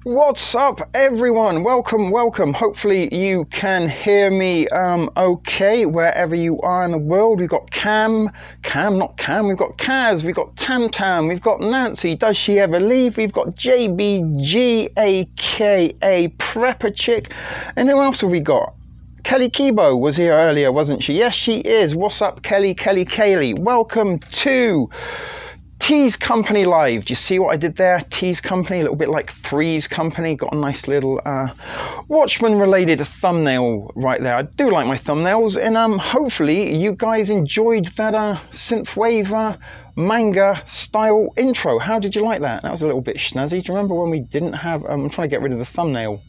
What's up, everyone? Welcome. Hopefully you can hear me okay wherever you are in the world. We've got we've got Kaz, we've got Tam, we've got Nancy, does she ever leave? We've got JBG, aka Prepper Chick, and who else have we got? Kelly Kibo was here earlier, wasn't she? Yes, she is. What's up, Kelly? Welcome to Tease Company Live. Do you see what I did there? Tease Company, a little bit like Three's Company. Got a nice little Watchmen related thumbnail right there. I do like my thumbnails, and hopefully you guys enjoyed that synthwave manga style intro. How did you like that? That was a little bit snazzy. Do you remember when we didn't have I'm trying to get rid of the thumbnail.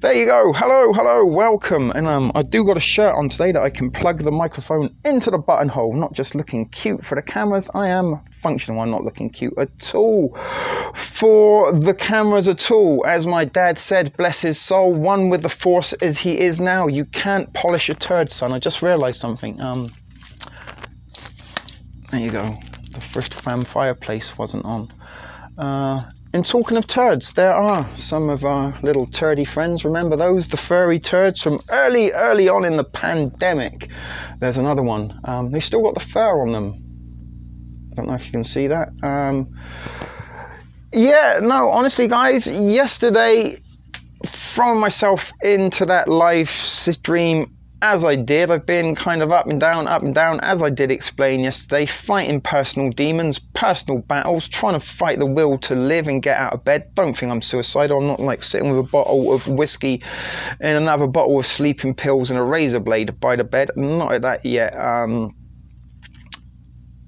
There you go. Hello, welcome. And I do got a shirt on today that I can plug the microphone into the buttonhole. Not just looking cute for the cameras. I am functional. I'm not looking cute at all for the cameras at all. As my dad said, bless his soul, one with the force as he is now. You can't polish a turd, son. I just realized something. There you go. The first fan fireplace wasn't on. And talking of turds, there are some of our little turdy friends. Remember those? The furry turds from early on in the pandemic. There's another one. They've still got the fur on them. I don't know if you can see that. Yeah, no, honestly, guys, yesterday, throwing myself into that live stream as I did, I've been kind of up and down, as I did explain yesterday, fighting personal demons, personal battles, trying to fight the will to live and get out of bed. Don't think I'm suicidal. I'm not like sitting with a bottle of whiskey and another bottle of sleeping pills and a razor blade by the bed. Not at that yet.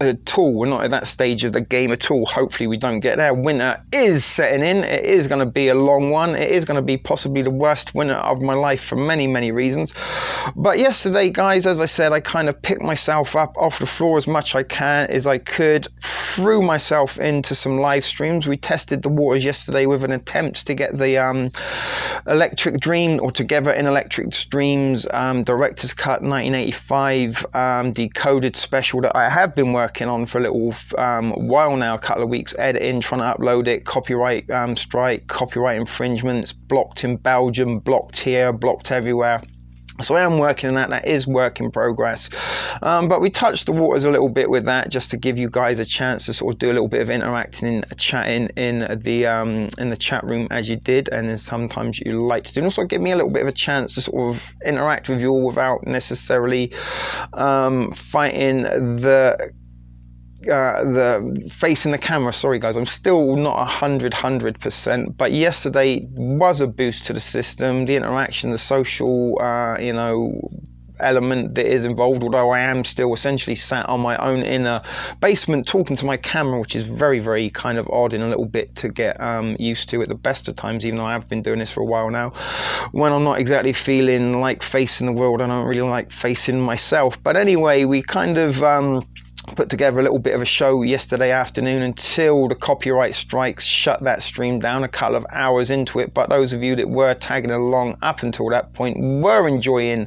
At all. We're not at that stage of the game at all. Hopefully we don't get there. Winter is setting in. It is going to be a long one. It is going to be possibly the worst winter of my life for many reasons. But yesterday, guys, as I said, I kind of picked myself up off the floor as much as I could, threw myself into some live streams. We tested the waters yesterday with an attempt to get the Electric Dream, or Together in Electric Dreams Director's Cut 1985 decoded special that I have been working on for a little while now, a couple of weeks editing, trying to upload it, copyright strike, copyright infringements, blocked in Belgium, blocked here, blocked everywhere. So I am working on that. That is work in progress. But we touched the waters a little bit with that, just to give you guys a chance to sort of do a little bit of interacting and chatting in the chat room as you did, and then sometimes you like to do. And also give me a little bit of a chance to sort of interact with you all without necessarily fighting the facing the camera. Sorry guys, I'm still not 100%, but yesterday was a boost to the system, the interaction, the social element that is involved, although I am still essentially sat on my own inner basement talking to my camera, which is very kind of odd and a little bit to get used to at the best of times, even though I have been doing this for a while now. When I'm not exactly feeling like facing the world, I don't really like facing myself. But anyway, we kind of put together a little bit of a show yesterday afternoon until the copyright strikes shut that stream down a couple of hours into it. But those of you that were tagging along up until that point were enjoying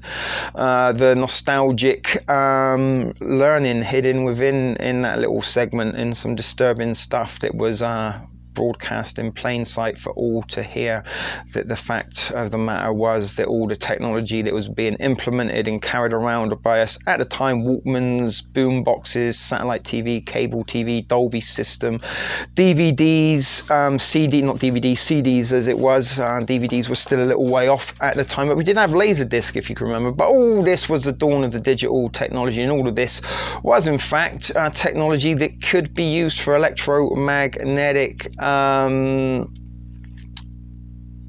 the nostalgic learning hidden within that little segment, and some disturbing stuff that was broadcast in plain sight for all to hear. That the fact of the matter was that all the technology that was being implemented and carried around by us at the time, Walkmans, boom boxes, satellite TV, cable TV, Dolby system, DVDs, CDs as it was. DVDs were still a little way off at the time, but we did have Laserdisc, if you can remember. But all this was the dawn of the digital technology, and all of this was in fact technology that could be used for electromagnetic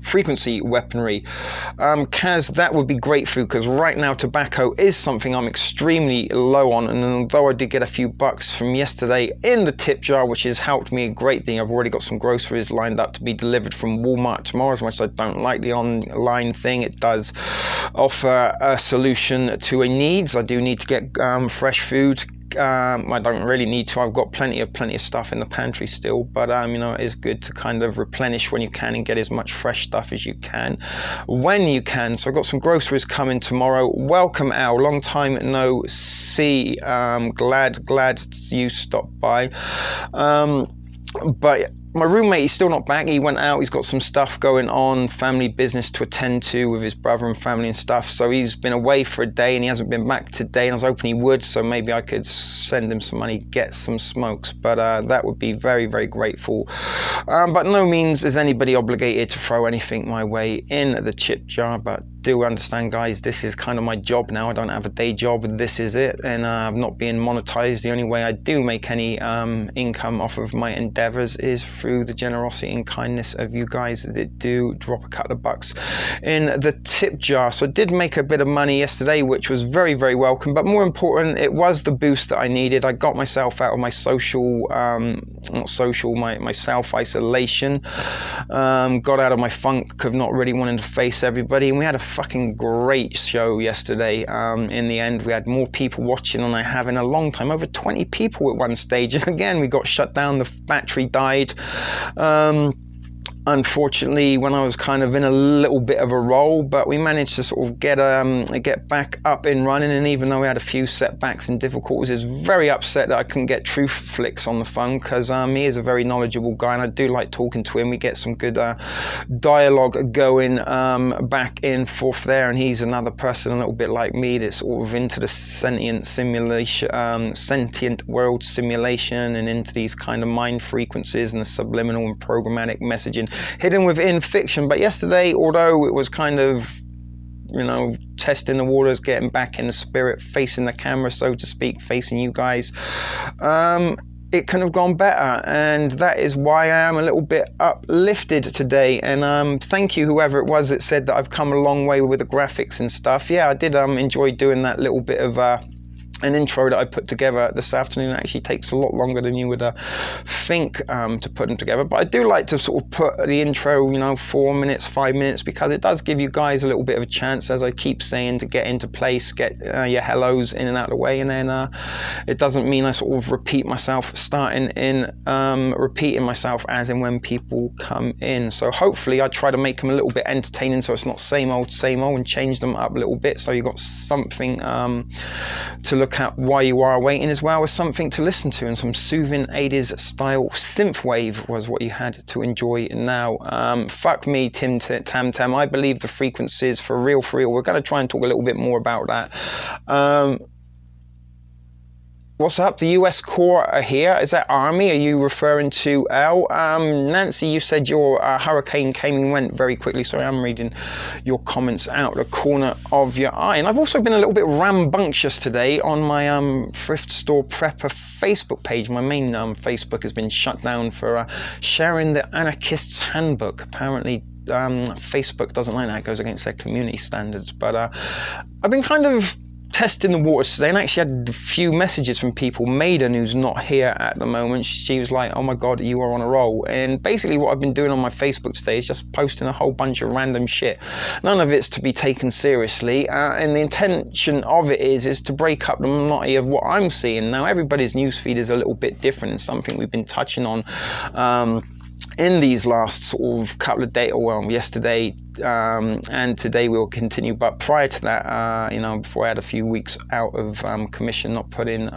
frequency weaponry. Kaz, that would be great for you, because right now tobacco is something I'm extremely low on, and although I did get a few bucks from yesterday in the tip jar, which has helped me a great thing, I've already got some groceries lined up to be delivered from Walmart tomorrow. As much as I don't like the online thing, it does offer a solution to a needs. I do need to get fresh food. I don't really need to. I've got plenty of stuff in the pantry still, but it is good to kind of replenish when you can and get as much fresh stuff as you can when you can. So I've got some groceries coming tomorrow. Welcome, Al, long time no see. Glad you stopped by. But my roommate, he's still not back. He went out. He's got some stuff going on, family business to attend to with his brother and family and stuff. So he's been away for a day and he hasn't been back today. And I was hoping he would, so maybe I could send him some money, get some smokes. But that would be very, very grateful. But no means is anybody obligated to throw anything my way in the chip jar. But do understand, guys, this is kind of my job now. I don't have a day job, and this is it. And I'm not being monetized. The only way I do make any income off of my endeavors is through the generosity and kindness of you guys that do drop a couple of bucks in the tip jar. So I did make a bit of money yesterday, which was very, very welcome. But more important, it was the boost that I needed. I got myself out of my my self-isolation. Got out of my funk of not really wanting to face everybody. And we had a fucking great show yesterday. In the end, we had more people watching than I have in a long time. Over 20 people at one stage. And again, we got shut down. The battery died. Unfortunately, when I was kind of in a little bit of a roll, but we managed to sort of get back up and running. And even though we had a few setbacks and difficulties, I was very upset that I couldn't get Truth Flicks on the phone, because he is a very knowledgeable guy and I do like talking to him. We get some good dialogue going back and forth there, and he's another person a little bit like me that's sort of into the sentient world simulation and into these kind of mind frequencies and the subliminal and programmatic messaging hidden within fiction. But yesterday, although it was kind of, testing the waters, getting back in the spirit, facing the camera, so to speak, facing you guys, it could have gone better, and that is why I am a little bit uplifted today. And thank you, whoever it was that said that I've come a long way with the graphics and stuff. Yeah, I did enjoy doing that little bit of an intro that I put together this afternoon. It actually takes a lot longer than you would think to put them together, but I do like to sort of put the intro 4 minutes, 5 minutes, because it does give you guys a little bit of a chance, as I keep saying, to get into place, get your hellos in and out of the way. And then it doesn't mean I sort of repeat myself, starting in repeating myself as and when people come in. So hopefully I try to make them a little bit entertaining, so it's not same old, and change them up a little bit, so you've got something to look at while you are waiting, as well as something to listen to, and some soothing 80s style synthwave was what you had to enjoy now. Fuck me, Tim Tam Tam. I believe the frequencies for real. We're going to try and talk a little bit more about that. What's up? The US Corps are here. Is that Army? Are you referring to L? Nancy, you said your hurricane came and went very quickly. Sorry, I'm reading your comments out the corner of your eye. And I've also been a little bit rambunctious today on my Thrift Store Prepper Facebook page. My main Facebook has been shut down for sharing the Anarchist's Handbook. Apparently, Facebook doesn't like that. It goes against their community standards. But I've been kind of testing the waters today, and actually had a few messages from people. Maiden, who's not here at the moment, she was like, oh my god, you are on a roll. And basically what I've been doing on my Facebook today is just posting a whole bunch of random shit. None of it's to be taken seriously, and the intention of it is to break up the monotony of what I'm seeing. Now, everybody's newsfeed is a little bit different, and something we've been touching on in these last sort of couple of days, yesterday and today we'll continue. But prior to that, before I had a few weeks out of commission, not putting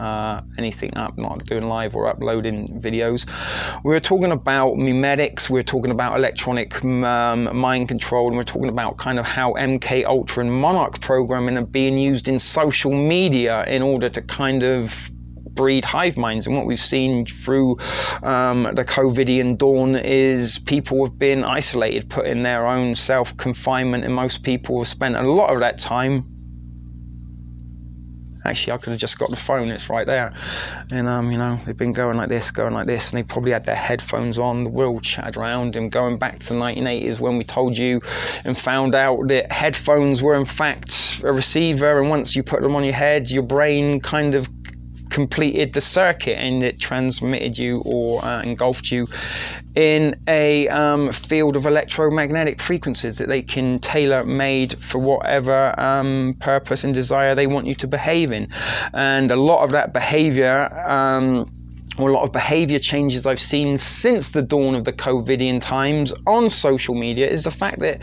anything up, not doing live or uploading videos, we were talking about memetics, we were talking about electronic mind control, and we're talking about kind of how MK Ultra and Monarch programming are being used in social media in order to kind of breed hive minds. And what we've seen through the COVIDian dawn is people have been isolated, put in their own self-confinement, and most people have spent a lot of that time. Actually, I could have just got the phone, it's right there. And they've been going like this, and they probably had their headphones on. The world chatted around, and going back to the 1980s when we told you and found out that headphones were in fact a receiver, and once you put them on your head, your brain kind of completed the circuit, and it transmitted you or engulfed you in a field of electromagnetic frequencies that they can tailor made for whatever purpose and desire they want you to behave in. And a lot of that behavior or a lot of behavior changes I've seen since the dawn of the COVIDian times on social media is the fact that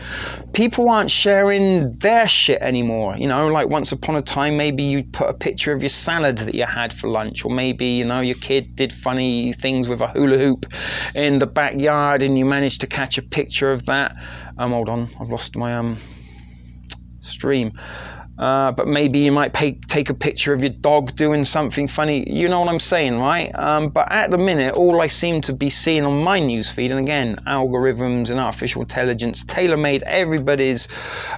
people aren't sharing their shit anymore. You know, like once upon a time, maybe you put a picture of your salad that you had for lunch, or maybe, you know, your kid did funny things with a hula hoop in the backyard and you managed to catch a picture of that. Hold on, I've lost my stream. But maybe you might take a picture of your dog doing something funny. You know what I'm saying, right? But at the minute, all I seem to be seeing on my newsfeed, and again, algorithms and artificial intelligence tailor-made everybody's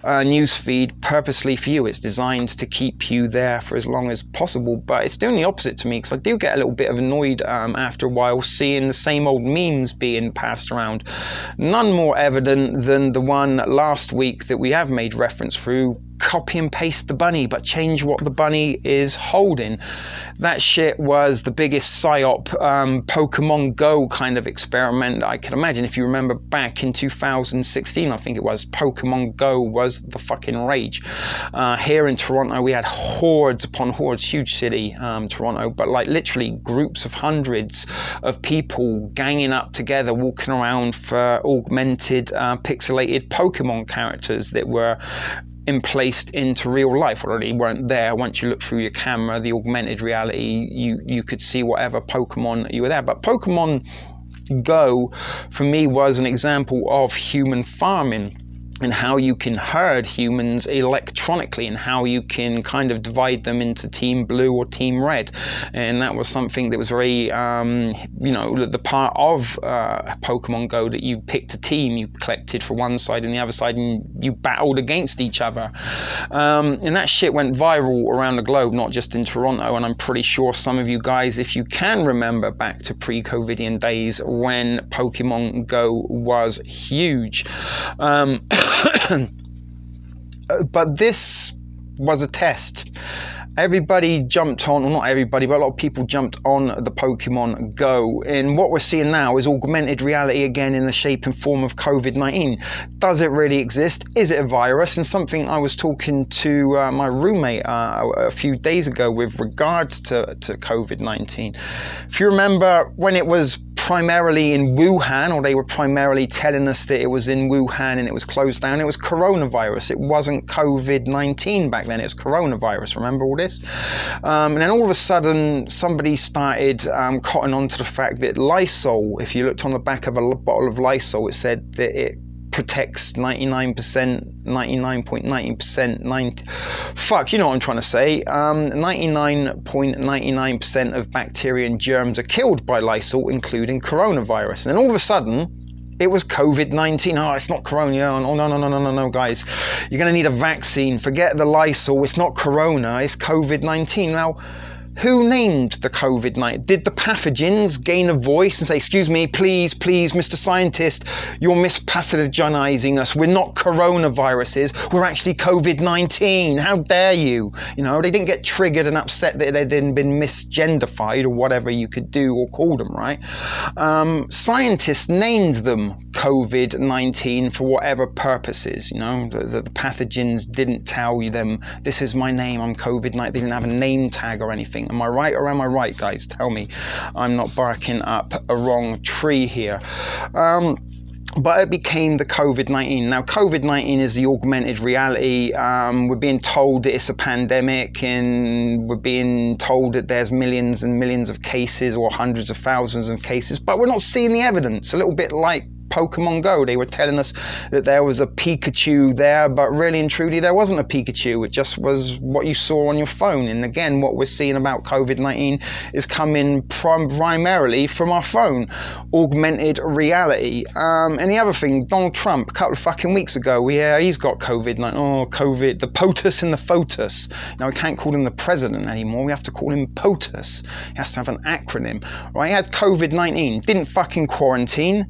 newsfeed purposely for you. It's designed to keep you there for as long as possible. But it's doing the opposite to me, because I do get a little bit of annoyed after a while seeing the same old memes being passed around. None more evident than the one last week that we have made reference through. Copy and paste the bunny, but change what the bunny is holding. That shit was the biggest psyop Pokemon Go kind of experiment I can imagine. If you remember back in 2016, I think it was, Pokemon Go was the fucking rage. Here in Toronto, we had hordes upon hordes, huge city, Toronto, but like literally groups of hundreds of people ganging up together, walking around for augmented, pixelated Pokemon characters that were emplaced into real life, already weren't there. Once you looked through your camera, the augmented reality, you could see whatever Pokemon you were there. But Pokemon Go, for me, was an example of human farming, and how you can herd humans electronically, and how you can kind of divide them into team blue or team red. And that was something that was very, you know, the part of Pokemon Go that you picked a team, you collected for one side and the other side, and you battled against each other. And that shit went viral around the globe, not just in Toronto. And I'm pretty sure some of you guys, if you can remember back to pre-COVIDian days when Pokemon Go was huge. But this was a test. Everybody jumped on, well, not everybody, but a lot of people jumped on the Pokemon Go. And what we're seeing now is augmented reality again in the shape and form of COVID-19. Does it really exist? Is it a virus? And something I was talking to my roommate a few days ago with regards to COVID-19. If you remember when it was primarily in Wuhan, or they were primarily telling us that it was in Wuhan and it was closed down, it was coronavirus. It wasn't COVID-19 back then, it was coronavirus. Remember all this? And then all of a sudden, somebody started cotton on to the fact that Lysol, if you looked on the back of a bottle of Lysol, it said that it protects 99.9%, fuck, you know what I'm trying to say. 99.99% of bacteria and germs are killed by Lysol, including coronavirus. And then all of a sudden, it was COVID-19. Oh, it's not corona. Oh, no, guys. You're going to need a vaccine. Forget the Lysol. It's not corona. It's COVID-19. Now, who named the COVID-19? Did the pathogens gain a voice and say, excuse me, please, Mr. Scientist, you're mispathogenizing us. We're not coronaviruses. We're actually COVID-19. How dare you? You know, they didn't get triggered and upset that they'd been misgenderified or whatever you could do or call them, right? Scientists named them COVID-19 for whatever purposes. You know, the pathogens didn't tell them, this is my name, I'm COVID-19. They didn't have a name tag or anything. Am I right or am I right, guys? Tell me. I'm not barking up a wrong tree here. But it became the COVID-19. Now, COVID-19 is the augmented reality. We're being told that it's a pandemic, and we're being told that there's millions and millions of cases or hundreds of thousands of cases, but we're not seeing the evidence. A little bit like Pokemon Go. They were telling us that there was a Pikachu there, but really and truly there wasn't a Pikachu. It just was what you saw on your phone. And again, what we're seeing about COVID-19 is coming primarily from our phone. Augmented reality. And the other thing, Donald Trump, a couple of fucking weeks ago, yeah, he's got COVID-19. Oh, COVID, the POTUS and the FOTUS. Now, we can't call him the president anymore. We have to call him POTUS. He has to have an acronym. Right? He had COVID-19. Didn't fucking quarantine.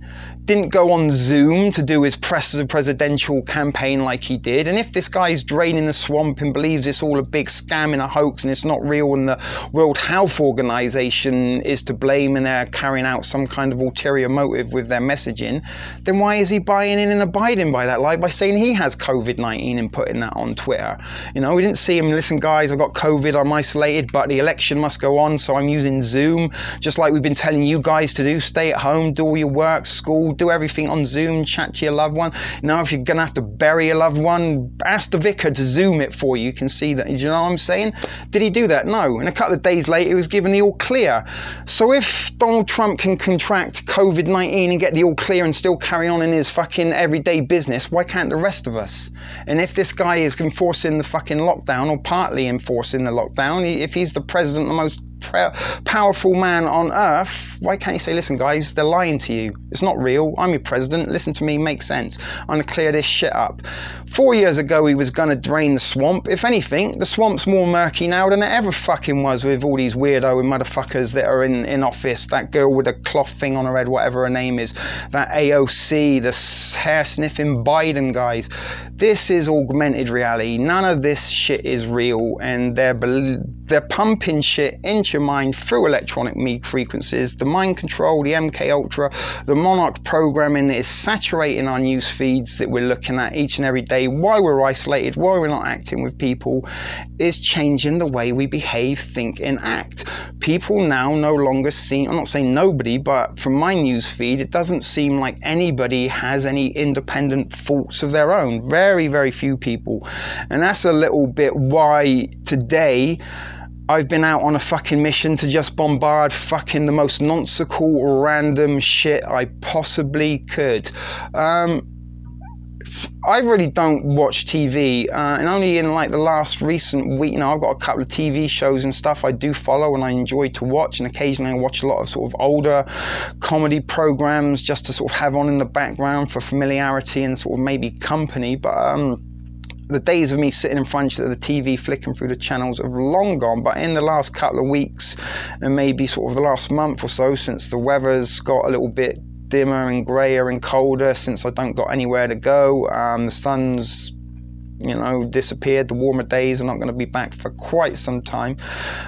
didn't go on Zoom to do his presidential campaign like he did. And if this guy's draining the swamp and believes it's all a big scam and a hoax and it's not real and the World Health Organization is to blame and they're carrying out some kind of ulterior motive with their messaging, then why is he buying in and abiding by that lie by saying he has COVID-19 and putting that on Twitter? You know, we didn't see him, listen guys, I've got COVID, I'm isolated, but the election must go on, so I'm using Zoom, just like we've been telling you guys to do. Stay at home, do all your work, school, do everything on Zoom, chat to your loved one. Now, if you're going to have to bury a loved one, ask the vicar to Zoom it for you. You can see that. Do you know what I'm saying? Did he do that? No. And a couple of days later, he was given the all clear. So if Donald Trump can contract COVID-19 and get the all clear and still carry on in his fucking everyday business, why can't the rest of us? And if this guy is enforcing the fucking lockdown or partly enforcing the lockdown, if he's the president, the most powerful man on earth, why can't you say, listen guys, they're lying to you, it's not real, I'm your president, listen to me, makes sense, I'm going to clear this shit up. 4 years ago he was going to drain the swamp. If anything, the swamp's more murky now than it ever fucking was with all these weirdo motherfuckers that are in office. That girl with a cloth thing on her head, whatever her name is, that AOC, the hair sniffing Biden guys. This is augmented reality. None of this shit is real, and they're pumping shit into your mind through electronic frequencies. The mind control, the MK Ultra, the Monarch programming is saturating our news feeds that we're looking at each and every day. Why we're isolated, why we're not acting with people, is changing the way we behave, think and act. People now no longer seem, I'm not saying nobody, but from my news feed, it doesn't seem like anybody has any independent thoughts of their own. Very, very few people. And that's a little bit why today I've been out on a fucking mission to just bombard fucking the most nonsensical, random shit I possibly could. I really don't watch TV, and only in like the last recent week, you know, I've got a couple of TV shows and stuff I do follow and I enjoy to watch, and occasionally I watch a lot of sort of older comedy programs just to sort of have on in the background for familiarity and sort of maybe company, but the days of me sitting in front of the TV flicking through the channels have long gone. But in the last couple of weeks and maybe sort of the last month or so, since the weather's got a little bit dimmer and grayer and colder, since I don't got anywhere to go, the sun's, you know, disappeared, the warmer days are not going to be back for quite some time.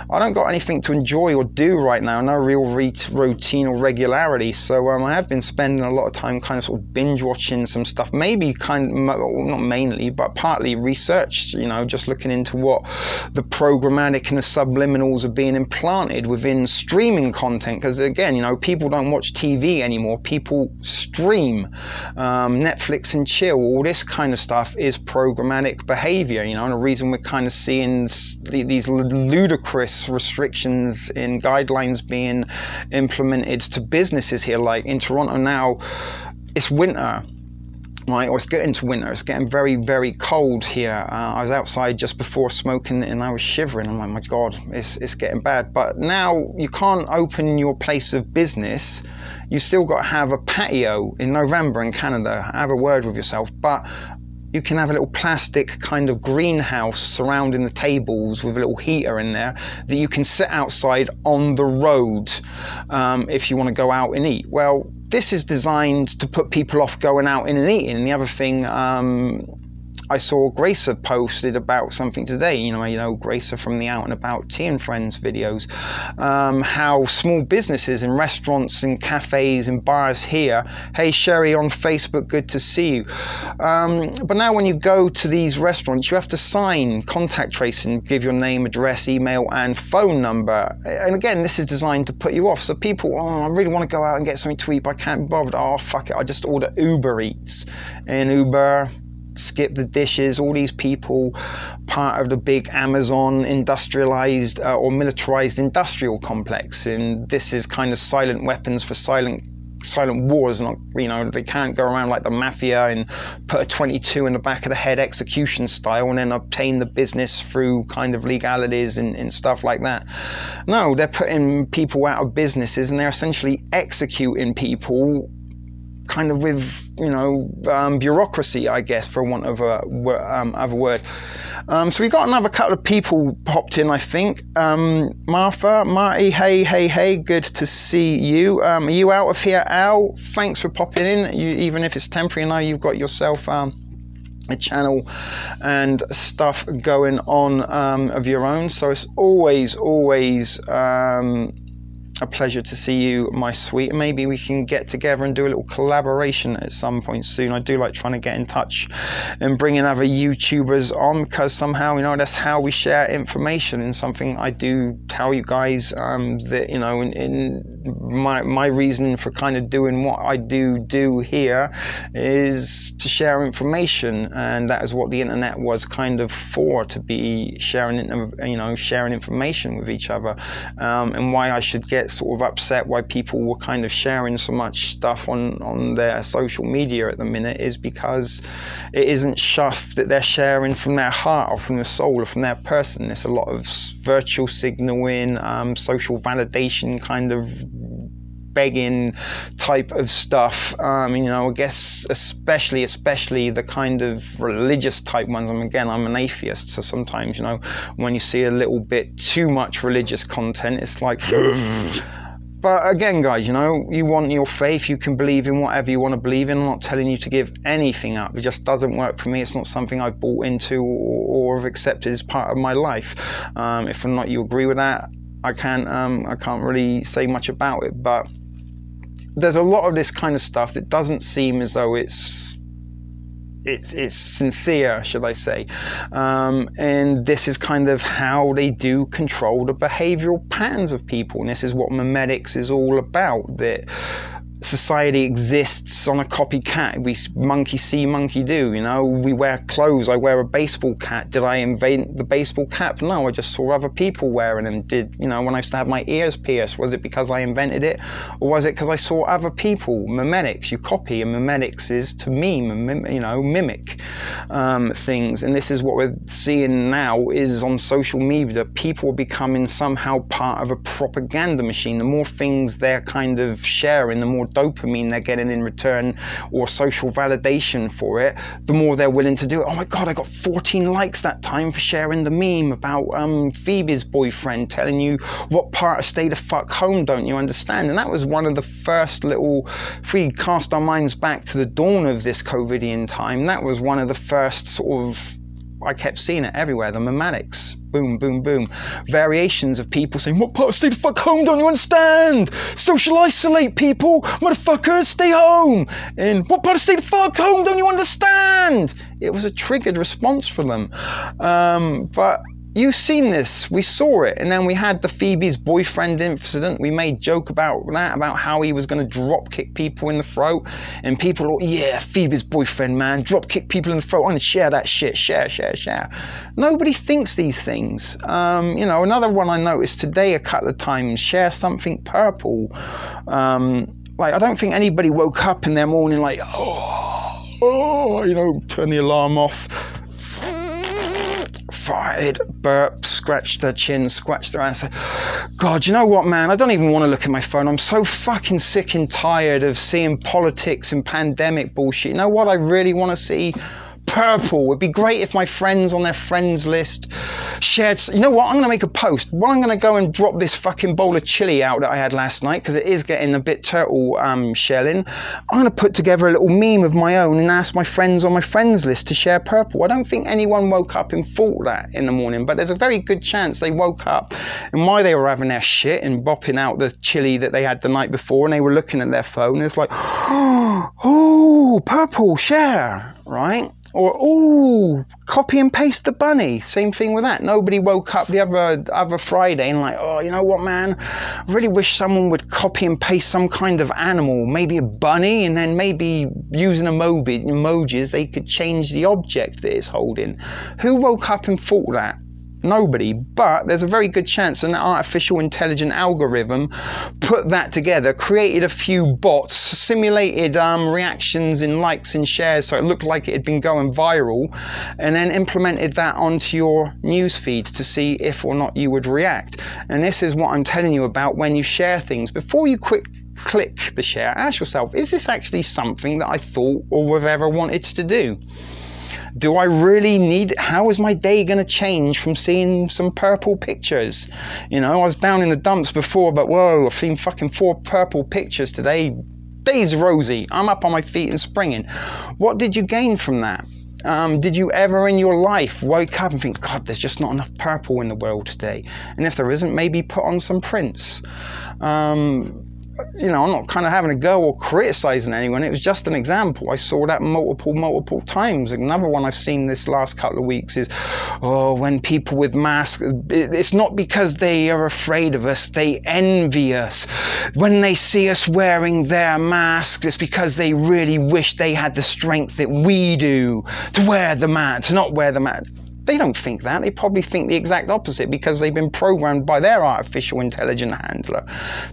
I don't got anything to enjoy or do right now, no real routine or regularity, so I have been spending a lot of time kind of sort of binge watching some stuff, maybe kind of, not mainly, but partly research, you know, just looking into what the programmatic and the subliminals are being implanted within streaming content, because again, you know, people don't watch TV anymore, people stream. Netflix and chill, all this kind of stuff is programmatic behavior, you know, and the reason we're kind of seeing these ludicrous restrictions in guidelines being implemented to businesses here, like in Toronto now, it's winter, right, or it's getting to winter, it's getting very, very cold here. I was outside just before smoking and I was shivering. I'm like, my God, it's getting bad. But now you can't open your place of business. You still got to have a patio in November in Canada. Have a word with yourself. But you can have a little plastic kind of greenhouse surrounding the tables with a little heater in there that you can sit outside on the road if you want to go out and eat. Well, this is designed to put people off going out and eating. And the other thing, I saw Gracer posted about something today, you know Gracer from the Out and About Tea and Friends videos, how small businesses and restaurants and cafes and bars here, hey Sherry on Facebook, good to see you. But now when you go to these restaurants, you have to sign contact tracing, give your name, address, email and phone number. And again, this is designed to put you off. So people, oh, I really want to go out and get something to eat, but I can't be bothered. Oh, fuck it, I just order Uber Eats. And Uber, skip the dishes, all these people, part of the big Amazon industrialized or militarized industrial complex. And this is kind of silent weapons for silent wars. Not, you know, they can't go around like the mafia and put a 22 in the back of the head execution style and then obtain the business through kind of legalities and stuff like that. No, they're putting people out of businesses and they're essentially executing people kind of with, you know, bureaucracy, I guess, for want of a other word. So we got another couple of people popped in, I think. Marty, hey, good to see you. Are you out of here, Al? Thanks for popping in. Even if it's temporary, I know you've got yourself a channel and stuff going on of your own. So it's always a pleasure to see you, my sweet. Maybe we can get together and do a little collaboration at some point soon. I do like trying to get in touch and bring in other YouTubers on, because somehow, that's how we share information. And something I do tell you guys that, in my reasoning for kind of doing what I do here is to share information, and that is what the internet was kind of for, to be sharing information with each other. And why I should get sort of upset why people were kind of sharing so much stuff on their social media at the minute is because it isn't stuff that they're sharing from their heart or from their soul or from their person. It's a lot of virtual signaling, social validation kind of begging type of stuff. I guess especially the kind of religious type ones. I'm an atheist, so sometimes, when you see a little bit too much religious content, it's like but again, guys, you want your faith, you can believe in whatever you want to believe in. I'm not telling you to give anything up. It just doesn't work for me. It's not something I've bought into or have accepted as part of my life. If or not you agree with that, I can't really say much about it. But there's a lot of this kind of stuff that doesn't seem as though it's sincere, should I say. And this is kind of how they do control the behavioral patterns of people. And this is what memetics is all about, that society exists on a copycat. We monkey see, monkey do. We wear clothes. I wear a baseball cap. Did I invent the baseball cap? No, I just saw other people wearing them. When I used to have my ears pierced, was it because I invented it, or was it because I saw other people? Memetics, you copy, and memetics is to meme, mimic things. And this is what we're seeing now is on social media. People are becoming somehow part of a propaganda machine. The more things they're kind of sharing, the more dopamine they're getting in return, or social validation for it, the more they're willing to do it. Oh my God, I got 14 likes that time for sharing the meme about Phoebe's boyfriend telling you what part of stay the fuck home don't you understand. And that was one of the first little, if we cast our minds back to the dawn of this COVIDian time, that was one of the first sort of, I kept seeing it everywhere, the memetics. Boom, boom, boom. Variations of people saying, what part of stay the fuck home don't you understand? Social isolate, people. Motherfuckers, stay home. And what part of stay the fuck home don't you understand? It was a triggered response from them. But you've seen this, we saw it, and then we had the Phoebe's boyfriend incident. We made joke about that, about how he was going to drop kick people in the throat, and people were, yeah, Phoebe's boyfriend, man, drop kick people in the throat. I'm gonna share that shit, share. Nobody thinks these things. Another one I noticed today a couple of times, share something purple. I don't think anybody woke up in their morning like, turn the alarm off, farted, burp, scratched their chin, scratched their ass. God, you know what, man? I don't even want to look at my phone. I'm so fucking sick and tired of seeing politics and pandemic bullshit. You know what I really want to see? Purple. It'd be great if my friends on their friends list shared. You know what? I'm going to make a post. Well, I'm going to go and drop this fucking bowl of chili out that I had last night, because it is getting a bit turtle shelling. I'm going to put together a little meme of my own and ask my friends on my friends list to share purple. I don't think anyone woke up and thought that in the morning, but there's a very good chance they woke up, and while they were having their shit and bopping out the chili that they had the night before, and they were looking at their phone, it's like, oh, purple, share, right? Or, copy and paste the bunny. Same thing with that. Nobody woke up the other Friday and like, oh, you know what, man? I really wish someone would copy and paste some kind of animal, maybe a bunny, and then maybe using emojis, they could change the object that it's holding. Who woke up and thought that? Nobody. But there's a very good chance an artificial intelligent algorithm put that together, created a few bots, simulated reactions and likes and shares so it looked like it had been going viral, and then implemented that onto your news feeds to see if or not you would react. And this is what I'm telling you about when you share things. Before you click the share, ask yourself, is this actually something that I thought or have ever wanted to do? Do I really need, how is my day going to change from seeing some purple pictures? You know, I was down in the dumps before, but whoa, I've seen fucking 4 purple pictures today. Day's rosy. I'm up on my feet and springing. What did you gain from that? Did you ever in your life wake up and think, God, there's just not enough purple in the world today? And if there isn't, maybe put on some prints. You know, I'm not kind of having a go or criticizing anyone. It was just an example. I saw that multiple times. Another one I've seen this last couple of weeks is, oh, when people with masks, it's not because they are afraid of us, they envy us. When they see us wearing their masks, it's because they really wish they had the strength that we do to wear the mask, to not wear the mask. They don't think that. They probably think the exact opposite, because they've been programmed by their artificial intelligence handler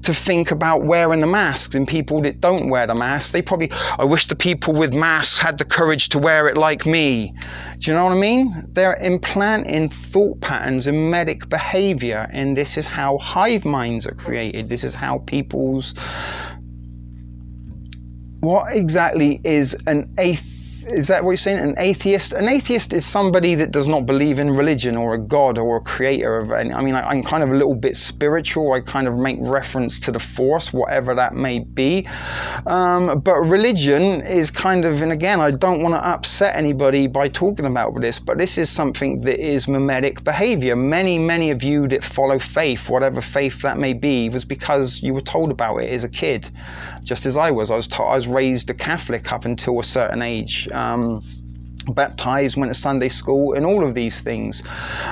to think about wearing the masks. And people that don't wear the masks, they probably, I wish the people with masks had the courage to wear it like me. Do you know what I mean? They're implanting thought patterns and medic behavior, and this is how hive minds are created. This is how people's... What exactly is an atheist? Is that what you're saying? An atheist? An atheist is somebody that does not believe in religion or a god or a creator of any. I mean, I'm kind of a little bit spiritual. I kind of make reference to the force, whatever that may be. But religion is kind of, and again, I don't want to upset anybody by talking about this, but this is something that is mimetic behavior. Many of you that follow faith, whatever faith that may be, was because you were told about it as a kid. Just as I was. I was raised a Catholic up until a certain age. Baptized, went to Sunday school, and all of these things.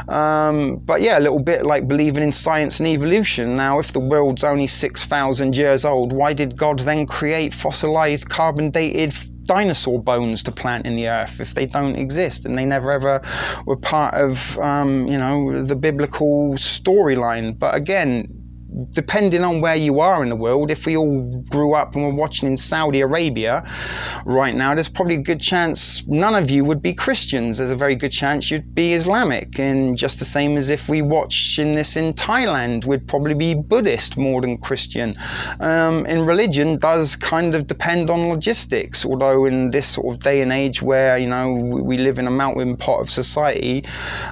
But yeah, a little bit like believing in science and evolution. Now, if the world's only 6,000 years old, why did God then create fossilized, carbon-dated dinosaur bones to plant in the earth if they don't exist and they never ever were part of, you know, the biblical storyline? But again, depending on where you are in the world, if we all grew up and were watching in Saudi Arabia right now, there's probably a good chance none of you would be Christians. There's a very good chance you'd be Islamic. And just the same as if we watching this in Thailand, we'd probably be Buddhist more than Christian. And religion does kind of depend on logistics, although in this sort of day and age where, you know, we live in a melting pot of society,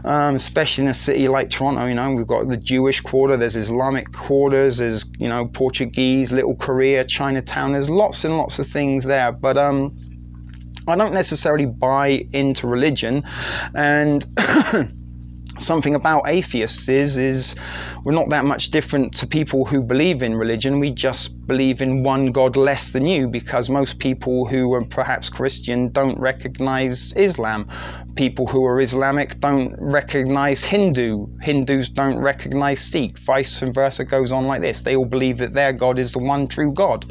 especially in a city like Toronto, you know, we've got the Jewish quarter, there's Islamic quarters, there's, you know, Portuguese, Little Korea, Chinatown, there's lots and lots of things there. But I don't necessarily buy into religion. And something about atheists is we're not that much different to people who believe in religion. We just believe in one God less than you, because most people who are perhaps Christian don't recognize Islam. People who are Islamic don't recognize Hindu. Hindus don't recognize Sikh. Vice versa goes on like this. They all believe that their God is the one true God.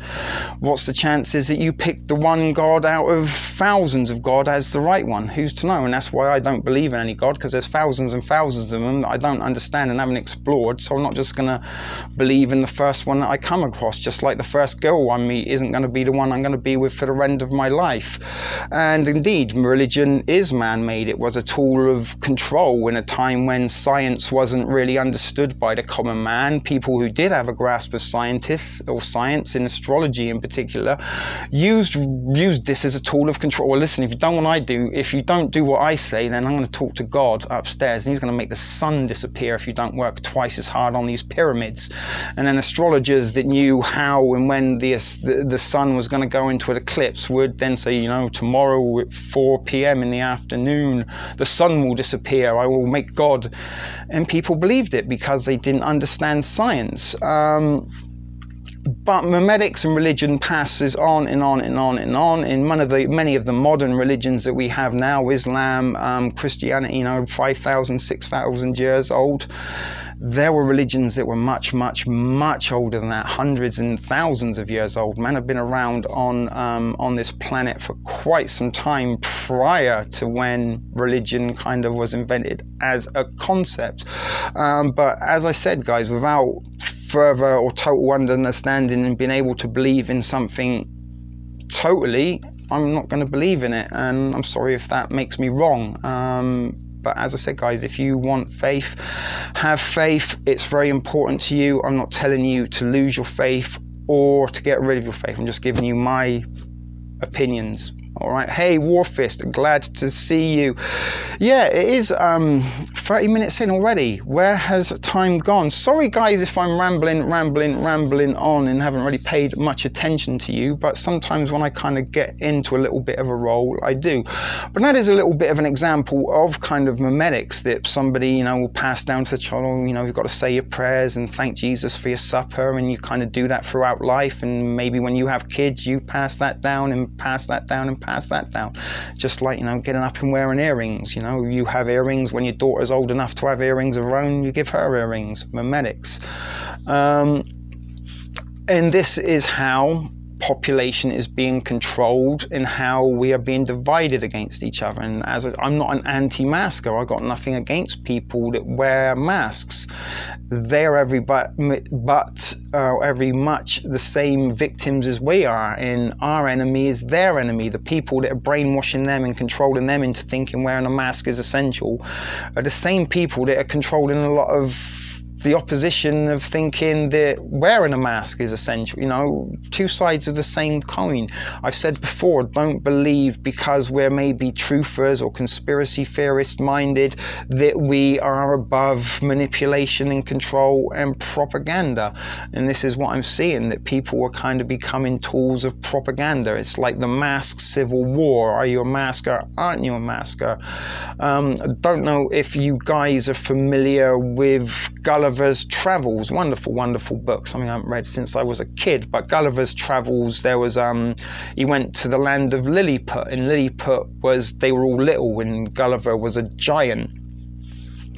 What's the chances that you pick the one God out of thousands of God as the right one? Who's to know? And that's why I don't believe in any God, because there's thousands and thousands of them that I don't understand and haven't explored. So I'm not just going to believe in the first one that I come across, just like the first girl I meet isn't going to be the one I'm going to be with for the rest of my life. And indeed, religion is man-made. It was a tool of control in a time when science wasn't really understood by the common man. People who did have a grasp of scientists or science, in astrology in particular, used this as a tool of control. Well, listen, if you don't do what I say, then I'm going to talk to God upstairs, and he's going to make the sun disappear if you don't work twice as hard on these pyramids. And then astrologers that knew how and when the sun was going to go into an eclipse would then say, you know, tomorrow at 4 p.m. in the afternoon, the sun will disappear, I will make God. And people believed it because they didn't understand science. But memetics and religion passes on and on and on and on. In many of the modern religions that we have now, Islam, Christianity, you know, 5,000, 6,000 years old. There were religions that were much, much, much older than that, hundreds and thousands of years old. Men have been around on this planet for quite some time prior to when religion kind of was invented as a concept. But as I said, guys, without further or total understanding and being able to believe in something totally, I'm not going to believe in it. And I'm sorry if that makes me wrong. But as I said, guys, if you want faith, have faith. It's very important to you. I'm not telling you to lose your faith or to get rid of your faith. I'm just giving you my opinions All right. Hey, Warfist, glad to see you. Yeah, it is 30 minutes in already. Where has time gone? Sorry, guys, if I'm rambling on and haven't really paid much attention to you, but sometimes when I kind of get into a little bit of a role, I do. But that is a little bit of an example of kind of memetics that somebody, will pass down to the child. You've got to say your prayers and thank Jesus for your supper, and you kind of do that throughout life. And maybe when you have kids, you pass that down and pass that down and pass that down. Just like, getting up and wearing earrings. You have earrings. When your daughter's old enough to have earrings of her own, you give her earrings. Memetics. And this is how population is being controlled and how we are being divided against each other. And I'm not an anti-masker. I got nothing against people that wear masks. They're every much the same victims as we are, and our enemy is their enemy. The people that are brainwashing them and controlling them into thinking wearing a mask is essential are the same people that are controlling a lot of the opposition of thinking that wearing a mask is essential. Two sides of the same coin. I've said before, don't believe because we're maybe truthers or conspiracy theorist minded that we are above manipulation and control and propaganda. And this is what I'm seeing, that people are kind of becoming tools of propaganda. It's like the mask civil war. Are you a masker? Aren't you a masker? I don't know if you guys are familiar with Gulliver's Travels. Wonderful book, something I haven't read since I was a kid. But Gulliver's Travels, there was he went to the land of Lilliput, and Lilliput they were all little and Gulliver was a giant.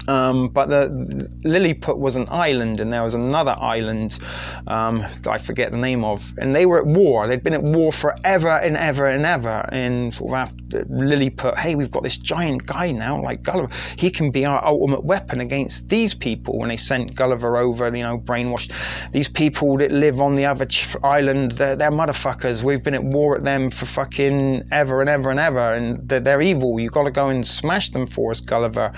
But the Lilliput was an island, and there was another island I forget the name of, and they were at war. They'd been at war forever and ever and ever, and sort of after Lilliput, hey, we've got this giant guy now like Gulliver, he can be our ultimate weapon against these people. When they sent Gulliver over, brainwashed these people that live on the other island, they're motherfuckers, we've been at war at them for fucking ever and ever and ever, and they're evil, you've got to go and smash them for us, Gulliver.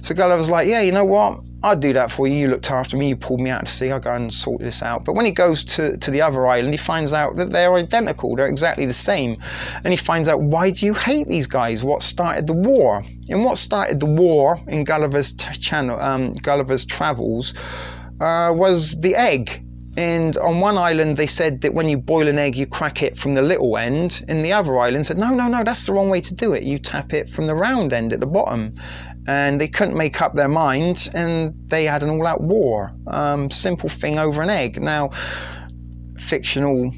So Gulliver's like, yeah, you know what, I'll do that for you. You looked after me, you pulled me out to sea, I'll go and sort this out. But when he goes to the other island, he finds out that they're identical, they're exactly the same. And he finds out, why do you hate these guys? What started the war? And what started the war in Gulliver's Travels was the egg. And on one island, they said that when you boil an egg, you crack it from the little end. And the other island said, no, that's the wrong way to do it. You tap it from the round end at the bottom. And they couldn't make up their mind, and they had an all-out war. Simple thing over an egg. Now, fictional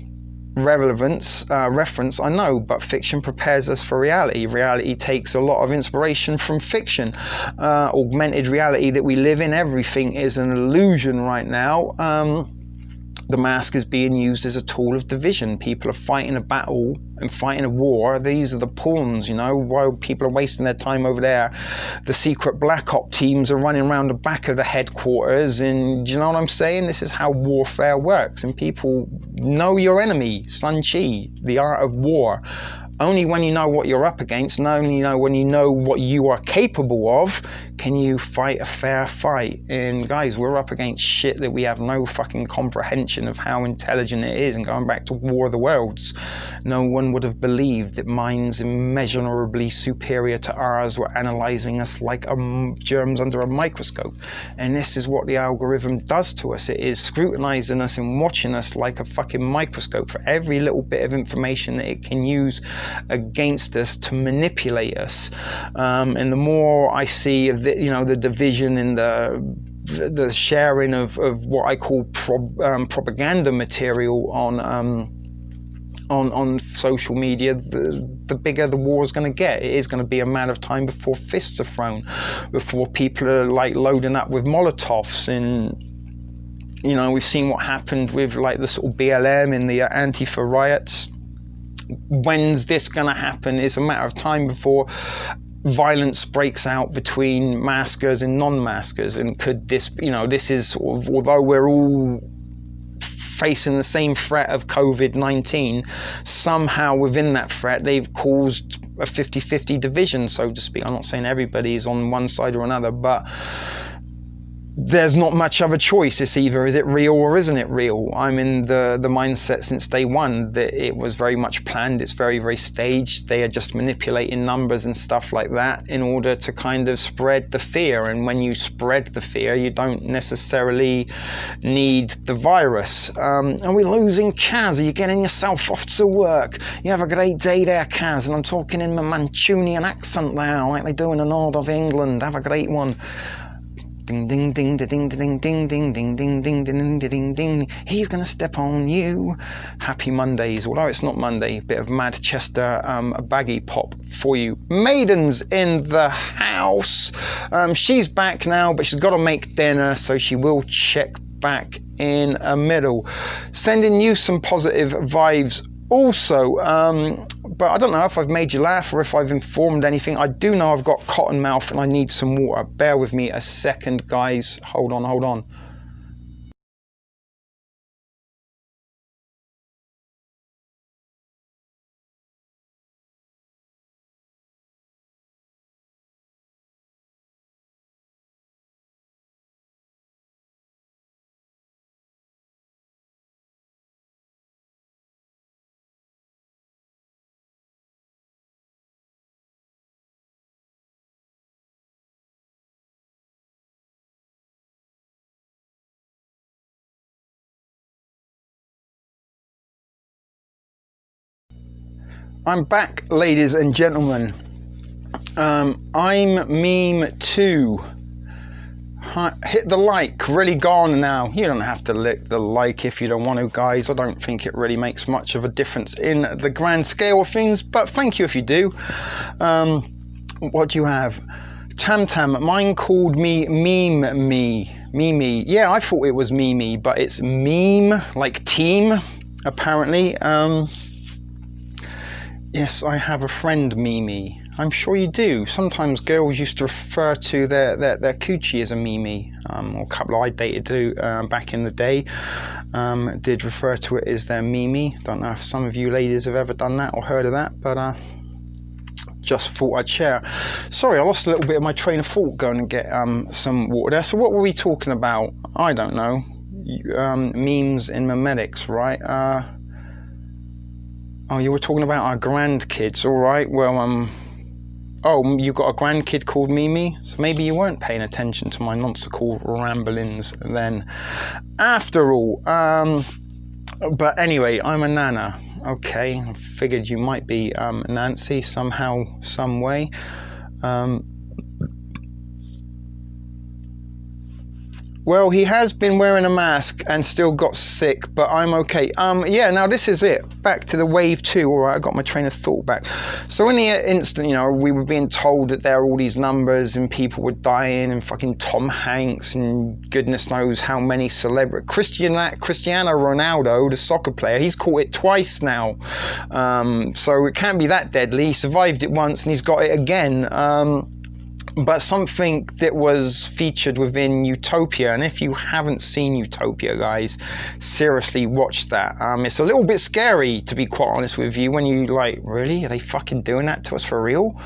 reference, I know, but fiction prepares us for reality. Reality takes a lot of inspiration from fiction. Augmented reality that we live in, everything is an illusion right now. The mask is being used as a tool of division. People are fighting a battle and fighting a war. These are the pawns, while people are wasting their time over there. The secret black op teams are running around the back of the headquarters, and do you know what I'm saying? This is how warfare works, and people know your enemy. Sun Tzu, The Art of War. Only when you know what you're up against, and only when you know what you are capable of, can you fight a fair fight. And guys, we're up against shit that we have no fucking comprehension of how intelligent it is. And going back to War of the Worlds, no one would have believed that minds immeasurably superior to ours were analyzing us like germs under a microscope. And this is what the algorithm does to us. It is scrutinizing us and watching us like a fucking microscope for every little bit of information that it can use against us to manipulate us. And the more I see of the division and the sharing of what I call propaganda material on social media, the bigger the war is going to get. It is going to be a matter of time before fists are thrown, before people are like loading up with Molotovs. And we've seen what happened with like the sort of BLM and the Antifa riots. When's this going to happen? It's a matter of time before violence breaks out between maskers and non-maskers. And could this, this is sort of, although we're all facing the same threat of COVID-19, somehow within that threat they've caused a 50-50 division, so to speak. I'm not saying everybody is on one side or another, but there's not much of a choice. It's either is it real or isn't it real. I'm in the mindset since day one that it was very much planned. It's very, very staged. They are just manipulating numbers and stuff like that in order to kind of spread the fear. And when you spread the fear, you don't necessarily need the virus. Are we losing Kaz? Are you getting yourself off to work? You have a great day there, Kaz. And I'm talking in my Mancunian accent there, like they do in the north of England. Have a great one. Ding ding ding ding ding ding ding ding ding ding ding ding ding. He's gonna step on you. Happy Mondays, although it's not Monday. A bit of Manchester baggy pop for you. Maiden's in the house. She's back now, but she's got to make dinner, so she will check back in a middle. Sending you some positive vibes. Also, but I don't know if I've made you laugh or if I've informed anything. I do know I've got cotton mouth and I need some water. Bear with me a second, guys. Hold on. I'm back, ladies and gentlemen. I'm meme 2. Hit the like, really gone now. You don't have to lick the like if you don't want to, guys. I don't think it really makes much of a difference in the grand scale of things, but thank you if you do. What do you have? Tam, mine called me Mimi. Yeah, I thought it was Mimi, but it's meme, like team, apparently. Yes, I have a friend, Mimi. I'm sure you do. Sometimes girls used to refer to their coochie as a Mimi. Or a couple I dated do back in the day did refer to it as their Mimi. Don't know if some of you ladies have ever done that or heard of that, but just thought I'd share. Sorry, I lost a little bit of my train of thought going and get some water there. So what were we talking about? I don't know. Memes in memetics, right? Oh, you were talking about our grandkids, all right. Well, oh, you got a grandkid called Mimi? So maybe you weren't paying attention to my nonsensical ramblings then. After all, but anyway, I'm a nana. Okay, I figured you might be Nancy somehow, some way. Well, he has been wearing a mask and still got sick, but I'm okay. Yeah, now this is it. Back to the wave 2. All right, I got my train of thought back. So in the instant, you know, we were being told that there are all these numbers and people were dying and fucking Tom Hanks and goodness knows how many celebrities. Cristiano Ronaldo, the soccer player, he's caught it twice now. So it can't be that deadly. He survived it once and he's got it again. But something that was featured within Utopia, and if you haven't seen Utopia, guys, seriously watch that. It's a little bit scary, to be quite honest with you, when you like, really? Are they fucking doing that to us for real?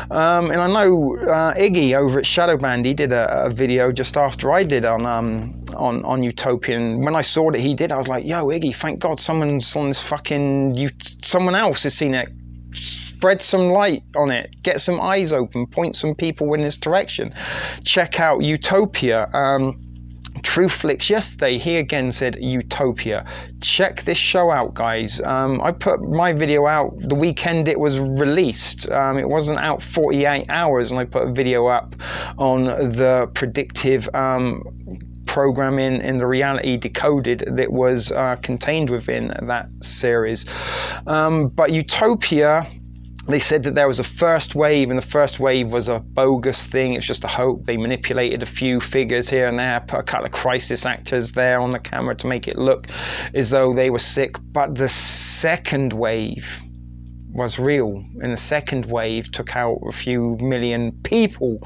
And I know Iggy over at Shadowband, he did a video just after I did on Utopia, and when I saw that he did, I was like, yo, Iggy, thank God someone's on this fucking, someone else has seen it. Spread some light on it, get some eyes open, point some people in this direction. Check out Utopia. Trueflix yesterday, he again said Utopia. Check this show out, guys. I put my video out the weekend it was released. It wasn't out 48 hours, and I put a video up on the predictive programming in the reality decoded that was contained within that series. But Utopia, they said that there was a first wave, and the first wave was a bogus thing. It's just a hope. They manipulated a few figures here and there, put a couple of crisis actors there on the camera to make it look as though they were sick. But the second wave was real. And the second wave took out a few million people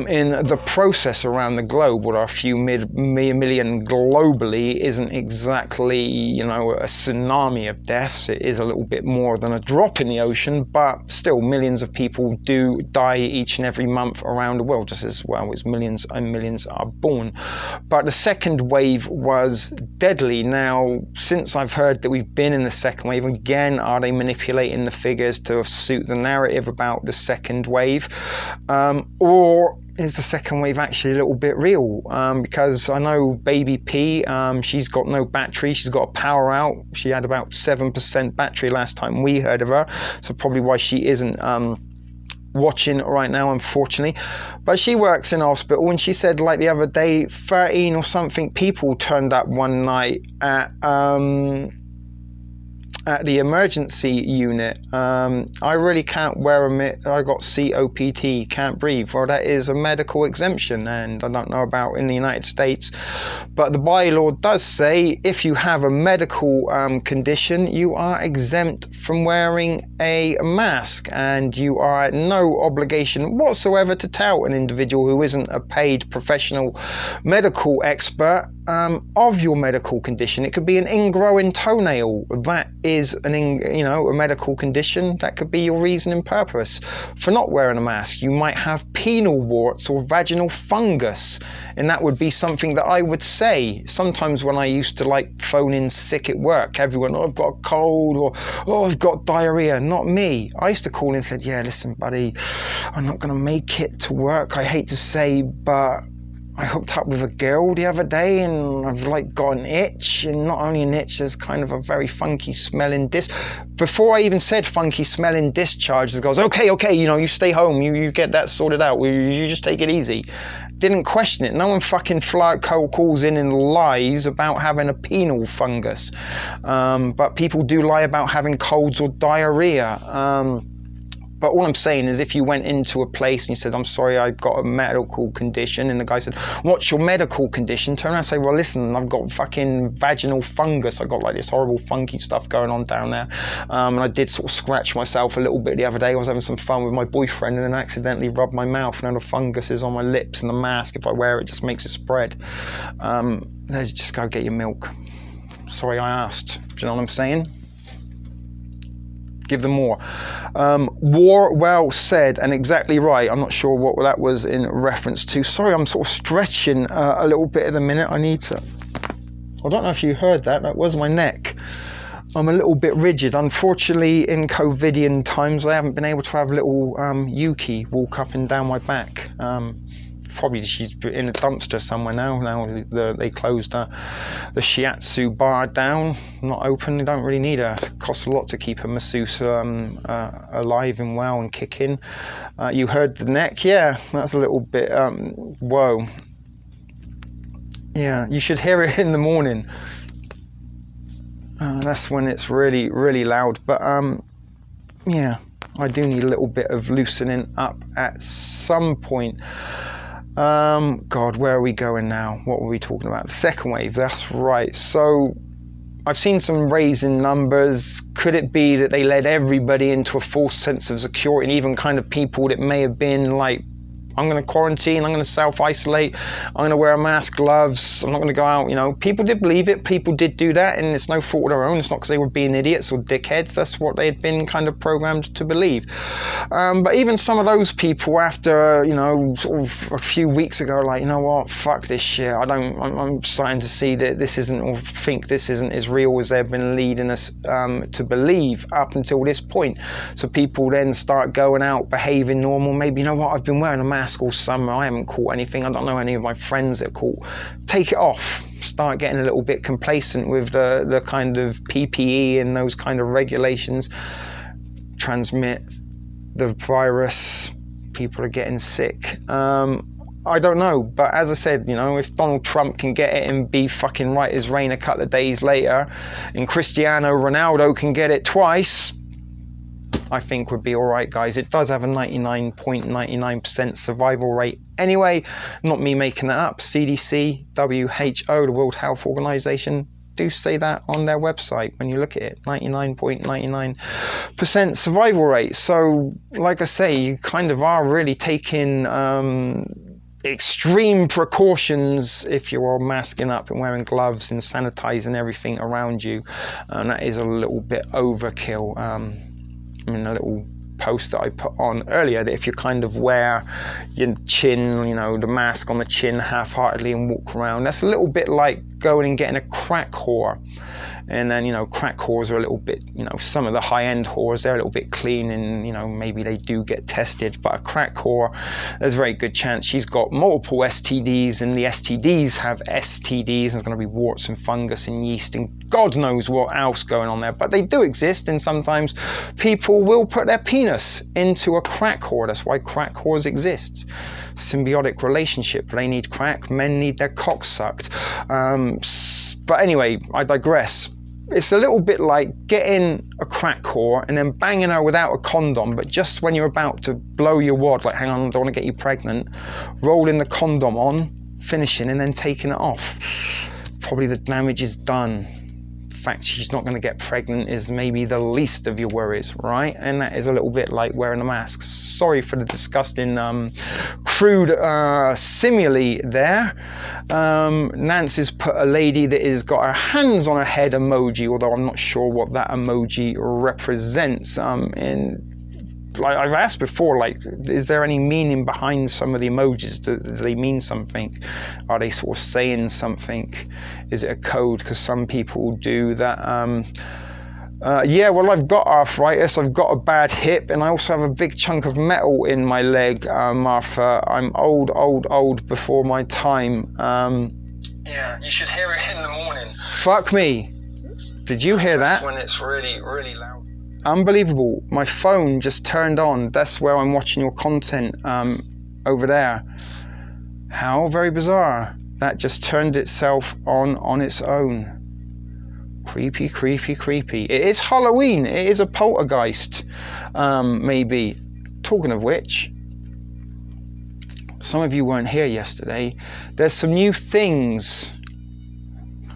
in the process around the globe. What are a few million globally isn't exactly, you know, a tsunami of deaths. It is a little bit more than a drop in the ocean, but still millions of people do die each and every month around the world, just as well as millions and millions are born. But the second wave was deadly. Now, since I've heard that we've been in the second wave, again, are they manipulating the figures to suit the narrative about the second wave? Or is the second wave actually a little bit real? Because I know Baby P, she's got no battery, she's got a power out. She had about 7% battery last time we heard of her, so probably why she isn't watching right now, unfortunately. But she works in hospital, and she said, like the other day, 13 or something people turned up one night at the emergency unit. I really can't wear a mitt. I got COPD, can't breathe. Well, that is a medical exemption, and I don't know about in the United States, but the bylaw does say if you have a medical condition, you are exempt from wearing a mask, and you are at no obligation whatsoever to tell an individual who isn't a paid professional medical expert of your medical condition. It could be an ingrowing toenail. That is a medical condition. That could be your reason and purpose for not wearing a mask. You might have penile warts or vaginal fungus, and that would be something that I would say. Sometimes when I used to phone in sick at work, everyone, oh, I've got a cold, or oh, I've got diarrhea. Not me. I used to call in and said, yeah, listen, buddy, I'm not going to make it to work. I hate to say, but I hooked up with a girl the other day, and I've got an itch, and not only an itch, there's kind of a very funky smelling Before I even said funky smelling discharge, it goes, okay, you stay home, you get that sorted out, you just take it easy. Didn't question it. No one fucking calls in and lies about having a penile fungus. But people do lie about having colds or diarrhea. But all I'm saying is, if you went into a place and you said, I'm sorry, I've got a medical condition, and the guy said, what's your medical condition? Turn around and say, well, listen, I've got fucking vaginal fungus. I've got this horrible funky stuff going on down there. And I did sort of scratch myself a little bit the other day. I was having some fun with my boyfriend, and then I accidentally rubbed my mouth, and now the fungus is on my lips, and the mask, if I wear it, just makes it spread. Just go get your milk. Sorry I asked. Do you know what I'm saying? Give them more. War, well said, and exactly right. I'm not sure what that was in reference to. Sorry, I'm sort of stretching a little bit at the minute. I don't know if you heard that. That was my neck. I'm a little bit rigid. Unfortunately, in COVIDian times, I haven't been able to have little Yuki walk up and down my back. Probably she's in a dumpster somewhere now. Now they closed the shiatsu bar down, not open. They don't really need her. It costs a lot to keep a masseuse alive and well and kicking. You heard the neck? Yeah, that's a little bit, whoa. Yeah, you should hear it in the morning. That's when it's really, really loud. But yeah, I do need a little bit of loosening up at some point. God, where are we going now? What were we talking about? The second wave, that's right. So I've seen some raise in numbers. Could it be that they led everybody into a false sense of security, and even kind of people that may have been I'm going to quarantine, I'm going to self-isolate, I'm going to wear a mask, gloves, I'm not going to go out, People did believe it, people did do that, and it's no fault of their own. It's not because they were being idiots or dickheads, that's what they had been kind of programmed to believe. But even some of those people after, sort of a few weeks ago, you know what, fuck this shit, I'm starting to see that this isn't, or think this isn't as real as they've been leading us to believe up until this point. So people then start going out, behaving normal, maybe, you know what, I've been wearing a mask all summer, I haven't caught anything, I don't know any of my friends that caught. Take it off. Start getting a little bit complacent with the kind of PPE and those kind of regulations. Transmit the virus, people are getting sick. I don't know, but as I said, if Donald Trump can get it and be fucking right as rain a couple of days later, and Cristiano Ronaldo can get it twice, I think would be all right, guys. It does have a 99.99% survival rate anyway. Not me making that up. CDC, WHO, the World Health Organization, do say that on their website when you look at it. 99.99% survival rate. So like I say, you kind of are really taking extreme precautions if you're masking up and wearing gloves and sanitizing everything around you. That is a little bit overkill. I mean, a little post that I put on earlier, that if you kind of wear your chin, you know, the mask on the chin half-heartedly and walk around, that's a little bit like going and getting a crack whore. And then, you know, crack whores are a little bit, you know, some of the high-end whores, they're a little bit clean and, you know, maybe they do get tested. But a crack whore, there's a very good chance she's got multiple STDs, and the STDs have STDs, and there's going to be warts and fungus and yeast and God knows what else going on there. But they do exist, and sometimes people will put their penis into a crack whore. That's why crack whores exist. Symbiotic relationship. They need crack, men need their cock sucked. But anyway, I digress. It's a little bit like getting a crack whore and then banging her without a condom, but just when you're about to blow your wad, like, hang on, I don't want to get you pregnant, rolling the condom on, finishing, and then taking it off. Probably the damage is done. The fact she's not going to get pregnant is maybe the least of your worries, right? And that is a little bit like wearing a mask. Sorry for the disgusting, crude simile there. Nancy's put a lady that has got her hands on her head emoji, although I'm not sure what that emoji represents. And like I've asked before, like, is there any meaning behind some of the emojis? Do they mean something? Are they sort of saying something? Is it a code? Because some people do that. Yeah, well, I've got arthritis, I've got a bad hip, and I also have a big chunk of metal in my leg, Martha. I'm old before my time. Yeah, you should hear it in the morning. Fuck me. Did you hear that? That's when it's really, really loud. Unbelievable. My phone just turned on. That's where I'm watching your content, over there. How very bizarre. That just turned itself on its own. Creepy, creepy, creepy. It is Halloween. It is a poltergeist, maybe. Talking of which, some of you weren't here yesterday. There's some new things.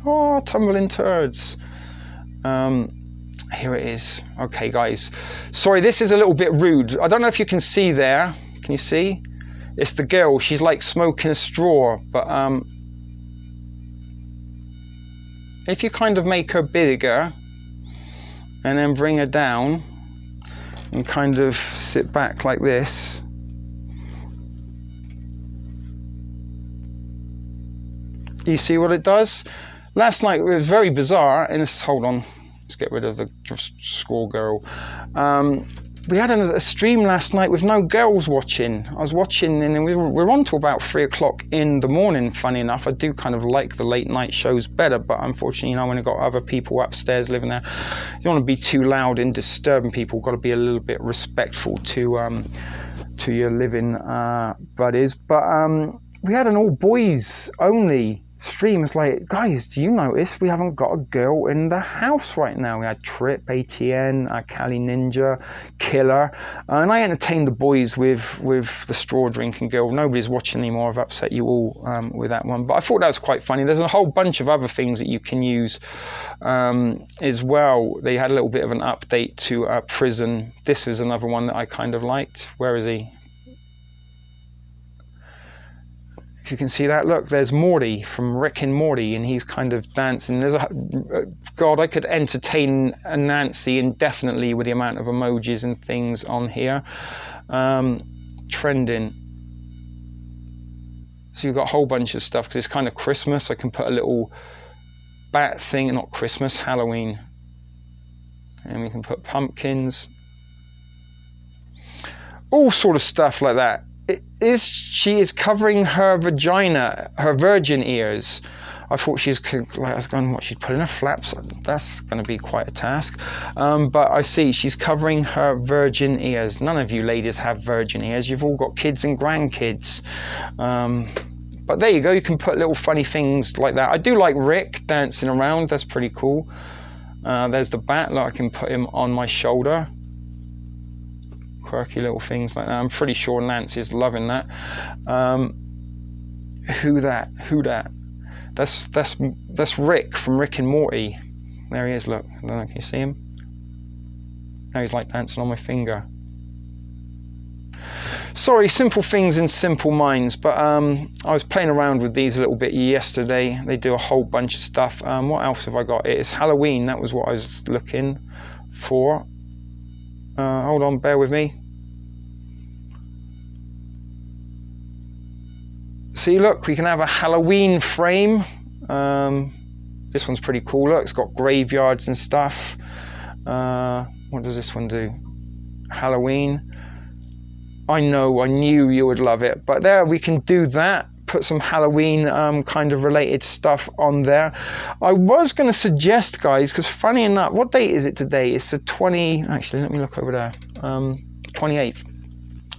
Oh, tumbling turds. Here it is. Okay, guys. Sorry, this is a little bit rude. I don't know if you can see there. Can you see? It's the girl. She's like smoking a straw, but if you kind of make her bigger and then bring her down and kind of sit back like this, you see what it does? Last night it was very bizarre, and it's, hold on, let's get rid of the score girl. We had a stream last night with no girls watching. I was watching, and we were on till about 3 o'clock in the morning, funny enough. I do kind of like the late night shows better, but unfortunately, you know, when you've got other people upstairs living there, you don't want to be too loud and disturbing people. Got to be a little bit respectful to your living buddies. But we had an all boys only stream. Is like, guys, do you notice we haven't got a girl in the house right now? We had Trip, ATN, Kali Ninja, Killer, and I entertained the boys with the straw drinking girl. Nobody's watching anymore. I've upset you all with that one, but I thought that was quite funny. There's a whole bunch of other things that you can use as well. They had a little bit of an update to Prison. This is another one that I kind of liked. Where is he? If you can see that, look, there's Morty from Rick and Morty, and he's kind of dancing. There's God, I could entertain a Nancy indefinitely with the amount of emojis and things on here. Trending. So you've got a whole bunch of stuff, because it's kind of Christmas. I can put a little bat thing, not Christmas, Halloween. And we can put pumpkins. All sort of stuff like that. She is covering her vagina, her virgin ears. I thought she was like, I was going, what, she'd put in her flaps? That's going to be quite a task. But I see she's covering her virgin ears. None of you ladies have virgin ears. You've all got kids and grandkids. But there you go. You can put little funny things like that. I do like Rick dancing around. That's pretty cool. There's the bat. Look, I can put him on my shoulder. Quirky little things like that. I'm pretty sure Nancy's loving that. Who that? That's Rick from Rick and Morty. There he is, look. I don't know, can you see him? Now he's like dancing on my finger. Sorry, simple things in simple minds, but I was playing around with these a little bit yesterday. They do a whole bunch of stuff. What else have I got? It is Halloween, that was what I was looking for. Hold on, bear with me. See, look, we can have a Halloween frame. This one's pretty cool. Look, it's got graveyards and stuff. What does this one do? Halloween. I knew you would love it. But there, we can do that. Put some Halloween kind of related stuff on there. I was going to suggest, guys, because funny enough, what date is it today? It's the 20... Actually, let me look over there. 28th.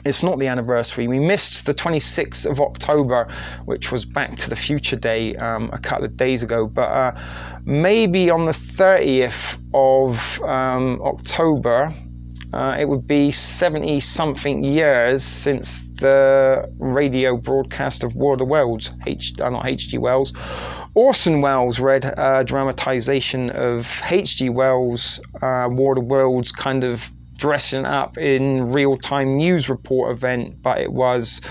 It's not the anniversary. We missed the 26th of October, which was Back to the Future Day a couple of days ago. But maybe on the 30th of October, it would be 70-something years since the radio broadcast of War of the Worlds. Not H.G. Wells. Orson Welles read a dramatization of H.G. Wells' War of the Worlds, kind of dressing up in real-time news report event, but it was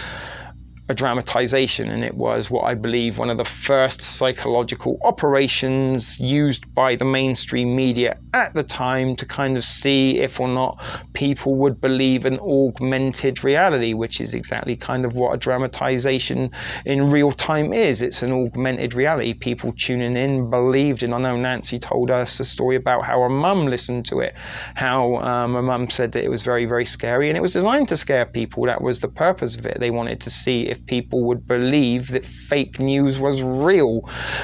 a dramatization, and it was what I believe one of the first psychological operations used by the mainstream media at the time to kind of see if or not people would believe an augmented reality, which is exactly kind of what a dramatization in real time is. It's an augmented reality. People tuning in believed in. I know Nancy told us a story about how her mum listened to it, how her mum said that it was very, very scary, and it was designed to scare people. That was the purpose of it. They wanted to see if people would believe that fake news was real,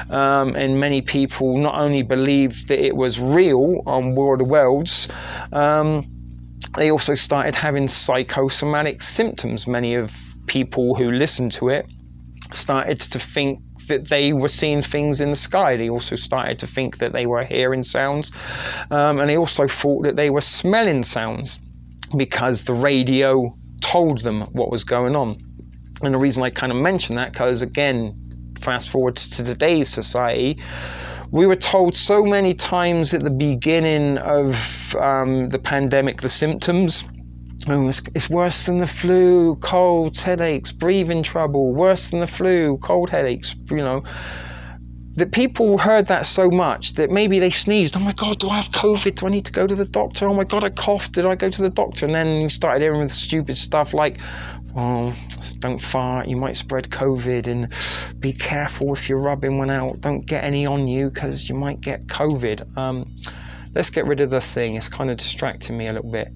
and many people not only believed that it was real on War of the Worlds, they also started having psychosomatic symptoms. Many of people who listened to it started to think that they were seeing things in the sky. They also started to think that they were hearing sounds, and they also thought that they were smelling sounds because the radio told them what was going on. And the reason I kind of mention that, because again, fast forward to today's society, we were told so many times at the beginning of the pandemic, the symptoms, oh, it's worse than the flu, colds, headaches, breathing trouble, worse than the flu, cold headaches, you know, that people heard that so much that maybe they sneezed. Oh my God, do I have COVID? Do I need to go to the doctor? Oh my God, I coughed. Did I go to the doctor? And then you started hearing with stupid stuff like, oh, don't fart, you might spread COVID, and be careful if you're rubbing one out. Don't get any on you because you might get COVID. Let's get rid of the thing. It's kind of distracting me a little bit.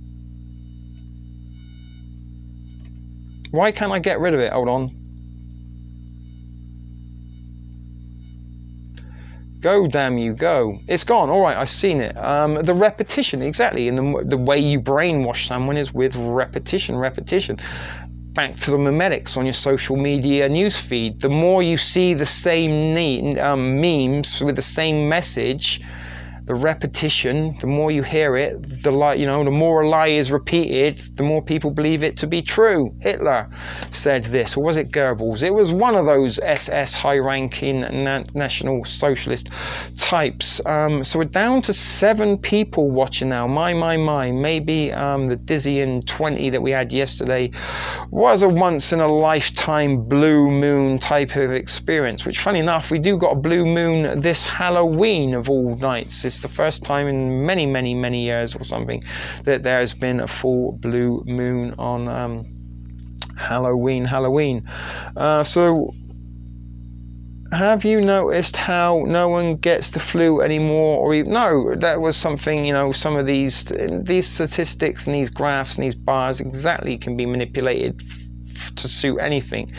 Why can't I get rid of it? Hold on. Go, damn you, go. It's gone. All right, I've seen it. The repetition, exactly. And the way you brainwash someone is with repetition. Back to the memetics on your social media newsfeed. The more you see the same memes with the same message, the repetition, the more you hear it, the more a lie is repeated, the more people believe it to be true. Hitler said this, or was it Goebbels? It was one of those SS high-ranking National Socialist types. So we're down to 7 people watching now. My. Maybe the dizzying 20 that we had yesterday was a once-in-a-lifetime blue moon type of experience, which, funny enough, we do got a blue moon this Halloween of all nights. It's the first time in many years or something that there has been a full blue moon on Halloween. So have you noticed how no one gets the flu anymore? Or even, no, that was something, some of these statistics and these graphs and these bars exactly can be manipulated to suit anything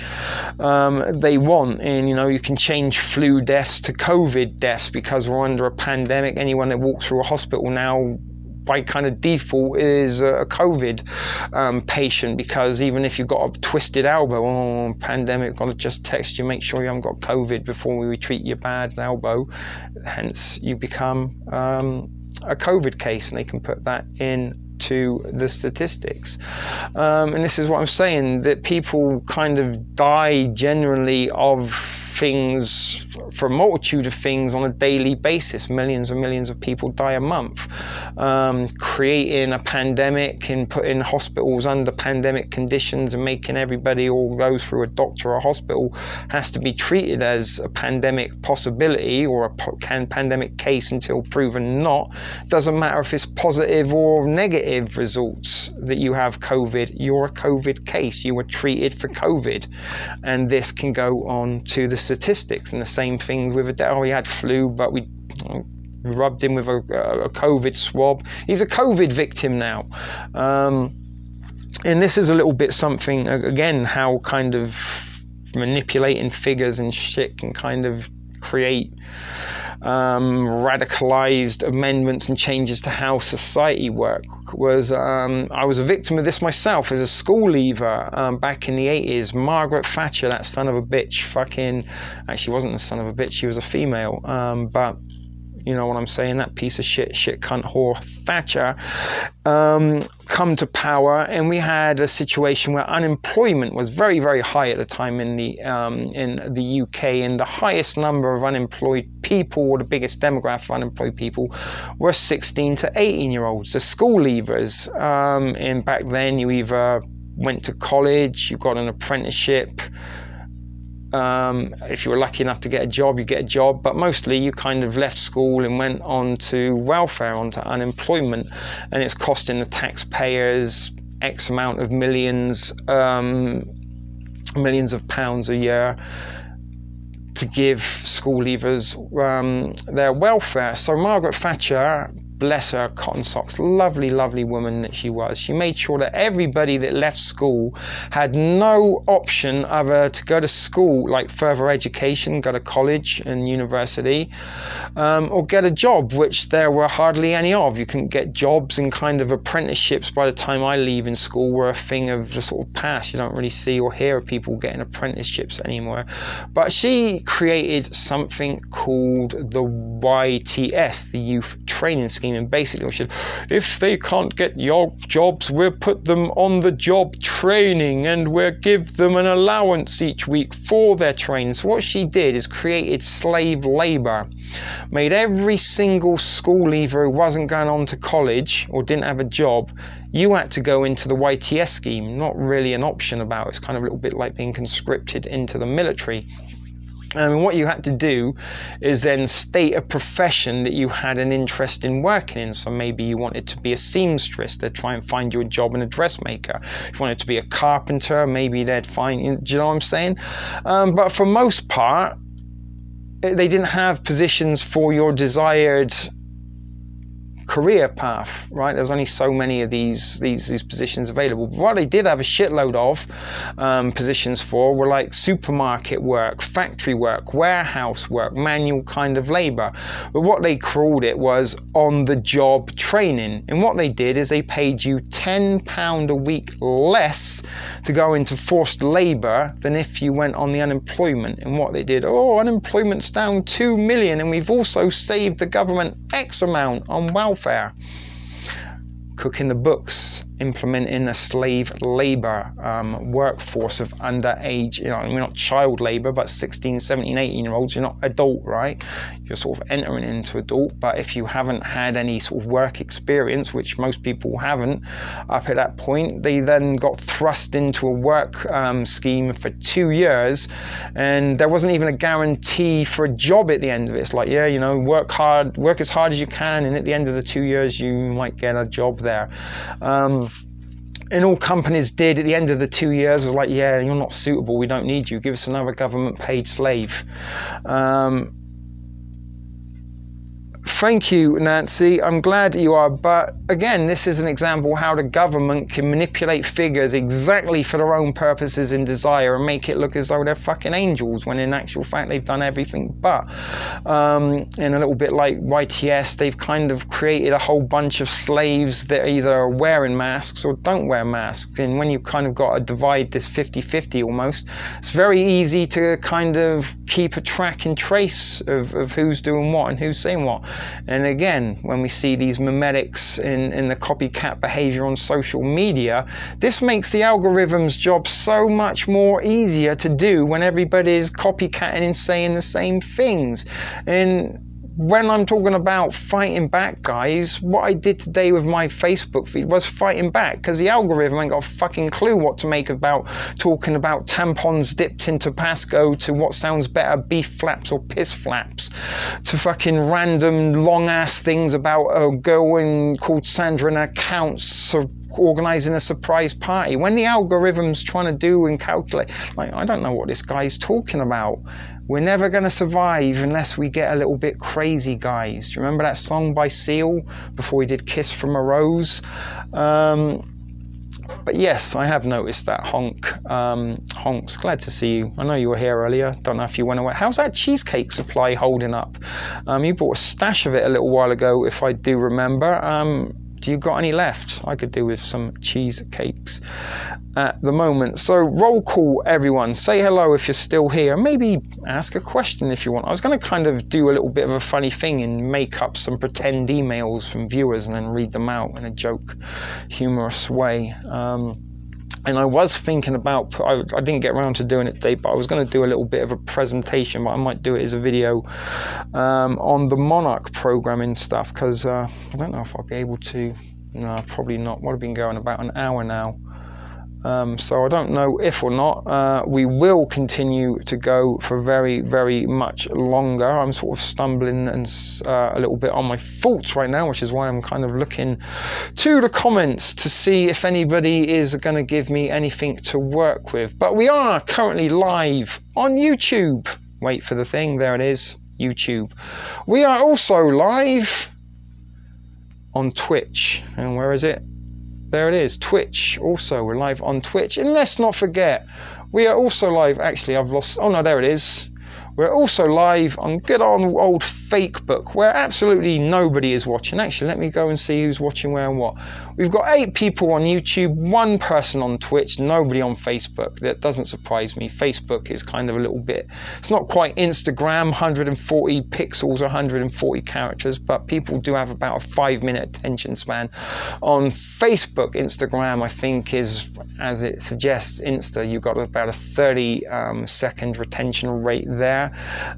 they want. And you can change flu deaths to COVID deaths because we're under a pandemic. Anyone that walks through a hospital now by kind of default is a COVID patient, because even if you've got a twisted elbow, pandemic, got to just text you, make sure you haven't got COVID before we treat your bad elbow. Hence you become a COVID case, and they can put that in to the statistics. And this is what I'm saying, that people kind of die generally of things, for a multitude of things on a daily basis. Millions and millions of people die a month. Creating a pandemic and putting hospitals under pandemic conditions and making everybody all goes through a doctor or a hospital has to be treated as a pandemic possibility or a pandemic case until proven not. Doesn't matter if it's positive or negative results that you have COVID, you're a COVID case. You were treated for COVID. And this can go on to the statistics. And the same thing with he had flu, but we rubbed him with a COVID swab. He's a COVID victim now. And this is a little bit something, again, how kind of manipulating figures and shit can kind of create radicalized amendments and changes to how society works. I was a victim of this myself as a school leaver back in the 80s. Margaret Thatcher, that son of a bitch, actually wasn't a son of a bitch, she was a female, but you know what I'm saying, that piece of shit cunt whore Thatcher come to power, and we had a situation where unemployment was very, very high at the time in the UK, and the highest number of unemployed people, or the biggest demographic of unemployed people, were 16 to 18 year olds, the school leavers. And back then you either went to college, you got an apprenticeship, if you were lucky enough to get a job, you get a job, but mostly you kind of left school and went on to welfare, onto unemployment, and it's costing the taxpayers X amount of millions of pounds a year to give school leavers their welfare. So Margaret Thatcher, bless her cotton socks, lovely, lovely woman that she was. She made sure that everybody that left school had no option other to go to school, like further education, go to college and university, or get a job, which there were hardly any of. You couldn't get jobs, and kind of apprenticeships by the time I leave in school were a thing of the sort of past. You don't really see or hear of people getting apprenticeships anymore. But she created something called the YTS, the Youth Training Scheme. And basically, if they can't get jobs, we'll put them on the job training, and we'll give them an allowance each week for their training. So what she did is created slave labor, made every single school leaver who wasn't going on to college or didn't have a job, you had to go into the YTS scheme. Not really an option about it. It's kind of a little bit like being conscripted into the military. And what you had to do is then state a profession that you had an interest in working in. So maybe you wanted to be a seamstress, they'd try and find you a job in a dressmaker. If you wanted to be a carpenter, maybe they'd find you, do you know what I'm saying? But for most part, they didn't have positions for your desired career path, right? There's only so many of these positions available. But what they did have a shitload of positions for were like supermarket work, factory work, warehouse work, manual kind of labor. But what they called it was on-the-job training. And what they did is they paid you £10 a week less to go into forced labor than if you went on the unemployment. And what they did, unemployment's down 2 million, and we've also saved the government X amount on welfare. Cooking the books, implementing a slave labor workforce of underage, we're not child labor, but 16, 17, 18 year olds, you're not adult, right? You're sort of entering into adult, but if you haven't had any sort of work experience, which most people haven't up at that point, they then got thrust into a work scheme for 2 years, and there wasn't even a guarantee for a job at the end of it. It's like, work hard, work as hard as you can, and at the end of the 2 years, you might get a job there. And all companies did at the end of the 2 years was like, you're not suitable, we don't need you, give us another government paid slave. Thank you, Nancy. I'm glad you are. But again, this is an example how the government can manipulate figures exactly for their own purposes and desire and make it look as though they're fucking angels, when in actual fact they've done everything but. And a little bit like YTS, they've kind of created a whole bunch of slaves that either are wearing masks or don't wear masks. And when you kind of got to divide this 50-50 almost, it's very easy to kind of keep a track and trace of who's doing what and who's saying what. And again, when we see these memetics in the copycat behavior on social media, this makes the algorithm's job so much more easier to do when everybody is copycatting and saying the same things. And when I'm talking about fighting back, guys, what I did today with my Facebook feed was fighting back, because the algorithm ain't got a fucking clue what to make about talking about tampons dipped in Tabasco to what sounds better, beef flaps or piss flaps, to fucking random long ass things about a girl called Sandra and accounts organizing a surprise party. When the algorithm's trying to do and calculate, like, I don't know what this guy's talking about. We're never going to survive unless we get a little bit crazy, guys. Do you remember that song by Seal before he did Kiss from a Rose? But yes, I have noticed that. Honks, glad to see you. I know you were here earlier. Don't know if you went away. How's that cheesecake supply holding up? You bought a stash of it a little while ago, if I do remember. Do you got any left? I could do with some cheesecakes at the moment. So roll call, everyone. Say hello if you're still here. Maybe ask a question if you want. I was going to kind of do a little bit of a funny thing and make up some pretend emails from viewers and then read them out in a joke, humorous way. And I was thinking about, I didn't get around to doing it today, but I was going to do a little bit of a presentation, but I might do it as a video on the Monarch programming stuff, because I don't know if I'll be able to. No, probably not. Would have been going about an hour now. So I don't know if or not. We will continue to go for very, very much longer. I'm sort of stumbling and a little bit on my thoughts right now, which is why I'm kind of looking to the comments to see if anybody is going to give me anything to work with. But we are currently live on YouTube. Wait for the thing. There it is. YouTube. We are also live on Twitch. And where is it? There it is, Twitch. Also, we're live on Twitch. And let's not forget, we are also live. Actually, I've lost. Oh no, there it is. We're also live on good old Fakebook, where absolutely nobody is watching. Actually, let me go and see who's watching where and what. We've got 8 people on YouTube, 1 person on Twitch, nobody on Facebook. That doesn't surprise me. Facebook is kind of a little bit, it's not quite Instagram, 140 pixels, 140 characters, but people do have about a 5-minute attention span on Facebook. Instagram, I think, is, as it suggests, Insta, you've got about a 30-second retention rate there.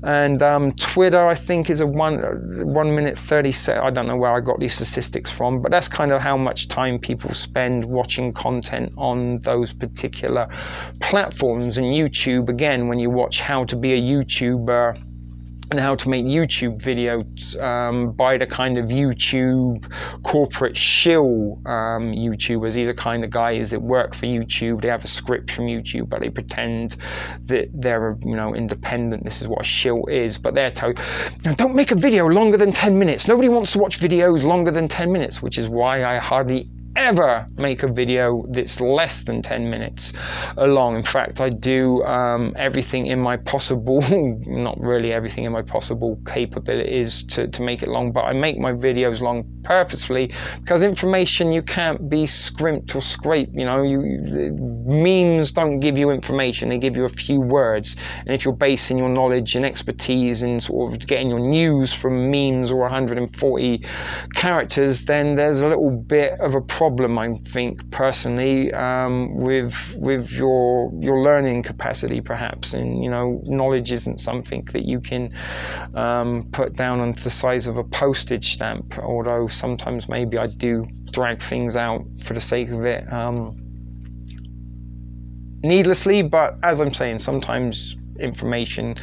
And Twitter, I think, is a 1 minute 30 second. I don't know where I got these statistics from, but that's kind of how much time people spend watching content on those particular platforms. And YouTube, again, when you watch how to be a YouTuber and how to make YouTube videos by the kind of YouTube corporate shill YouTubers. These are kind of guys that work for YouTube. They have a script from YouTube, but they pretend that they're, independent. This is what a shill is. But they're told, don't make a video longer than 10 minutes. Nobody wants to watch videos longer than 10 minutes, which is why I hardly ever make a video that's less than 10 minutes long. In fact, I do everything in my possible, not really everything in my possible capabilities to make it long, but I make my videos long purposefully, because information, you can't be scrimped or scraped. Memes don't give you information, they give you a few words. And if you're basing your knowledge and expertise in sort of getting your news from memes or 140 characters, then there's a little bit of a problem, I think, personally, with your learning capacity, perhaps. And knowledge isn't something that you can put down onto the size of a postage stamp, although sometimes maybe I do drag things out for the sake of it, needlessly. But as I'm saying, sometimes information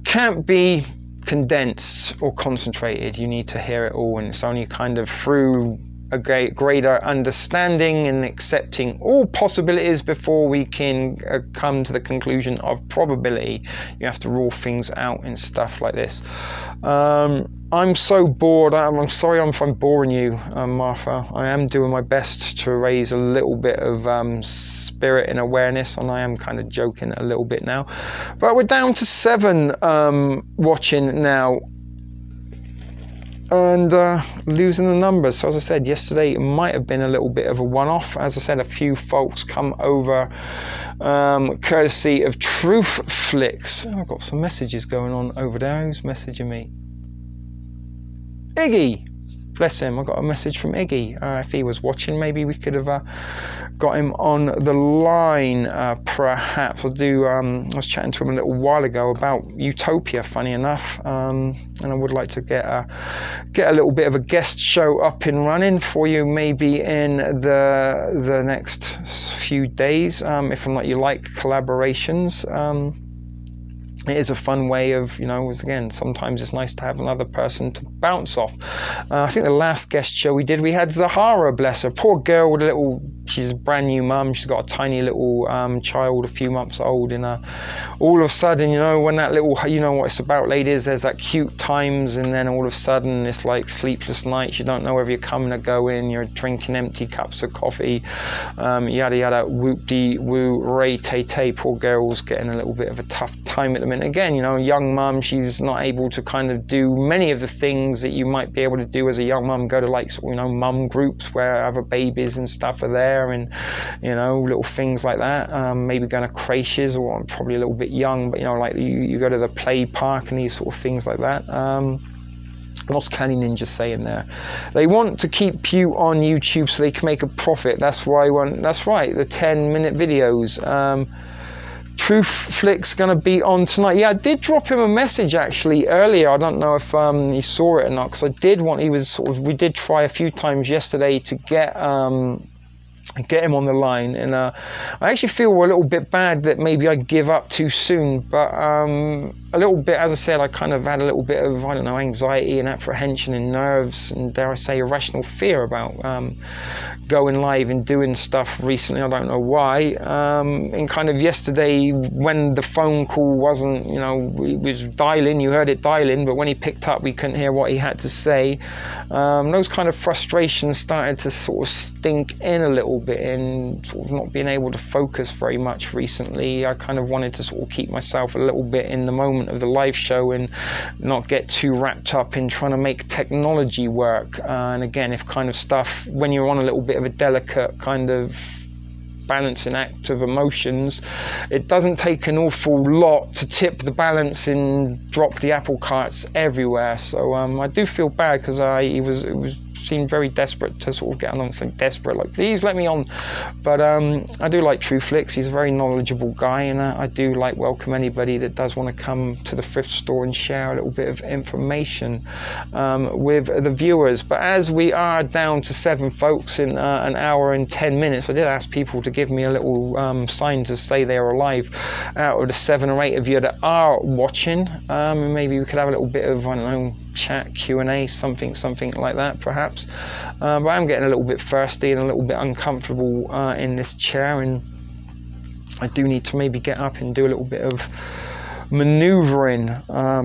can't be condensed or concentrated. You need to hear it all, and it's only kind of through a greater understanding and accepting all possibilities before we can come to the conclusion of probability. You have to rule things out and stuff like this. I'm so bored. I'm sorry if I'm boring you, Martha. I am doing my best to raise a little bit of spirit and awareness, and I am kind of joking a little bit now. But we're down to 7 watching now, and losing the numbers. So as I said, yesterday it might have been a little bit of a one-off. As I said, a few folks come over courtesy of Truth Flicks. I've got some messages going on over there. Who's messaging me? Iggy. Bless him, I got a message from Iggy. If he was watching, maybe we could have got him on the line, perhaps. I was chatting to him a little while ago about Utopia, funny enough, and I would like to get a little bit of a guest show up and running for you, maybe in the next few days, if not you like collaborations. It is a fun way of, again, sometimes it's nice to have another person to bounce off. I think the last guest show we did, we had Zahara, bless her. Poor girl with she's a brand new mum. She's got a tiny little child, a few months old. And all of a sudden, when that little, you know what it's about, ladies, there's that cute times. And then all of a sudden, it's like sleepless nights. You don't know whether you're coming or going. You're drinking empty cups of coffee. Yada, yada, whoop-dee-woo, ray-tay-tay. Poor girl's getting a little bit of a tough time at the minute. Again, young mum, she's not able to kind of do many of the things that you might be able to do as a young mum. Go to mum groups where other babies and stuff are there, and little things like that. Maybe going to creches, or I'm probably a little bit young, but like you go to the play park and these sort of things like that. What's Canny Ninja saying there? They want to keep you on YouTube so they can make a profit. That's why that's right, the 10-minute videos. Truth Flick's going to be on tonight. Yeah, I did drop him a message actually earlier. I don't know if he saw it or not, because we did try a few times yesterday to get him on the line, and I actually feel a little bit bad that maybe I give up too soon, but a little bit, as I said, I kind of had a little bit of, anxiety and apprehension and nerves and, dare I say, irrational fear about going live and doing stuff recently. I don't know why. And kind of yesterday, when the phone call wasn't, it was dialing, you heard it dialing, but when he picked up, we couldn't hear what he had to say. Those kind of frustrations started to sort of stink in a little bit, and sort of not being able to focus very much recently. I kind of wanted to sort of keep myself a little bit in the moment of the live show and not get too wrapped up in trying to make technology work. And again, if kind of stuff, when you're on a little bit of a delicate kind of balancing act of emotions, it doesn't take an awful lot to tip the balance and drop the apple carts everywhere. So I do feel bad, because it seemed very desperate to sort of get along, saying desperate, like, please let me on. But I do like True Flicks. He's a very knowledgeable guy, and I do welcome anybody that does want to come to the thrift store and share a little bit of information with the viewers. But as we are down to 7 folks in an hour and 10 minutes, I did ask people to give me a little sign to say they're alive out of the 7 or 8 of you that are watching. Maybe we could have a little bit of, chat, Q&A, something like that, perhaps. But I'm getting a little bit thirsty and a little bit uncomfortable in this chair, and I do need to maybe get up and do a little bit of maneuvering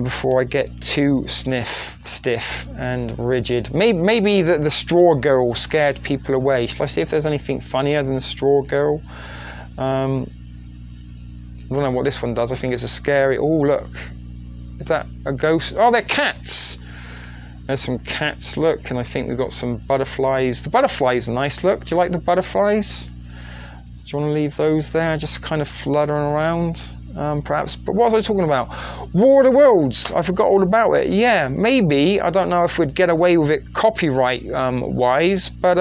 before I get too stiff and rigid. Maybe the straw girl scared people away. Shall I see if there's anything funnier than the straw girl? I don't know what this one does. I think it's a scary... Oh, look. Is that a ghost? Oh, they're cats. There's some cats, look, and I think we've got some butterflies. The butterflies are nice, look. Do you like the butterflies? Do you want to leave those there, just kind of fluttering around, perhaps? But what was I talking about? War of the Worlds. I forgot all about it. Yeah, maybe. I don't know if we'd get away with it copyright wise, but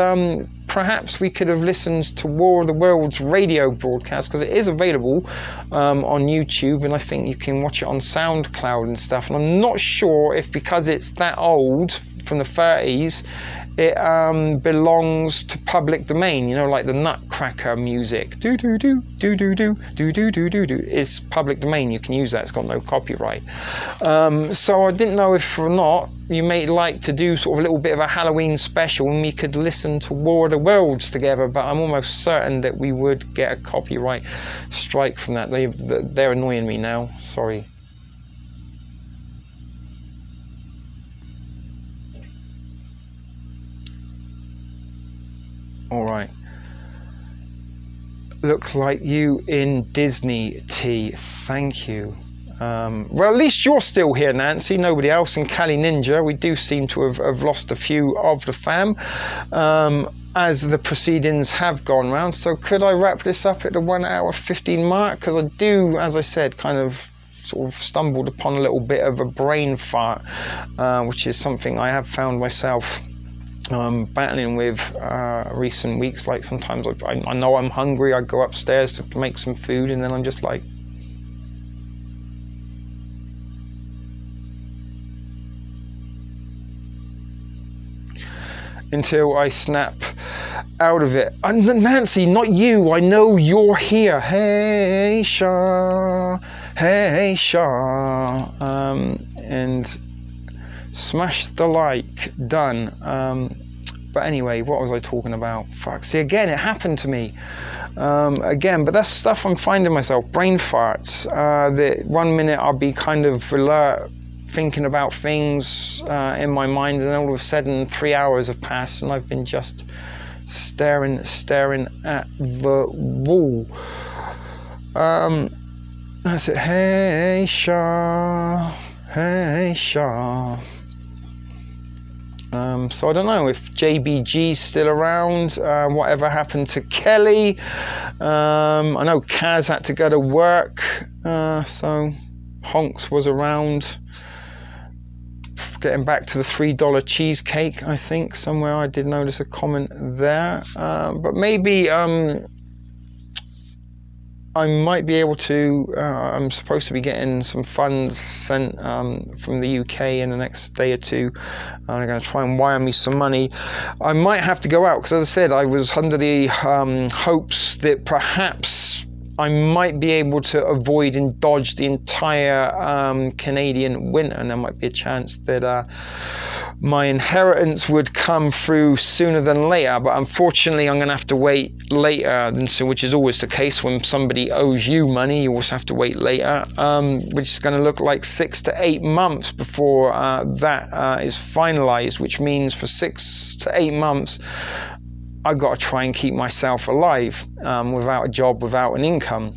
perhaps we could have listened to War of the Worlds radio broadcast, because it is available on YouTube, and I think you can watch it on SoundCloud and stuff. And I'm not sure if, because it's that old, from the 30s, it belongs to public domain, like the Nutcracker music. Do do do do do do do do do do do. It's public domain. You can use that. It's got no copyright. So I didn't know if or not you may like to do sort of a little bit of a Halloween special, and we could listen to War of the Worlds together. But I'm almost certain that we would get a copyright strike from that. They're annoying me now. Sorry. All right. Look like you in Disney tea. Thank you. Well, at least you're still here, Nancy. Nobody else. And Cali Ninja. We do seem to have lost a few of the fam as the proceedings have gone round. So could I wrap this up at the 1 hour 15 mark? Because I do, as I said, kind of sort of stumbled upon a little bit of a brain fart, which is something I have found myself battling with recent weeks. Like sometimes I know I'm hungry, I go upstairs to make some food, and then I'm just like, until I snap out of it. Nancy, not you, I know you're here. Hey Shah, hey Shah, and smash the like, done. But anyway, what was I talking about? Fuck, see, again, it happened to me again, but that's stuff I'm finding myself, brain farts, that 1 minute I'll be kind of alert, thinking about things in my mind, and all of a sudden 3 hours have passed and I've been just staring at the wall. That's it. Hey Shah, hey Shah. So I don't know if JBG's still around, whatever happened to Kelly. I know Kaz had to go to work, so Honks was around. Getting back to the $3 cheesecake, I think somewhere I did notice a comment there, but maybe I might be able to, I'm supposed to be getting some funds sent from the UK in the next day or two. I'm going to try and wire me some money. I might have to go out because, as I said, I was under the hopes that perhaps I might be able to avoid and dodge the entire Canadian winter, and there might be a chance that my inheritance would come through sooner than later. But unfortunately, I'm going to have to wait later than soon, which is always the case when somebody owes you money. You always have to wait later, which is going to look like 6 to 8 months before that is finalized, which means for 6 to 8 months, I got to try and keep myself alive without a job, without an income.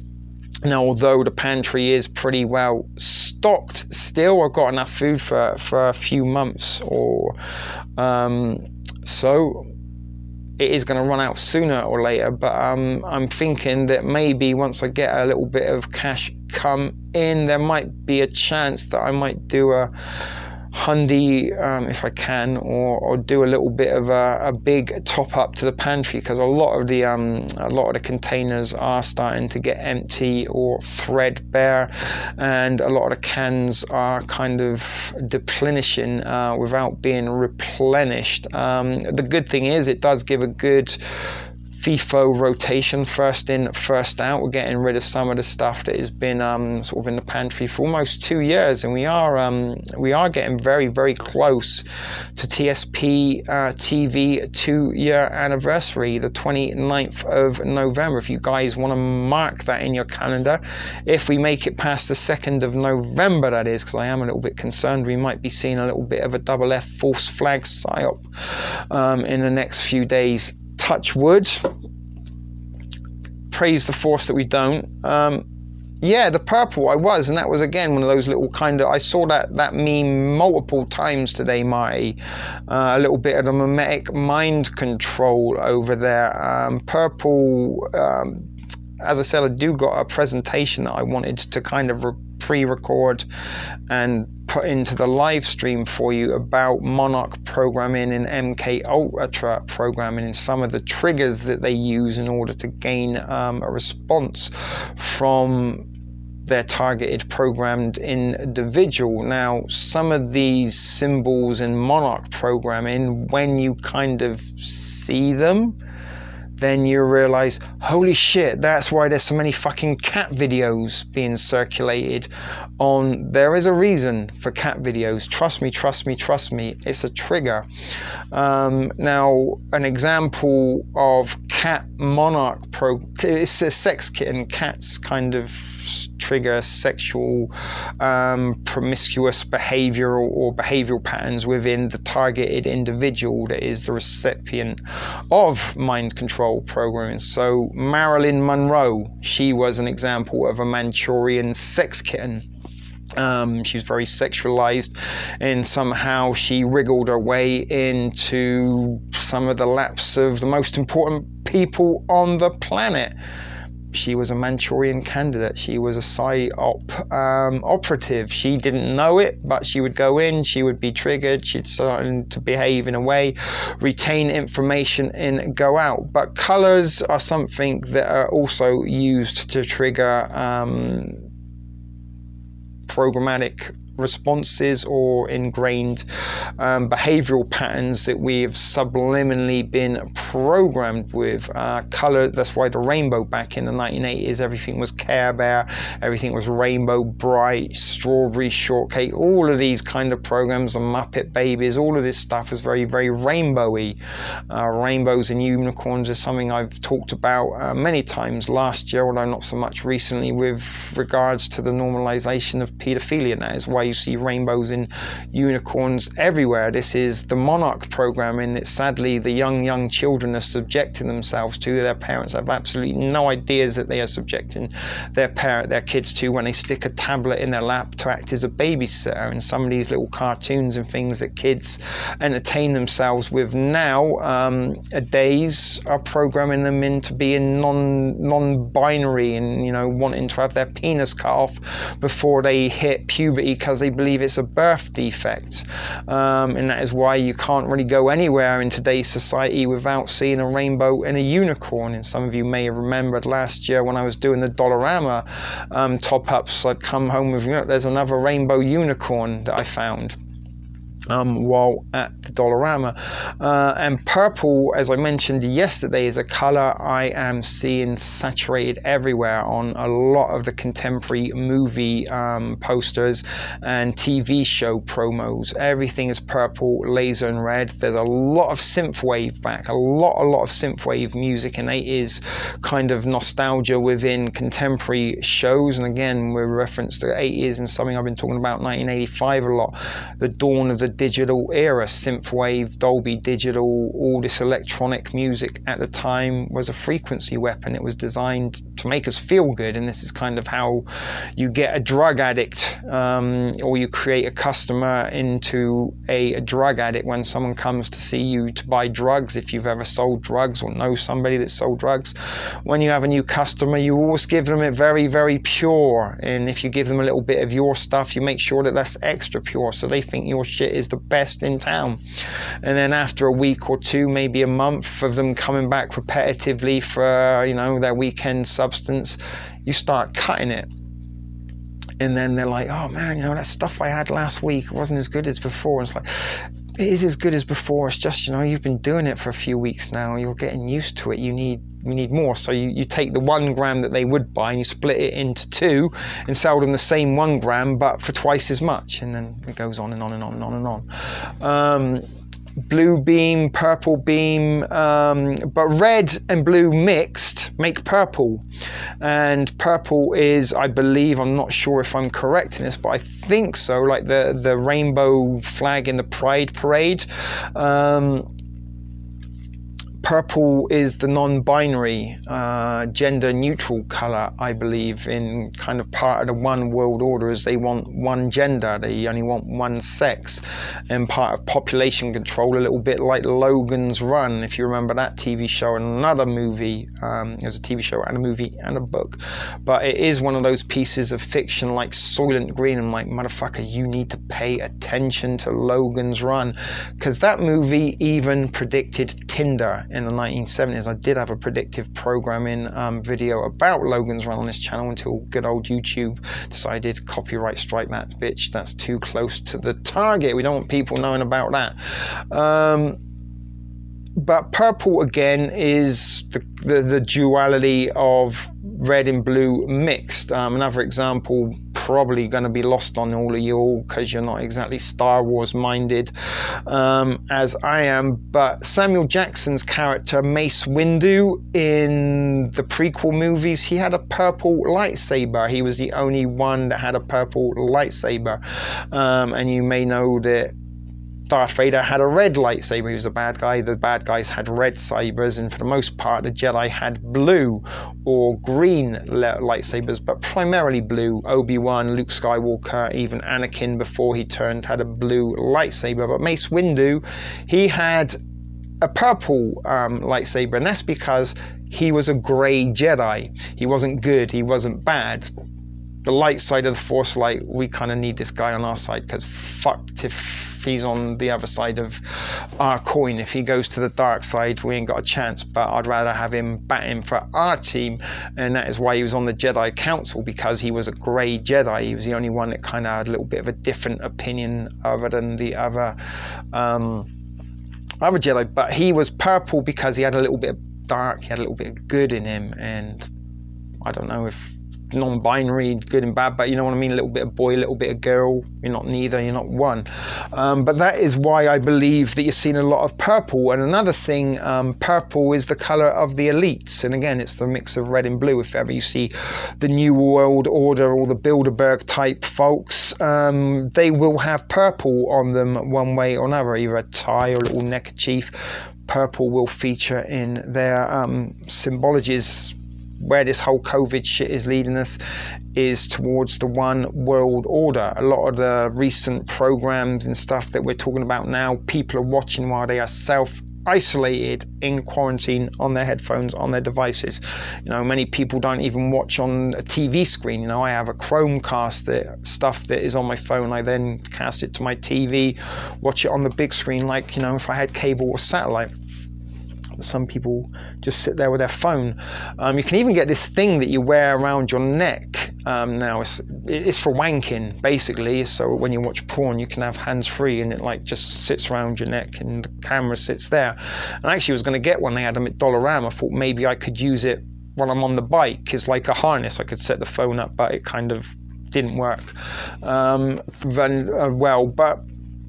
Now, although the pantry is pretty well stocked still, I've got enough food for a few months or so. It is going to run out sooner or later, but I'm thinking that maybe once I get a little bit of cash come in, there might be a chance that I might do a Hyundai if I can, or do a little bit of a big top up to the pantry, because a lot of the containers are starting to get empty or threadbare, and a lot of the cans are kind of deplenishing without being replenished. The good thing is it does give a good FIFO rotation, first in, first out. We're getting rid of some of the stuff that has been sort of in the pantry for almost 2 years, and we are getting very, very close to TSP TV 2-year anniversary, the 29th of November. If you guys want to mark that in your calendar, if we make it past the 2nd of November, that is, because I am a little bit concerned we might be seeing a little bit of a double F false flag psyop in the next few days. Touch wood, praise the force that we don't. Yeah, the purple I was, and that was again one of those little kind of, I saw that meme multiple times today, Marty. A little bit of the mimetic mind control over there. Purple, as I said, I do got a presentation that I wanted to kind of pre-record and put into the live stream for you about Monarch programming and MK Ultra programming and some of the triggers that they use in order to gain a response from their targeted programmed individual. Now, some of these symbols in Monarch programming, when you kind of see them, then you realize, holy shit, that's why there's so many fucking cat videos being circulated on. There is a reason for cat videos. Trust me, trust me, trust me. It's a trigger. Now, an example of cat Monarch it's a sex kitten. Cats kind of trigger sexual promiscuous behavior or behavioral patterns within the targeted individual that is the recipient of mind control programming. So Marilyn Monroe, she was an example of a Manchurian sex kitten. She was very sexualized, and somehow she wriggled her way into some of the laps of the most important people on the planet. She was a Manchurian candidate. She was a PSYOP operative. She didn't know it, but she would go in, she would be triggered, she'd start to behave in a way, retain information and go out. But colors are something that are also used to trigger programmatic responses or ingrained behavioral patterns that we have subliminally been programmed with. Color, that's why the rainbow back in the 1980s, everything was Care Bear, everything was Rainbow Bright, Strawberry Shortcake, all of these kind of programs, the Muppet Babies, all of this stuff is very, very rainbowy. Rainbows and unicorns is something I've talked about many times last year, although not so much recently, with regards to the normalization of pedophilia. And that is why you see rainbows and unicorns everywhere. This is the monarch programming that sadly the young children are subjecting themselves to. Their parents have absolutely no ideas that they are subjecting their kids to when they stick a tablet in their lap to act as a babysitter. And some of these little cartoons and things that kids entertain themselves with nowadays are programming them into being non-binary and, you know, wanting to have their penis cut off before they hit puberty because they believe it's a birth defect. And that is why you can't really go anywhere in today's society without seeing a rainbow and a unicorn. And some of you may have remembered last year when I was doing the Dollarama top-ups, I'd come home with, you know, there's another rainbow unicorn that I found while at the Dollarama. And purple, as I mentioned yesterday, is a color I am seeing saturated everywhere on a lot of the contemporary movie posters and TV show promos. Everything is purple, laser and red. There's a lot of synthwave back, a lot of synthwave music and 80s kind of nostalgia within contemporary shows. And again, with reference to the 80s and something I've been talking about, 1985 a lot, the dawn of the digital era, synthwave, Dolby Digital, all this electronic music at the time was a frequency weapon. It was designed to make us feel good, and this is kind of how you get a drug addict or you create a customer into a drug addict when someone comes to see you to buy drugs. If you've ever sold drugs or know somebody that sold drugs, when you have a new customer, you always give them it very, very pure, and if you give them a little bit of your stuff, you make sure that that's extra pure, so they think your shit is the best in town. And then after a week or two, maybe a month of them coming back repetitively for, you know, their weekend substance, you start cutting it. And then they're like, oh man, you know, that stuff I had last week wasn't as good as before. And it's like, it is as good as before. It's just, you know, you've been doing it for a few weeks now. You're getting used to it. You need more. So you take the 1 gram that they would buy and you split it into 2 and sell them the same 1 gram, but for twice as much. And then it goes on and on and on and on and on. Blue beam, purple beam, but red and blue mixed make purple. And purple is, I believe, I'm not sure if I'm correct in this, but I think so, like the rainbow flag in the Pride Parade. Purple is the non-binary, gender-neutral color, I believe, in kind of part of the one world order, as they want one gender, they only want one sex, and part of population control, a little bit like Logan's Run, if you remember that TV show, and another movie. There's a TV show and a movie and a book, but it is one of those pieces of fiction like Soylent Green. I'm like, motherfucker, you need to pay attention to Logan's Run, because that movie even predicted Tinder in the 1970s. I did have a predictive programming video about Logan's Run on this channel until good old YouTube decided copyright strike that bitch. That's too close to the target. We don't want people knowing about that. But purple again is the duality of red and blue mixed. Another example, probably going to be lost on all of you all because you're not exactly Star Wars minded as I am, but Samuel Jackson's character Mace Windu in the prequel movies, he had a purple lightsaber. He was the only one that had a purple lightsaber, and you may know that Darth Vader had a red lightsaber. He was the bad guy. The bad guys had red sabers, and for the most part, the Jedi had blue or green lightsabers, but primarily blue. Obi-Wan, Luke Skywalker, even Anakin before he turned had a blue lightsaber. But Mace Windu, he had a purple lightsaber, and that's because he was a grey Jedi. He wasn't good, he wasn't bad. The light side of the Force light, we kind of need this guy on our side, because fucked if he's on the other side of our coin. If he goes to the dark side, we ain't got a chance. But I'd rather have him batting for our team, and that is why he was on the Jedi Council, because he was a grey Jedi. He was the only one that kind of had a little bit of a different opinion other than the other Jedi. But he was purple because he had a little bit of dark, he had a little bit of good in him, and I don't know if non-binary, good and bad, but you know what I mean, a little bit of boy, a little bit of girl. You're not neither, you're not one. But that is why I believe that you're seeing a lot of purple. And another thing, purple is the color of the elites, and again, it's the mix of red and blue. If ever you see the New World Order or the Bilderberg type folks, they will have purple on them one way or another, either a tie or a little neckerchief. Purple will feature in their symbologies. Where this whole COVID shit is leading us is towards the one world order. A lot of the recent programs and stuff that we're talking about now, people are watching while they are self-isolated in quarantine on their headphones, on their devices. You know, many people don't even watch on a TV screen. You know, I have a Chromecast, that stuff that is on my phone, I then cast it to my TV, watch it on the big screen, like, you know, if I had cable or satellite. Some people just sit there with their phone. You can even get this thing that you wear around your neck. Now it's for wanking, basically. So when you watch porn, you can have hands-free, and it like just sits around your neck, and the camera sits there. And I actually was going to get one. They had them at Dollarama. I thought maybe I could use it when I'm on the bike. It's like a harness. I could set the phone up, but it kind of didn't work well. But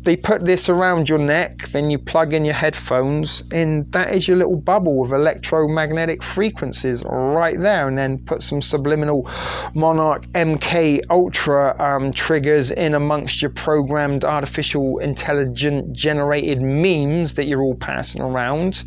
they put this around your neck, then you plug in your headphones, and that is your little bubble with electromagnetic frequencies right there, and then put some subliminal Monarch MK Ultra triggers in amongst your programmed artificial intelligent generated memes that you're all passing around.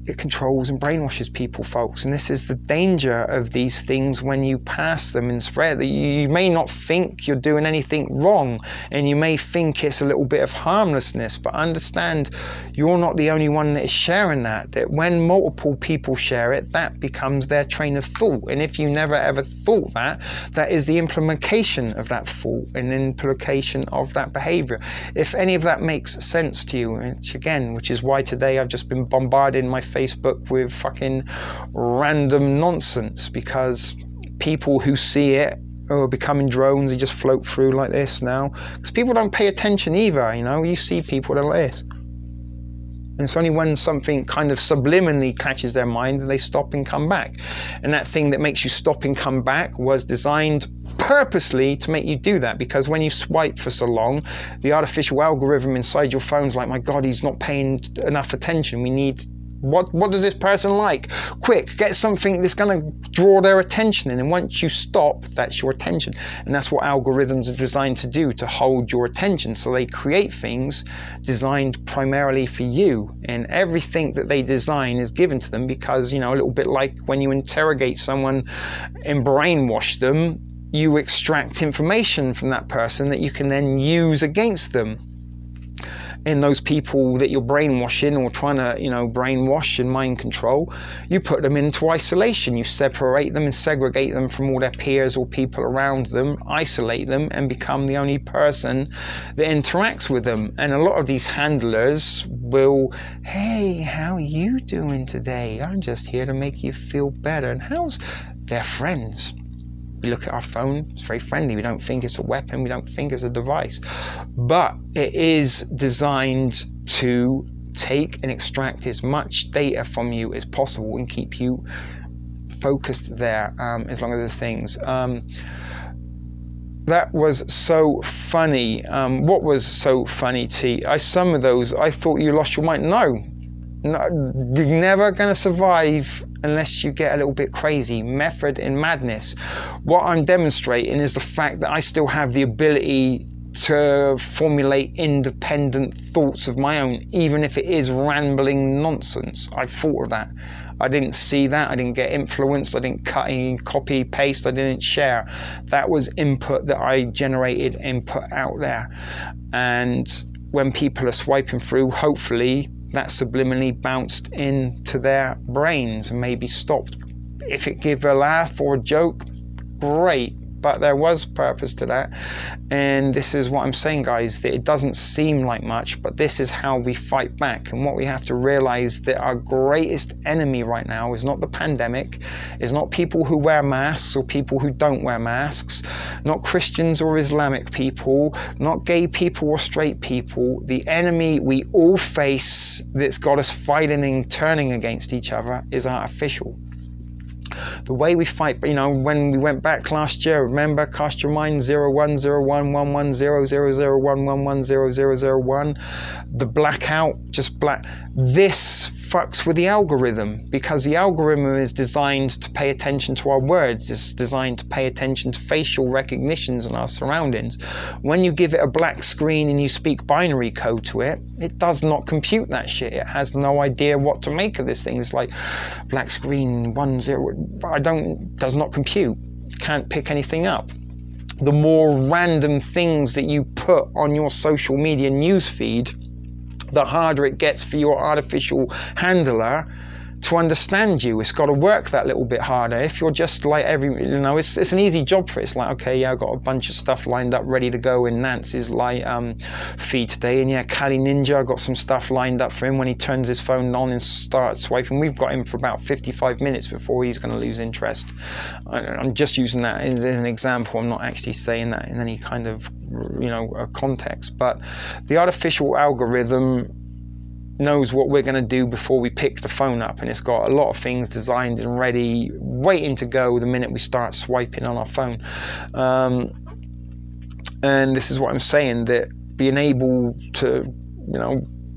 It controls and brainwashes people, folks, and this is the danger of these things when you pass them and spread. You may not think you're doing anything wrong, and you may think it's a little bit of harmlessness, but understand you're not the only one that is sharing that when multiple people share it, that becomes their train of thought. And if you never ever thought that, that is the implementation of that thought and implication of that behavior. If any of that makes sense to you, which is why today I've just been bombarding my Facebook with fucking random nonsense, because people who see it are becoming drones and just float through like this now, because people don't pay attention either. You know, you see people that are like this, and it's only when something kind of subliminally catches their mind that they stop and come back. And that thing that makes you stop and come back was designed purposely to make you do that, because when you swipe for so long, the artificial algorithm inside your phone's like, my God, he's not paying enough attention. We need What does this person like? Quick, get something that's going to draw their attention in. And once you stop, that's your attention. And that's what algorithms are designed to do, to hold your attention. So they create things designed primarily for you. And everything that they design is given to them because, you know, a little bit like when you interrogate someone and brainwash them, you extract information from that person that you can then use against them. And those people that you're brainwashing or trying to, you know, brainwash and mind control, you put them into isolation. You separate them and segregate them from all their peers or people around them, isolate them, and become the only person that interacts with them. And a lot of these handlers will, hey, how are you doing today? I'm just here to make you feel better. And how's their friends? We look at our phone, it's very friendly. We don't think it's a weapon, we don't think it's a device. But it is designed to take and extract as much data from you as possible and keep you focused there as long as there's things. That was so funny. What was so funny, T? Some of those, I thought you lost your mind. No, you're never going to survive unless you get a little bit crazy. Method in madness. What I'm demonstrating is the fact that I still have the ability to formulate independent thoughts of my own, even if it is rambling nonsense. I thought of that. I didn't see that. I didn't get influenced. I didn't copy, paste. I didn't share. That was input that I generated and put out there. And when people are swiping through, hopefully that subliminally bounced into their brains and maybe stopped. If it gave a laugh or a joke, great, but there was purpose to that. And this is what I'm saying, guys, that it doesn't seem like much, but this is how we fight back. And what we have to realize, that our greatest enemy right now is not the pandemic, is not people who wear masks or people who don't wear masks, not Christians or Islamic people, not gay people or straight people. The enemy we all face that's got us fighting and turning against each other is artificial. The way we fight, when we went back last year, remember, cast your mind 010111000011100001, the blackout, just black. This fucks with the algorithm, because the algorithm is designed to pay attention to our words. It's designed to pay attention to facial recognitions and our surroundings. When you give it a black screen and you speak binary code to it, it does not compute that shit. It has no idea what to make of this thing. It's like black screen 10, does not compute. Can't pick anything up. The more random things that you put on your social media news feed, the harder it gets for your artificial handler to understand you. It's got to work that little bit harder. If you're just like it's an easy job for it. It's like, okay, yeah, I've got a bunch of stuff lined up ready to go in Nancy's feed today, and yeah, Kali Ninja, I've got some stuff lined up for him when he turns his phone on and starts swiping. We've got him for about 55 minutes before he's going to lose interest. I'm just using that as an example. I'm not actually saying that in any kind of context, but the artificial algorithm knows what we're going to do before we pick the phone up, and it's got a lot of things designed and ready, waiting to go the minute we start swiping on our phone. And this is what I'm saying, that being able to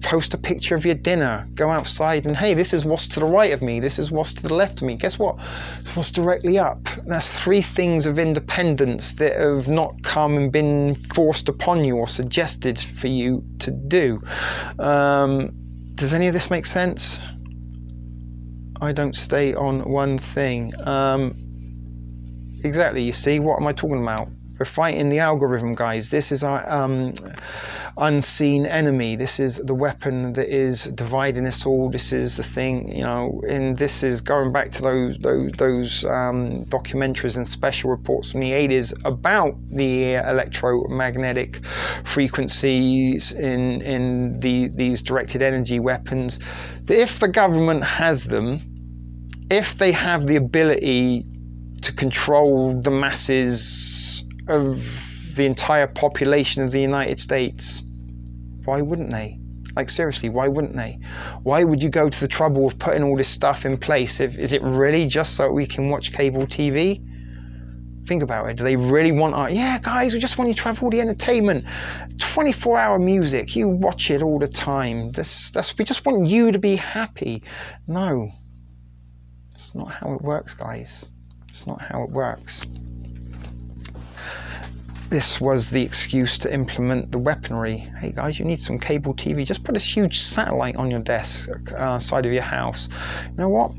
post a picture of your dinner, go outside, and hey, this is what's to the right of me, this is what's to the left of me, guess what, it's what's directly up. That's 3 things of independence that have not come and been forced upon you or suggested for you to do. Does any of this make sense? I don't stay on one thing. Exactly, you see, what am I talking about? We're fighting the algorithm, guys. This is our unseen enemy. This is the weapon that is dividing us all. This is the thing, and this is going back to those documentaries and special reports from the 80s about the electromagnetic frequencies in these directed energy weapons. If the government has them, if they have the ability to control the masses of the entire population of the United States, why wouldn't they? Like, seriously, why wouldn't they? Why would you go to the trouble of putting all this stuff in place? Is it really just so we can watch cable TV? Think about it. Do they really want yeah, guys, we just want you to have all the entertainment, 24-hour music, you watch it all the time. We just want you to be happy. No, it's not how it works, guys. It's not how it works. This was the excuse to implement the weaponry. Hey guys, you need some cable TV. Just put this huge satellite on your desk, side of your house. You know what?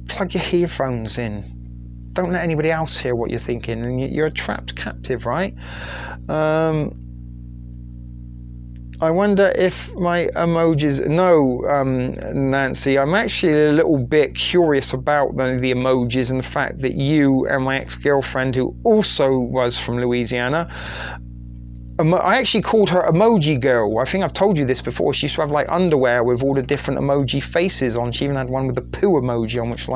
Plug your earphones in. Don't let anybody else hear what you're thinking, and you're a trapped captive, right? I wonder if my emojis... No, Nancy, I'm actually a little bit curious about the emojis and the fact that you and my ex-girlfriend, who also was from Louisiana, I actually called her Emoji Girl. I think I've told you this before. She used to have like underwear with all the different emoji faces on. She even had one with the poo emoji on, which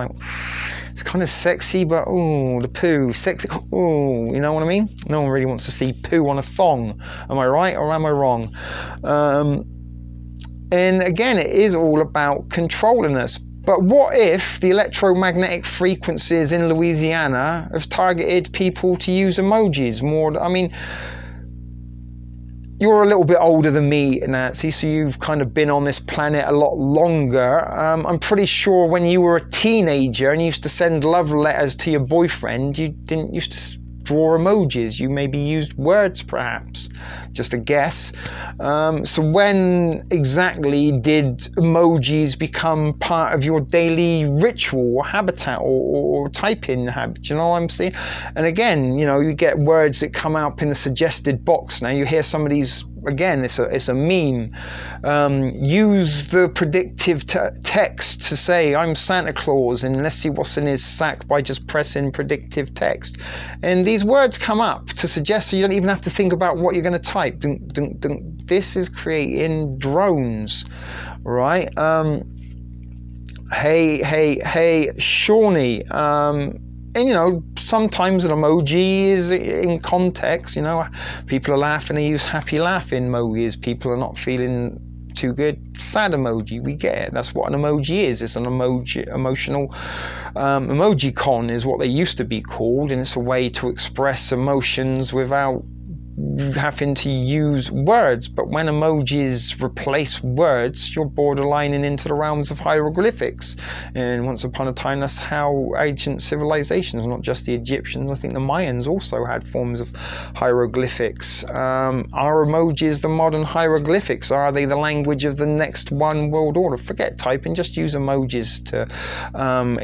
it's kind of sexy, but oh, the poo, sexy, oh, you know what I mean? No one really wants to see poo on a thong. Am I right or am I wrong? And again, it is all about controlling us. But what if the electromagnetic frequencies in Louisiana have targeted people to use emojis more? I mean, you're a little bit older than me, Nancy, so you've kind of been on this planet a lot longer. I'm pretty sure when you were a teenager and you used to send love letters to your boyfriend, you didn't used to draw emojis. You maybe used words, perhaps. Just a guess. So when exactly did emojis become part of your daily ritual or habitat or typing habit? You know what I'm saying? And again, you get words that come out in the suggested box. Now you hear some of these again, it's a meme. Use the predictive text to say I'm Santa Claus, and let's see what's in his sack by just pressing predictive text, and these words come up to suggest so you don't even have to think about what you're going to type. Dun, dun, dun. This is creating drones, right? Hey, Shawnee. And, you know, sometimes an emoji is in context, you know, people are laughing, they use happy laughing emojis. People are not feeling too good, sad emoji, we get it. That's what an emoji is. It's an emotional emoji con is what they used to be called, and it's a way to express emotions without having to use words. But when emojis replace words, you're borderlining into the realms of hieroglyphics, and once upon a time that's how ancient civilizations, not just the Egyptians, I think the Mayans also had forms of hieroglyphics. Are emojis the modern hieroglyphics? Are they the language of the next one world order? Forget typing, just use emojis to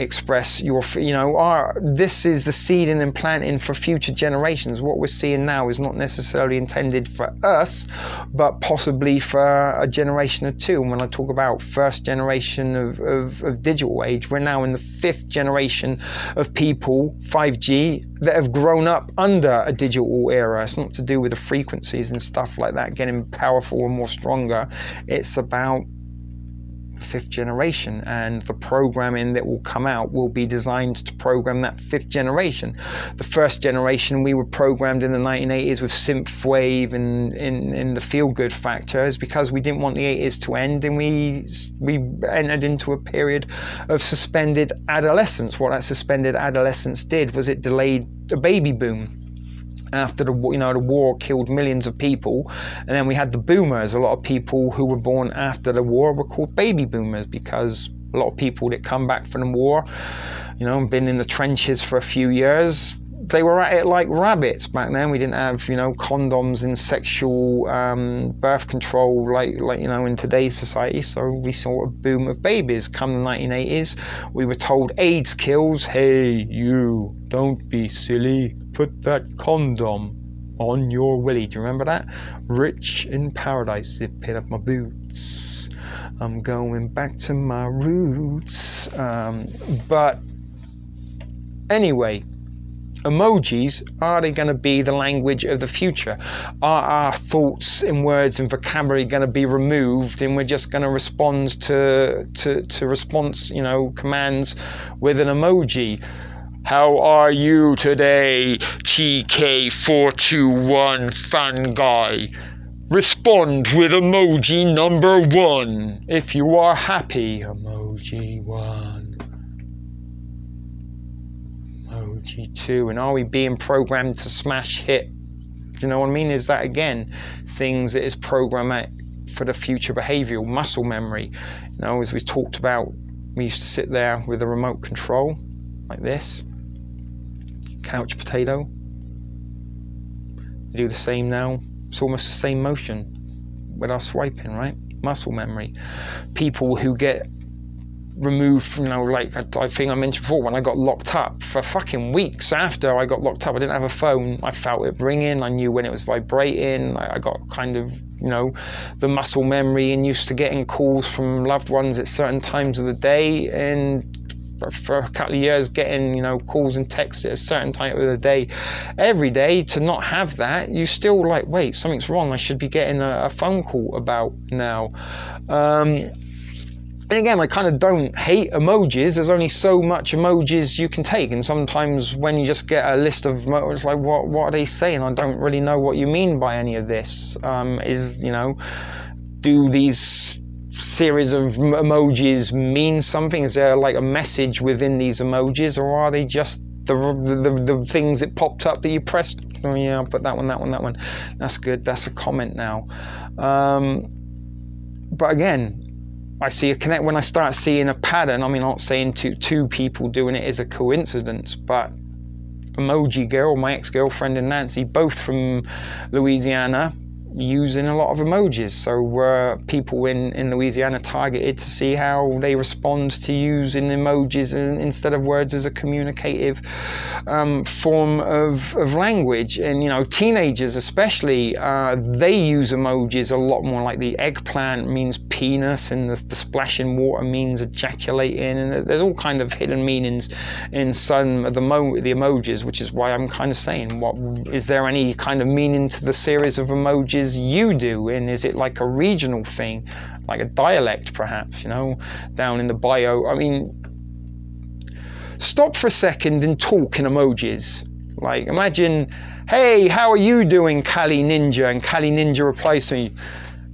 express your, you know, this is the seeding and planting for future generations. What we're seeing now is not necessarily intended for us, but possibly for a generation or two. And when I talk about first generation of digital age, we're now in the 5th generation of people, 5G, that have grown up under a digital era. It's not to do with the frequencies and stuff like that getting powerful and more stronger. It's about 5th generation, and the programming that will come out will be designed to program that 5th generation. The first generation, we were programmed in the 1980s with synthwave and in the feel-good factor, is because we didn't want the 80s to end, and we entered into a period of suspended adolescence. What that suspended adolescence did was it delayed the baby boom. After the war killed millions of people, and then we had the boomers. A lot of people who were born after the war were called baby boomers, because a lot of people that come back from the war, you know, and been in the trenches for a few years, they were at it like rabbits. Back then we didn't have, you know, condoms and sexual birth control like you know, in today's society. So we saw a boom of babies. Come the 1980s, we were told AIDS kills. Hey, you, don't be silly. Put that condom on your willy. Do you remember that? Rich in paradise, zipping up my boots. I'm going back to my roots. But anyway, emojis, are they going to be the language of the future? Are our thoughts and words and vocabulary going to be removed, and we're just going to respond to response, you know, commands with an emoji? How are you today, TK421 fan guy? Respond with emoji number 1 if you are happy. Emoji 1. Emoji 2. And are we being programmed to smash hit? Do you know what I mean? Is that, again, things that is programmed for the future behavioral muscle memory? You know, as we talked about, we used to sit there with a remote control like this. Couch potato. We do the same now. It's almost the same motion with our swiping, right? Muscle memory. People who get removed from, you know, like I think I mentioned before, when I got locked up for fucking weeks after I got locked up, I didn't have a phone. I felt it ringing. I knew when it was vibrating. I got kind of, you know, the muscle memory, and used to getting calls from loved ones at certain times of the day, and for a couple of years getting, you know, calls and texts at a certain time of the day every day. To not have that, you still like, wait, something's wrong, I should be getting a phone call about now. And again, I kind of don't hate emojis. There's only so much emojis you can take, and sometimes when you just get a list of emojis, it's like, what are they saying? I don't really know what you mean by any of this. Is, you know, do these series of emojis mean something? Is there like a message within these emojis, or are they just the things that popped up that you pressed? Oh yeah, I'll put that one. That's good. That's a comment now. But again, I see a connect when I start seeing a pattern. I mean, I'm not saying two people doing it is a coincidence, but Emoji Girl, my ex-girlfriend, and Nancy, both from Louisiana, using a lot of emojis. So people in Louisiana targeted to see how they respond to using emojis instead of words as a communicative form of language. And, you know, teenagers especially, they use emojis a lot more. Like the eggplant means penis, and the splashing water means ejaculating, and there's all kind of hidden meanings in some of the emojis, which is why I'm kind of saying, what is there any kind of meaning to the series of emojis you do? And is it like a regional thing, like a dialect perhaps, you know, down in the bio? I mean, stop for a second and talk in emojis. Like, imagine, hey, how are you doing, Kali Ninja? And Kali Ninja replies to me,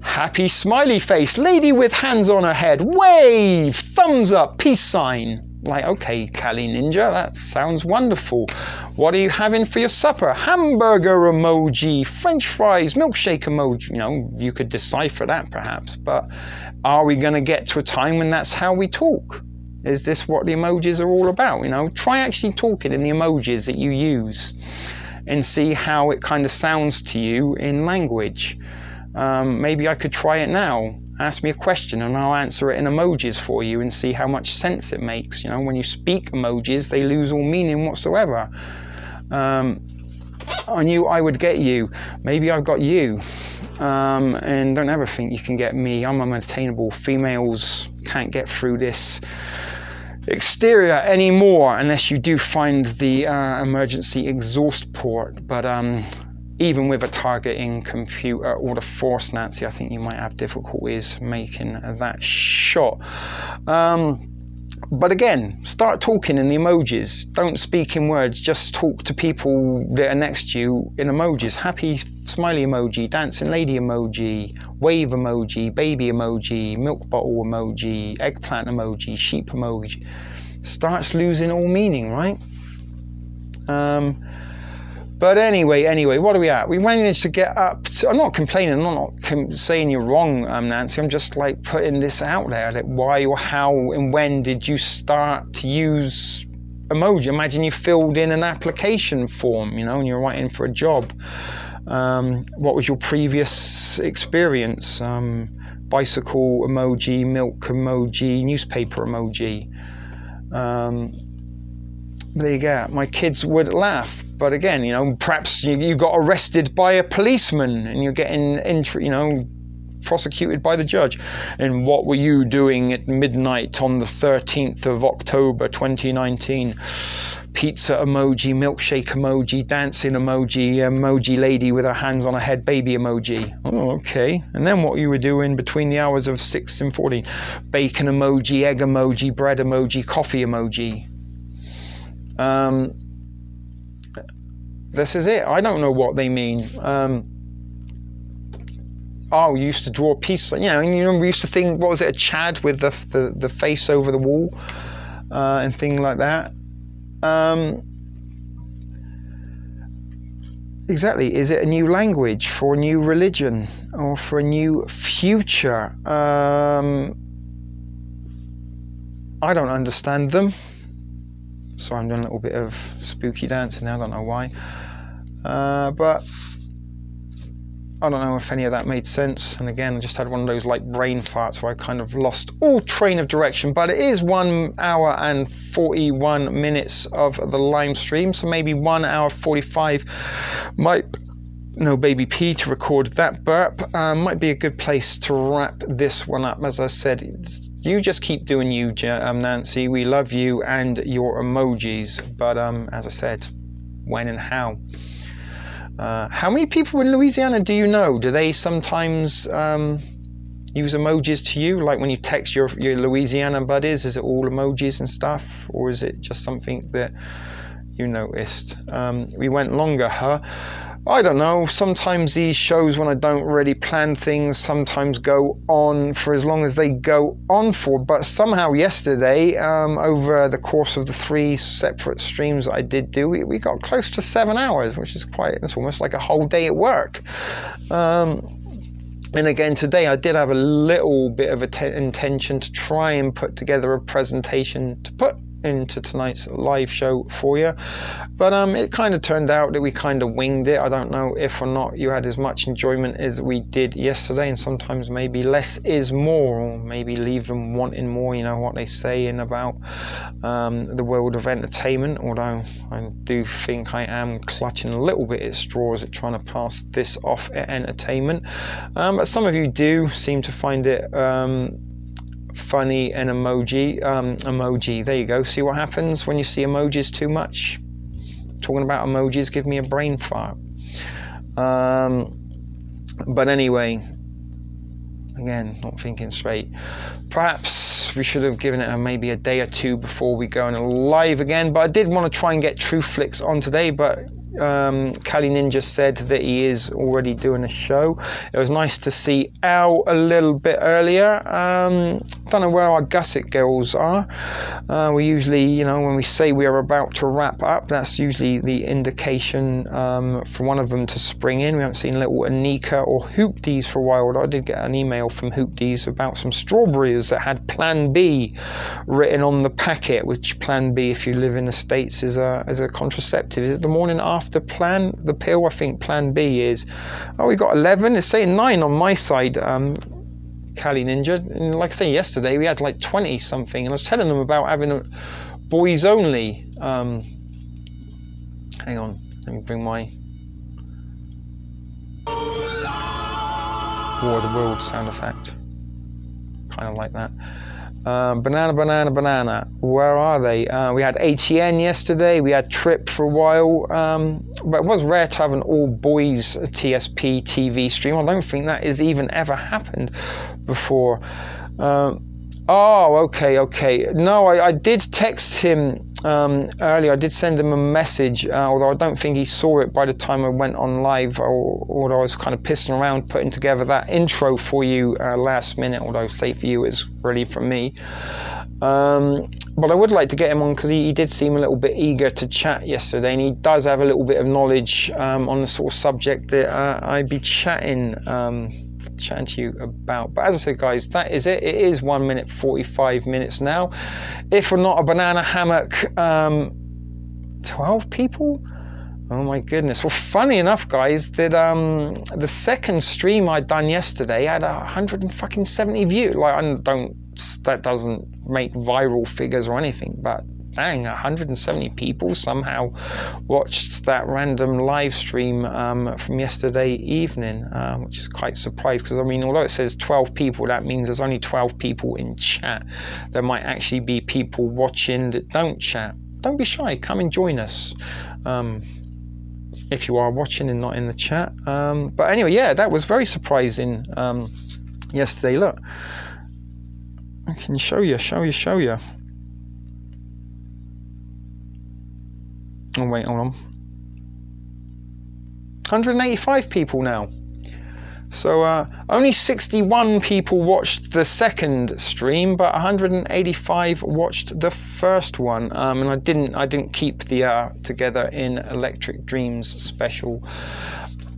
happy smiley face, lady with hands on her head, wave, thumbs up, peace sign. Like, okay, Kali Ninja, that sounds wonderful. What are you having for your supper? Hamburger emoji, French fries, milkshake emoji. You know, you could decipher that perhaps, but are we going to get to a time when that's how we talk? Is this what the emojis are all about? You know, try actually talking in the emojis that you use and see how it kind of sounds to you in language. Maybe I could try it now. Ask me a question and I'll answer it in emojis for you and see how much sense it makes. You know, when you speak emojis, they lose all meaning whatsoever. I knew I would get you. Maybe I've got you. And don't ever think you can get me. I'm unattainable. Females can't get through this exterior anymore unless you do find the emergency exhaust port. But even with a targeting computer or the Force, Nancy, I think you might have difficulties making that shot. But again, start talking in the emojis. Don't speak in words, just talk to people that are next to you in emojis. Happy smiley emoji, dancing lady emoji, wave emoji, baby emoji, milk bottle emoji, eggplant emoji, sheep emoji. Starts losing all meaning, right? But anyway, what are we at? We managed to get up to, I'm not complaining, I'm not saying you're wrong, Nancy. I'm just like putting this out there, that why or how and when did you start to use emoji? Imagine you filled in an application form, you know, and you're writing for a job. What was your previous experience? Bicycle emoji, milk emoji, newspaper emoji. There you go. My kids would laugh. But again, you know, perhaps you got arrested by a policeman and you're getting, prosecuted by the judge. And what were you doing at midnight on the 13th of October 2019? Pizza emoji, milkshake emoji, dancing emoji, emoji lady with her hands on her head, baby emoji. Oh, okay. And then what you were doing between the hours of 6 and 14? Bacon emoji, egg emoji, bread emoji, coffee emoji. This is it. I don't know what they mean. You used to draw a piece, we used to think, what was it, a Chad with the face over the wall and things like that. Exactly. Is it a new language for a new religion or for a new future? I don't understand them. So I'm doing a little bit of spooky dancing now, I don't know why. But I don't know if any of that made sense. And again, I just had one of those like brain farts where I kind of lost all train of direction. But it is 1 hour and 41 minutes of the live stream. So maybe 1 hour 45 no baby P to record that burp. Might be a good place to wrap this one up. As I said, you just keep doing you, Nancy. We love you and your emojis. But as I said, when and how? How many people in Louisiana do you know? Do they sometimes use emojis to you? Like when you text your Louisiana buddies, is it all emojis and stuff? Or is it just something that you noticed? We went longer, huh? I don't know. Sometimes these shows, when I don't really plan things, sometimes go on for as long as they go on for. But somehow yesterday, over the course of the 3 separate streams that I did do, we got close to 7 hours, which is it's almost like a whole day at work. And again, today I did have a little bit of intention to try and put together a presentation to put into tonight's live show for you. But it kind of turned out that we kind of winged it. I don't know if or not you had as much enjoyment as we did yesterday, and sometimes maybe less is more, or maybe leave them wanting more, you know what they say in about the world of entertainment, although I do think I am clutching a little bit at straws at trying to pass this off at entertainment. But some of you do seem to find it funny and emoji. There you go. See what happens when you see emojis too much? Talking about emojis, give me a brain fart. But anyway, again, not thinking straight. Perhaps we should have given it maybe a day or two before we go on live again. But I did want to try and get True Flicks on today, but Kali Ninja said that he is already doing a show. It was nice to see Al a little bit earlier. Don't know where our Gusset girls are. We usually, you know, when we say we are about to wrap up, that's usually the indication for one of them to spring in. We haven't seen little Anika or Hoopties for a while, although I did get an email from Hoopties about some strawberries that had Plan B written on the packet, which Plan B, if you live in the States, is a contraceptive. Is it the morning after the pill? I think Plan B is. Oh, we got 11. It's saying 9 on my side, Kali Ninja. And like I say, yesterday we had like 20 something, and I was telling them about having a boys only. Hang on, let me bring my War of the World sound effect. Kind of like that. Banana. Where are they? We had ATN yesterday. We had Trip for a while. But it was rare to have an all-boys TSP TV stream. I don't think that has even ever happened before. Okay. No, I did text him earlier. I did send him a message, although I don't think he saw it by the time I went on live, although I was kind of pissing around putting together that intro for you last minute, although say for you is really from me. But I would like to get him on because he did seem a little bit eager to chat yesterday, and he does have a little bit of knowledge on the sort of subject that I'd be chatting to you about. But as I said, guys, that is it. It is 1 minute 45 minutes now. If or not a banana hammock, 12 people. Oh my goodness. Well, funny enough, guys, that the second stream I'd done yesterday had 170 views. Like, that doesn't make viral figures or anything, but dang, 170 people somehow watched that random live stream from yesterday evening, which is quite surprised, because I mean, although it says 12 people, that means there's only 12 people in chat. There might actually be people watching that don't chat. Don't be shy, come and join us if you are watching and not in the chat. But anyway, yeah, that was very surprising yesterday. Look, I can show you. Oh wait, hold on. 185 people now. So only 61 people watched the second stream, but 185 watched the first one. And I didn't keep the Together in Electric Dreams special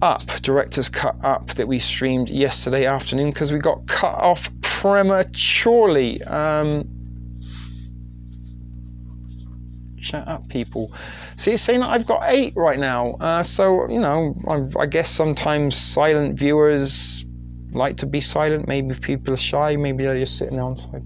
up, director's cut up, that we streamed yesterday afternoon because we got cut off prematurely. Shut up, people. See, it's saying that I've got 8 right now. So, you know, I guess sometimes silent viewers like to be silent. Maybe people are shy. Maybe they're just sitting there on side.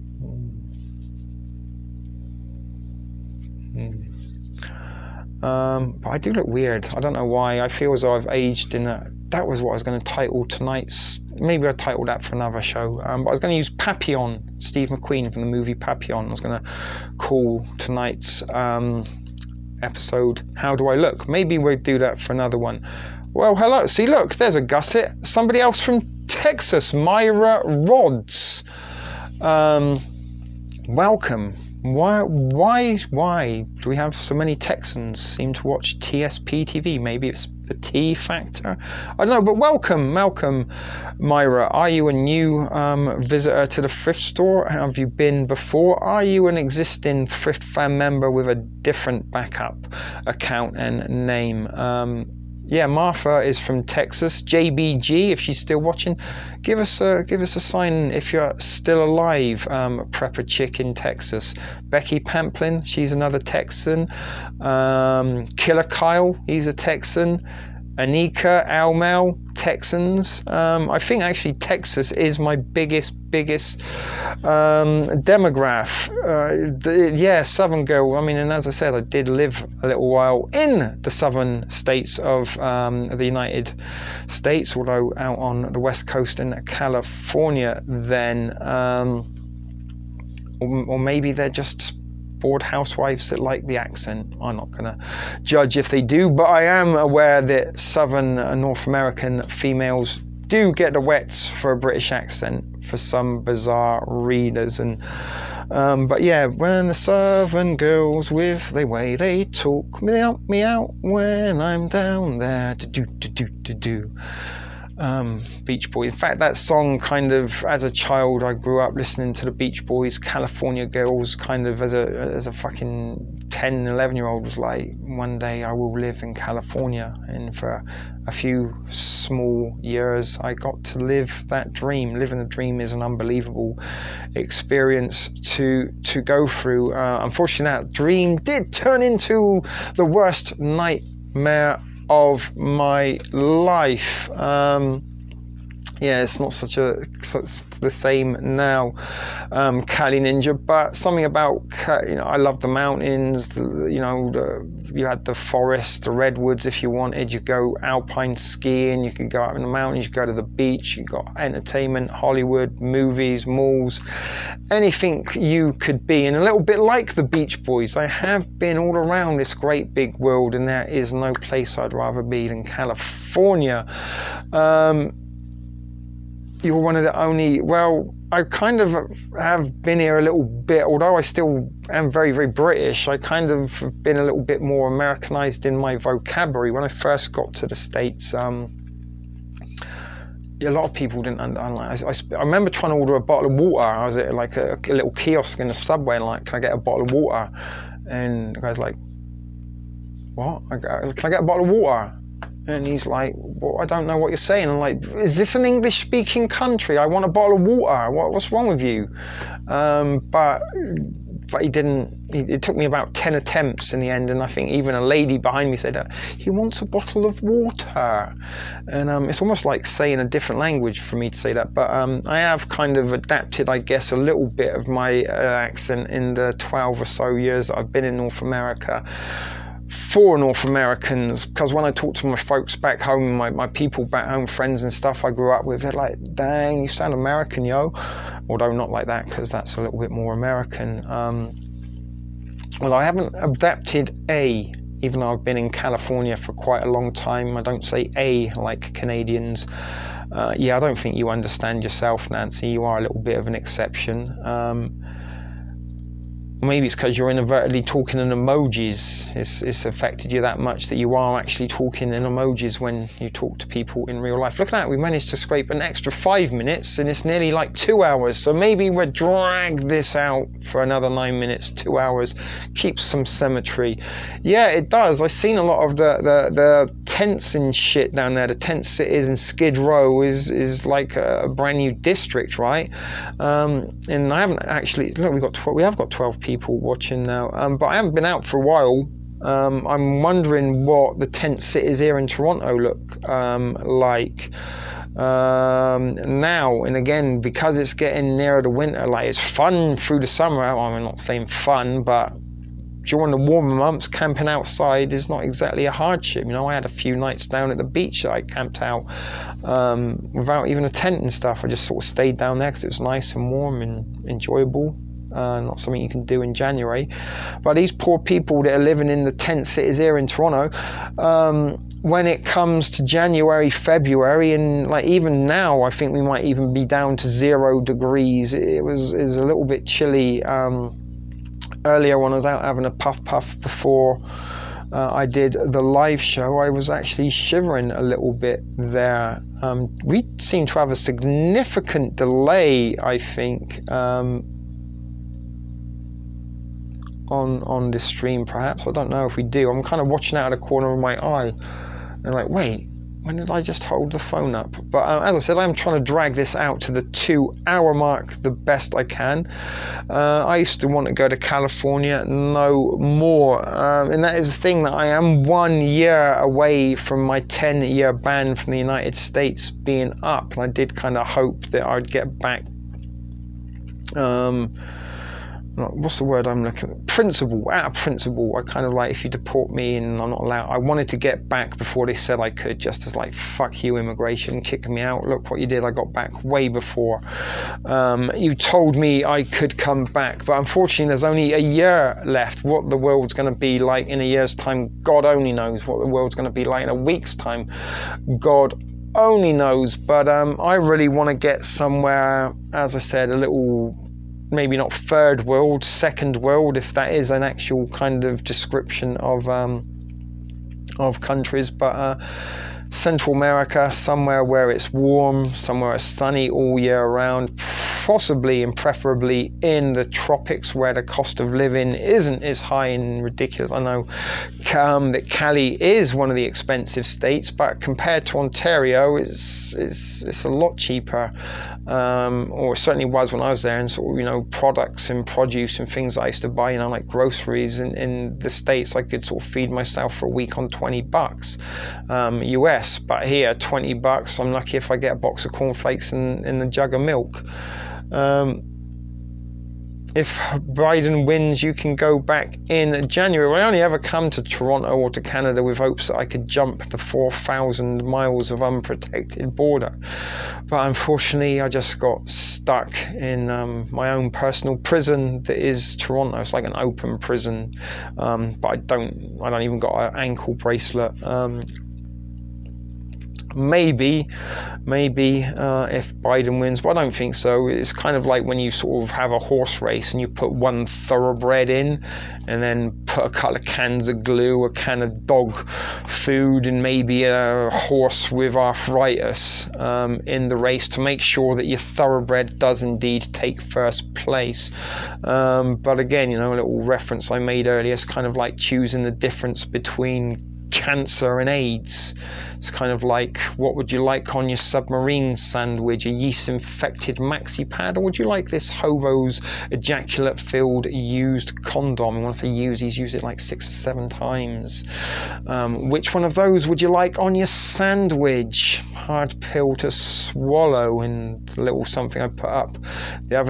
But I do look weird. I don't know why. I feel as though I've aged in that. That was what I was going to title tonight's. Maybe I'll title that for another show. But I was going to use Papillon, Steve McQueen from the movie Papillon. I was going to call tonight's episode How Do I Look? Maybe we'll do that for another one. Well, hello. See, look, there's a Gusset. Somebody else from Texas, Myra Rods. Welcome. Why do we have so many Texans seem to watch TSP TV? Maybe it's the T factor. I don't know, but welcome, Myra. Are you a new visitor to the thrift store? Have you been before? Are you an existing thrift fan member with a different backup account and name? yeah, Martha is from Texas. JBG, if she's still watching, give us a sign if you're still alive. Prepper chick in Texas. Becky Pamplin, she's another Texan. Killer Kyle, he's a Texan. Anika, Almel, Texans. I think actually Texas is my biggest demograph. Yeah, Southern girl. I mean, and as I said, I did live a little while in the southern states of the United States, although out on the west coast in California then. Or maybe they're just bored housewives that like the accent. I'm not going to judge if they do, but I am aware that Southern North American females do get the wets for a British accent for some bizarre readers. And but yeah, when the Southern girls with the way they talk me out when I'm down there to do. Beach Boys. In fact, that song kind of, as a child, I grew up listening to the Beach Boys. California Girls, kind of as a fucking 10, 11-year-old, was like, one day I will live in California. And for a few small years, I got to live that dream. Living the dream is an unbelievable experience to go through. Unfortunately, that dream did turn into the worst nightmare of my life. Yeah, it's not such the same now, Cali Ninja, but something about, I love the mountains, you had the forest, the redwoods if you wanted, you go alpine skiing, you could go out in the mountains, you go to the beach, you got entertainment, Hollywood, movies, malls, anything you could be. And a little bit like the Beach Boys, I have been all around this great big world, and there is no place I'd rather be than California. You're one of the only, well, I kind of have been here a little bit, although I still am very, very British. I kind of have been a little bit more Americanized in my vocabulary. When I first got to the States, a lot of people didn't understand. I remember trying to order a bottle of water. I was at like a little kiosk in the subway and like, can I get a bottle of water? And the guy's like, what? Can I get a bottle of water? And he's like, well, I don't know what you're saying. I'm like, is this an English-speaking country? I want a bottle of water. What's wrong with you? But he didn't. It took me about 10 attempts in the end, and I think even a lady behind me said, he wants a bottle of water. And it's almost like saying a different language for me to say that. But I have kind of adapted, I guess, a little bit of my accent in the 12 or so years that I've been in North America. For North Americans, because when I talk to my folks back home, my people back home, friends and stuff I grew up with, they're like, dang, you sound American, yo. Although not like that, because that's a little bit more American. Well, I haven't adapted even though I've been in California for quite a long time. I don't say like Canadians. Yeah, I don't think you understand yourself, Nancy. You are a little bit of an exception. Maybe it's because you're inadvertently talking in emojis. It's affected you that much that you are actually talking in emojis when you talk to people in real life. Look at that, we managed to scrape an extra 5 minutes and it's nearly like 2 hours. So maybe we'll drag this out for another 9 minutes, 2 hours, keep some symmetry. Yeah, it does. I've seen a lot of the tents and shit down there. The tent cities in Skid Row is like a brand new district, right? And I haven't actually, look, we have got 12 people watching now, but I haven't been out for a while. I'm wondering what the tent cities here in Toronto look like now. And again, because it's getting nearer the winter, like it's fun through the summer. I'm not saying fun, but during the warmer months, camping outside is not exactly a hardship. I had a few nights down at the beach that I camped out without even a tent and stuff. I just sort of stayed down there because it was nice and warm and enjoyable. Not something you can do in January. But these poor people that are living in the tent cities here in Toronto, when it comes to January, February, and like even now, I think we might even be down to 0 degrees. It was a little bit chilly earlier when I was out having a puff before I did the live show. I was actually shivering a little bit there. We seem to have a significant delay, I think, on this stream, perhaps. I don't know if we do. I'm kind of watching out of the corner of my eye And like, wait, when did I just hold the phone up? But as I said, I'm trying to drag this out to the 2-hour mark the best I can. I used to want to go to California, no more. And that is the thing, that I am 1 year away from my 10-year ban from the United States being up. And I did kind of hope that I'd get back. What's the word I'm looking at? Principle. Out of principle, I kind of like, if you deport me and I'm not allowed, I wanted to get back before they said I could, just as like, fuck you immigration, kicking me out. Look what you did. I got back way before you told me I could come back. But unfortunately, there's only a year left. What the world's going to be like in a year's time, God only knows. What the world's going to be like in a week's time, God only knows. But I really want to get somewhere, as I said, a little, maybe not third world, second world, if that is an actual kind of description of countries, but Central America, somewhere where it's warm, somewhere it's sunny all year round, possibly and preferably in the tropics where the cost of living isn't as high and ridiculous. I know that Cali is one of the expensive states, but compared to Ontario, it's a lot cheaper, or it certainly was when I was there. And sort of, you know, products and produce and things I used to buy, you know, like groceries in the States, I could sort of feed myself for a week on $20 US. But here, $20, I'm lucky if I get a box of cornflakes and a jug of milk. If Biden wins, you can go back in January. I only ever come to Toronto or to Canada with hopes that I could jump the 4,000 miles of unprotected border. But unfortunately, I just got stuck in my own personal prison that is Toronto. It's like an open prison, but I don't even got an ankle bracelet. Maybe if Biden wins, but I don't think so. It's kind of like when you sort of have a horse race and you put one thoroughbred in and then put a couple of cans of glue, a can of dog food, and maybe a horse with arthritis in the race to make sure that your thoroughbred does indeed take first place. But again, you know, a little reference I made earlier, it's kind of like choosing the difference between cancer and AIDS. It's kind of like, what would you like on your submarine sandwich? A yeast-infected maxi pad, or would you like this hobo's ejaculate-filled used condom? And when I say used, he's used it like 6 or 7 times. Which one of those would you like on your sandwich? Hard pill to swallow. And the little something I put up the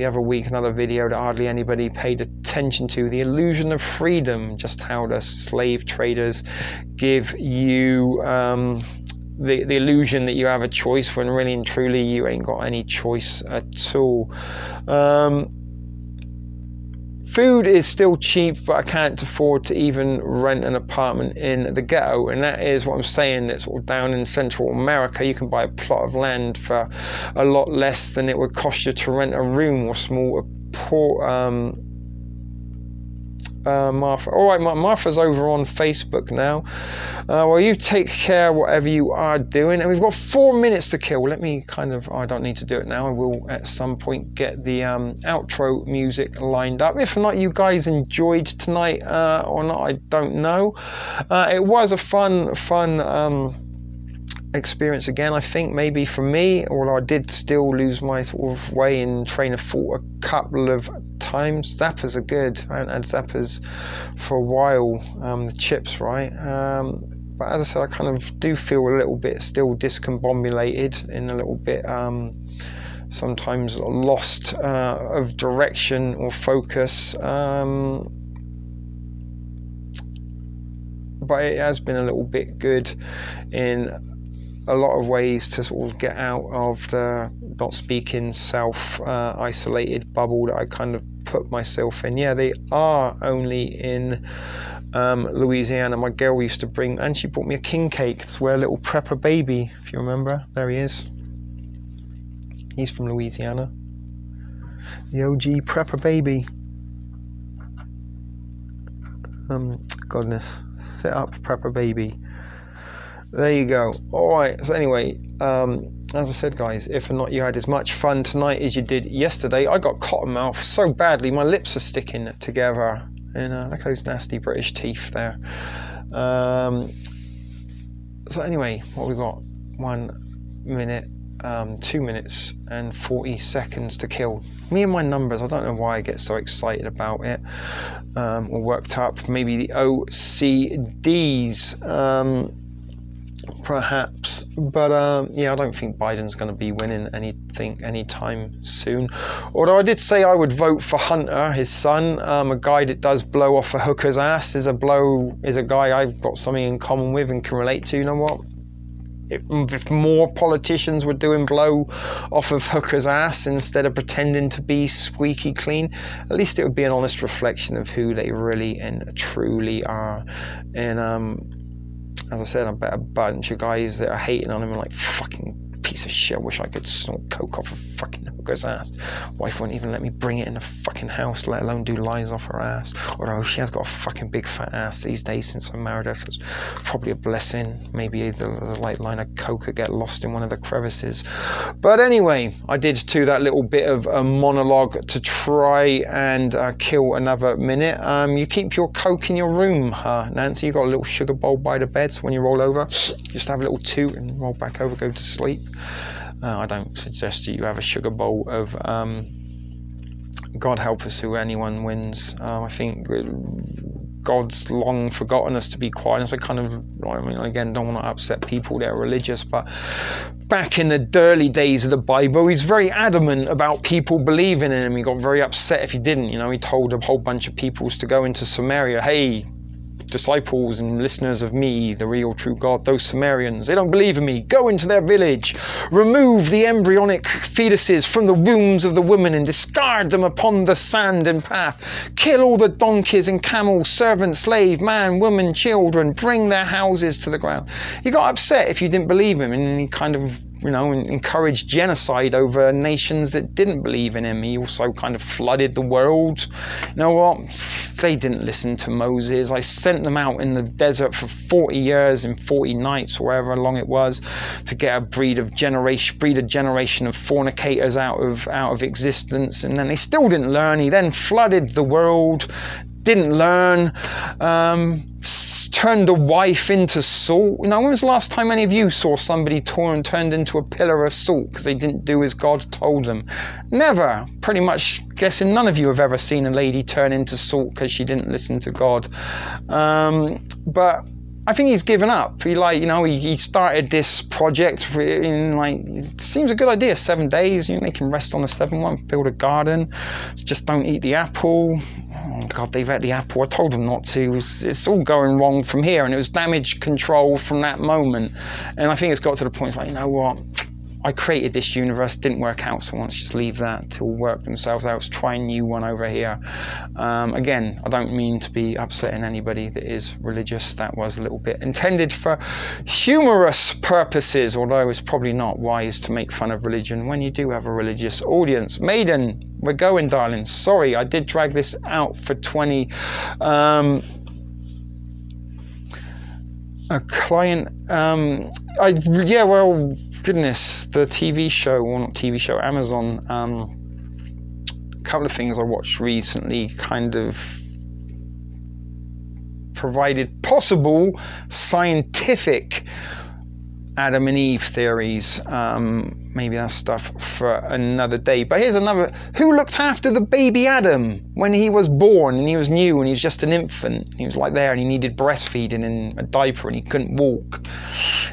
other week, another video that hardly anybody paid attention to, the illusion of freedom, just how the slave traders give you the illusion that you have a choice when really and truly you ain't got any choice at all. Food is still cheap, but I can't afford to even rent an apartment in the ghetto, and that is what I'm saying. It's all down in Central America. You can buy a plot of land for a lot less than it would cost you to rent a room or small Martha. All right, Martha's over on Facebook now. Well, you take care whatever you are doing, and we've got 4 minutes to kill. Let me I don't need to do it now. I will at some point get the outro music lined up. If not, you guys enjoyed tonight or not, I don't know. It was a fun experience again, I think, maybe for me, although I did still lose my sort of way in train of thought a couple of times. Zappers are good. I haven't had Zappers for a while, the chips, right? But as I said, I kind of do feel a little bit still discombobulated, in a little bit sometimes lost of direction or focus. But it has been a little bit good in a lot of ways to sort of get out of the not speaking self-isolated bubble that I kind of put myself in. Yeah, they are only in Louisiana. My girl used to bring, and she brought me a king cake. It's where a little prepper baby, if you remember, there he is. He's from Louisiana. The OG prepper baby. Goodness, set up prepper baby. There you go. Alright, so anyway, as I said, guys, if or not you had as much fun tonight as you did yesterday, I got cottonmouth so badly, my lips are sticking together. And look at those nasty British teeth there. So anyway, what we got? 1 minute, 2 minutes and 40 seconds to kill. Me and my numbers, I don't know why I get so excited about it, or worked up. Maybe the OCDs, perhaps, but yeah, I don't think Biden's going to be winning anything anytime soon. Although I did say I would vote for Hunter, his son, a guy that does blow off a hooker's ass, is a guy I've got something in common with and can relate to. You know what? If more politicians were doing blow off of hookers' ass instead of pretending to be squeaky clean, at least it would be an honest reflection of who they really and truly are. And as I said, I bet a bunch of guys that are hating on him are like, fucking piece of shit, I wish I could snort coke off a fucking hooker's ass. Wife won't even let me bring it in the fucking house, let alone do lies off her ass. Although she has got a fucking big fat ass these days since I married her, so it's probably a blessing. Maybe the light line of coke could get lost in one of the crevices. But anyway, I did do that little bit of a monologue to try and kill another minute. You keep your coke in your room, Nancy. You got a little sugar bowl by the bed, so when you roll over, just have a little toot and roll back over, go to sleep. I don't suggest that you have a sugar bowl of God help us who anyone wins. I think God's long forgotten us to be quiet. So kind of, I mean, again, don't want to upset people that are religious, but back in the early days of the Bible, he's very adamant about people believing in him. He got very upset if you didn't. You know, he told a whole bunch of peoples to go into Samaria. Hey, disciples and listeners of me, the real true God, those Sumerians, they don't believe in me. Go into their village, remove the embryonic fetuses from the wombs of the women and discard them upon the sand and path. Kill all the donkeys and camels, servant, slave, man, woman, children, bring their houses to the ground. He got upset if you didn't believe him, and he kind of, you know, encouraged genocide over nations that didn't believe in him. He also kind of flooded the world. You know what? They didn't listen to Moses. I sent them out in the desert for 40 years and 40 nights, or however long it was, to get a breed a generation of fornicators out of existence, and then they still didn't learn. He then flooded the world, didn't learn, turned a wife into salt. You know, when was the last time any of you saw somebody turned into a pillar of salt because they didn't do as God told them? Never. Pretty much guessing none of you have ever seen a lady turn into salt because she didn't listen to God. But I think he's given up. He started this project in, it seems a good idea, 7 days. You know, they can rest on the 7th one, build a garden, just don't eat the apple. Oh God, they've ate the apple. I told them not to. It's all going wrong from here, and it was damage control from that moment. And I think it's got to the point, it's like, you know what? I created this universe, didn't work out, so let's just leave that to work themselves out. Let's try a new one over here. Again, I don't mean to be upsetting anybody that is religious. That was a little bit intended for humorous purposes, although it's probably not wise to make fun of religion when you do have a religious audience. Maiden, we're going, darling. Sorry, I did drag this out for 20. A client, goodness, the TV show, well, not TV show, Amazon, a couple of things I watched recently kind of provided possible scientific Adam and Eve theories. Maybe that's stuff for another day. But here's another. Who looked after the baby Adam when he was born and he was new and he was just an infant? He was like there and he needed breastfeeding and a diaper and he couldn't walk.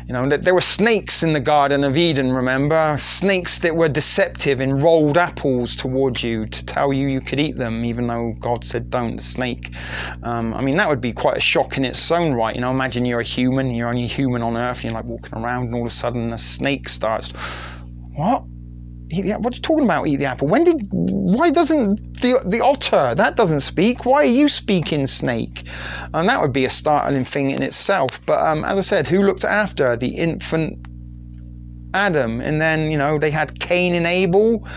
You know, there were snakes in the Garden of Eden, remember? Snakes that were deceptive and rolled apples towards you to tell you you could eat them, even though God said don't, the snake. I mean, that would be quite a shock in its own right. You know, imagine you're a human, you're only human on Earth, and you're like walking around and all of a sudden a snake starts. What? What are you talking about, eat the apple? Why doesn't the otter, that doesn't speak? Why are you speaking, snake? And that would be a startling thing in itself. But as I said, who looked after the infant Adam? And then, you know, they had Cain and Abel.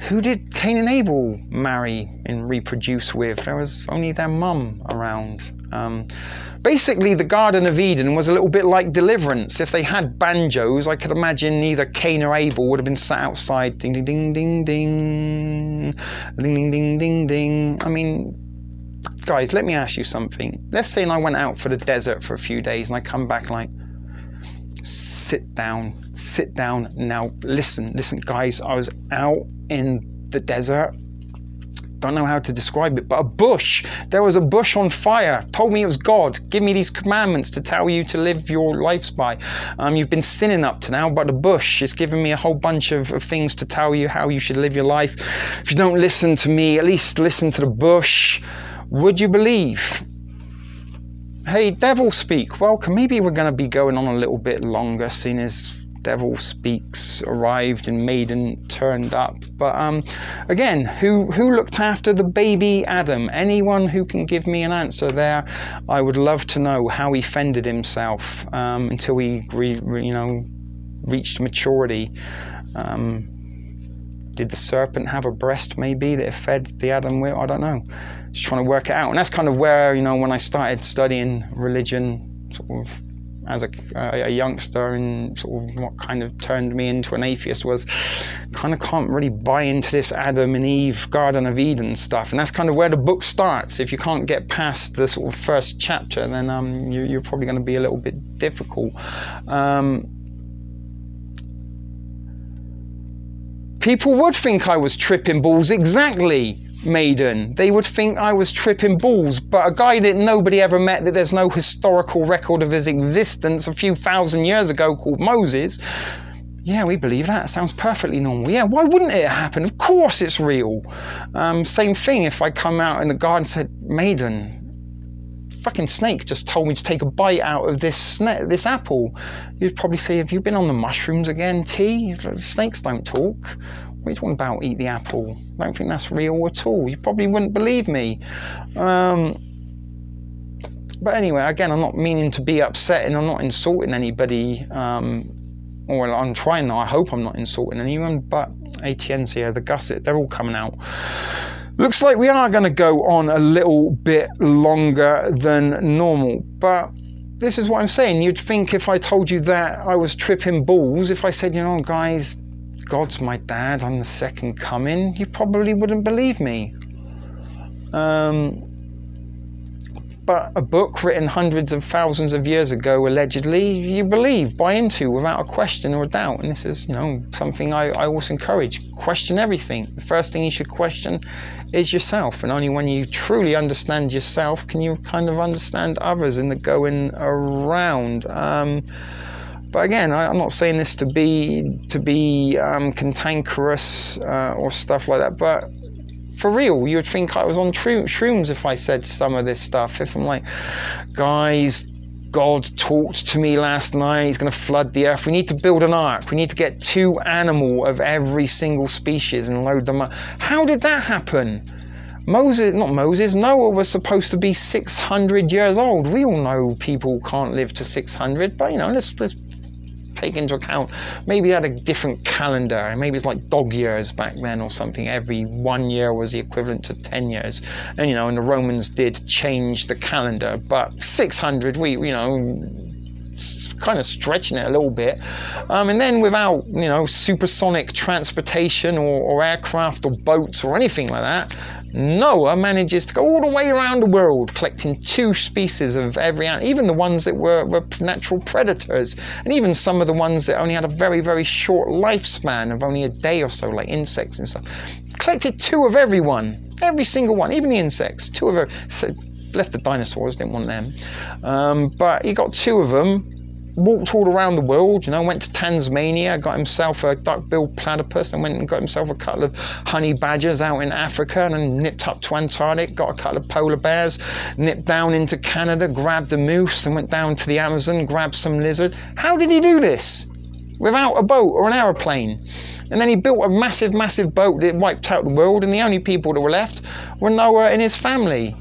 Who did Cain and Abel marry and reproduce with? There was only their mum around. Basically, the Garden of Eden was a little bit like Deliverance. If they had banjos, I could imagine either Cain or Abel would have been sat outside, ding, ding, ding, ding, ding, ding, ding, ding, ding, ding. I mean, guys, let me ask you something. Let's say I went out for the desert for a few days and I come back like, sit down. Now listen, guys, I was out in the desert. Don't know how to describe it, but a bush. There was a bush on fire. Told me it was God. Give me these commandments to tell you to live your lives by. You've been sinning up to now, but the bush is giving me a whole bunch of things to tell you how you should live your life. If you don't listen to me, at least listen to the bush. Would you believe? Hey, Devil Speak, welcome. Maybe we're going to be going on a little bit longer, seeing as Devil Speaks arrived and Maiden turned up. But again, who looked after the baby Adam? Anyone who can give me an answer there? I would love to know how he fended himself until he reached maturity. Did the serpent have a breast maybe that it fed the Adam with? I don't know. Just trying to work it out. And that's kind of where, when I started studying religion, sort of as a youngster, and sort of what kind of turned me into an atheist was kind of can't really buy into this Adam and Eve, Garden of Eden stuff. And that's kind of where the book starts. If you can't get past the sort of first chapter, then you're probably going to be a little bit difficult. People would think I was tripping balls, exactly, Maiden. They would think I was tripping balls, but a guy that nobody ever met, that there's no historical record of his existence a few thousand years ago, called Moses. Yeah, we believe that. Sounds perfectly normal. Yeah, why wouldn't it happen? Of course it's real. Same thing if I come out in the garden and said, Maiden, fucking snake just told me to take a bite out of this apple. You'd probably say, have you been on the mushrooms again, T? Snakes don't talk. What are you talking about, eat the apple? I don't think that's real at all. You probably wouldn't believe me. But anyway, again, I'm not meaning to be upsetting. I'm not insulting anybody. Or I'm trying not. I hope I'm not insulting anyone. But ATN's here, the Gusset, they're all coming out. Looks like we are going to go on a little bit longer than normal, but this is what I'm saying. You'd think if I told you that I was tripping balls, if I said, guys, God's my dad, I'm the second coming, you probably wouldn't believe me. But a book written hundreds of thousands of years ago, allegedly, you believe, buy into without a question or a doubt. And this is, something I always encourage. Question everything. The first thing you should question is yourself. And only when you truly understand yourself can you kind of understand others in the going around. But again, I'm not saying this to be cantankerous or stuff like that, but for real, you would think I was on shrooms if I said some of this stuff. If I'm like, guys, God talked to me last night, he's going to flood the earth. We need to build an ark. We need to get 2 animals of every single species and load them up. How did that happen? Noah was supposed to be 600 years old. We all know people can't live to 600, but let's take into account, maybe they had a different calendar, and maybe it's like dog years back then or something. Every 1 year was the equivalent to 10 years. And and the Romans did change the calendar, but 600, we kind of stretching it a little bit. And then without, supersonic transportation or aircraft or boats or anything like that, Noah manages to go all the way around the world, collecting 2 species of every animal, even the ones that were natural predators, and even some of the ones that only had a very, very short lifespan of only a day or so, like insects and stuff. Collected 2 of everyone, every single one, even the insects, 2 of them. So left the dinosaurs, didn't want them. But he got 2 of them, walked all around the world, went to Tasmania, got himself a duck-billed platypus, and went and got himself a couple of honey badgers out in Africa, and then nipped up to Antarctic, got a couple of polar bears, nipped down into Canada, grabbed a moose, and went down to the Amazon, grabbed some lizard. How did he do this? Without a boat or an aeroplane. And then he built a massive, massive boat that wiped out the world, and the only people that were left were Noah and his family.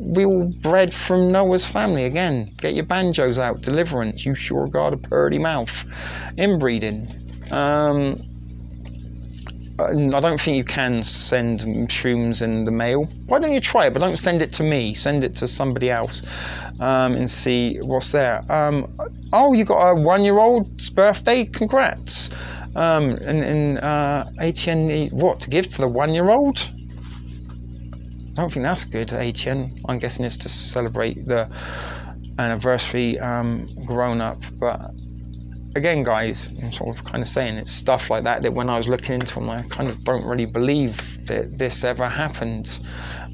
We all bred from Noah's family. Again, get your banjos out. Deliverance. You sure got a purty mouth. Inbreeding. I don't think you can send shrooms in the mail. Why don't you try it? But don't send it to me. Send it to somebody else and see what's there. Oh, you got a 1-year-old's birthday? Congrats. And ATN, what, to give to the 1-year-old? I don't think that's good, ATN. I'm guessing it's to celebrate the anniversary grown up, but again, guys, I'm sort of kind of saying it's stuff like that when I was looking into them, I kind of don't really believe that this ever happened.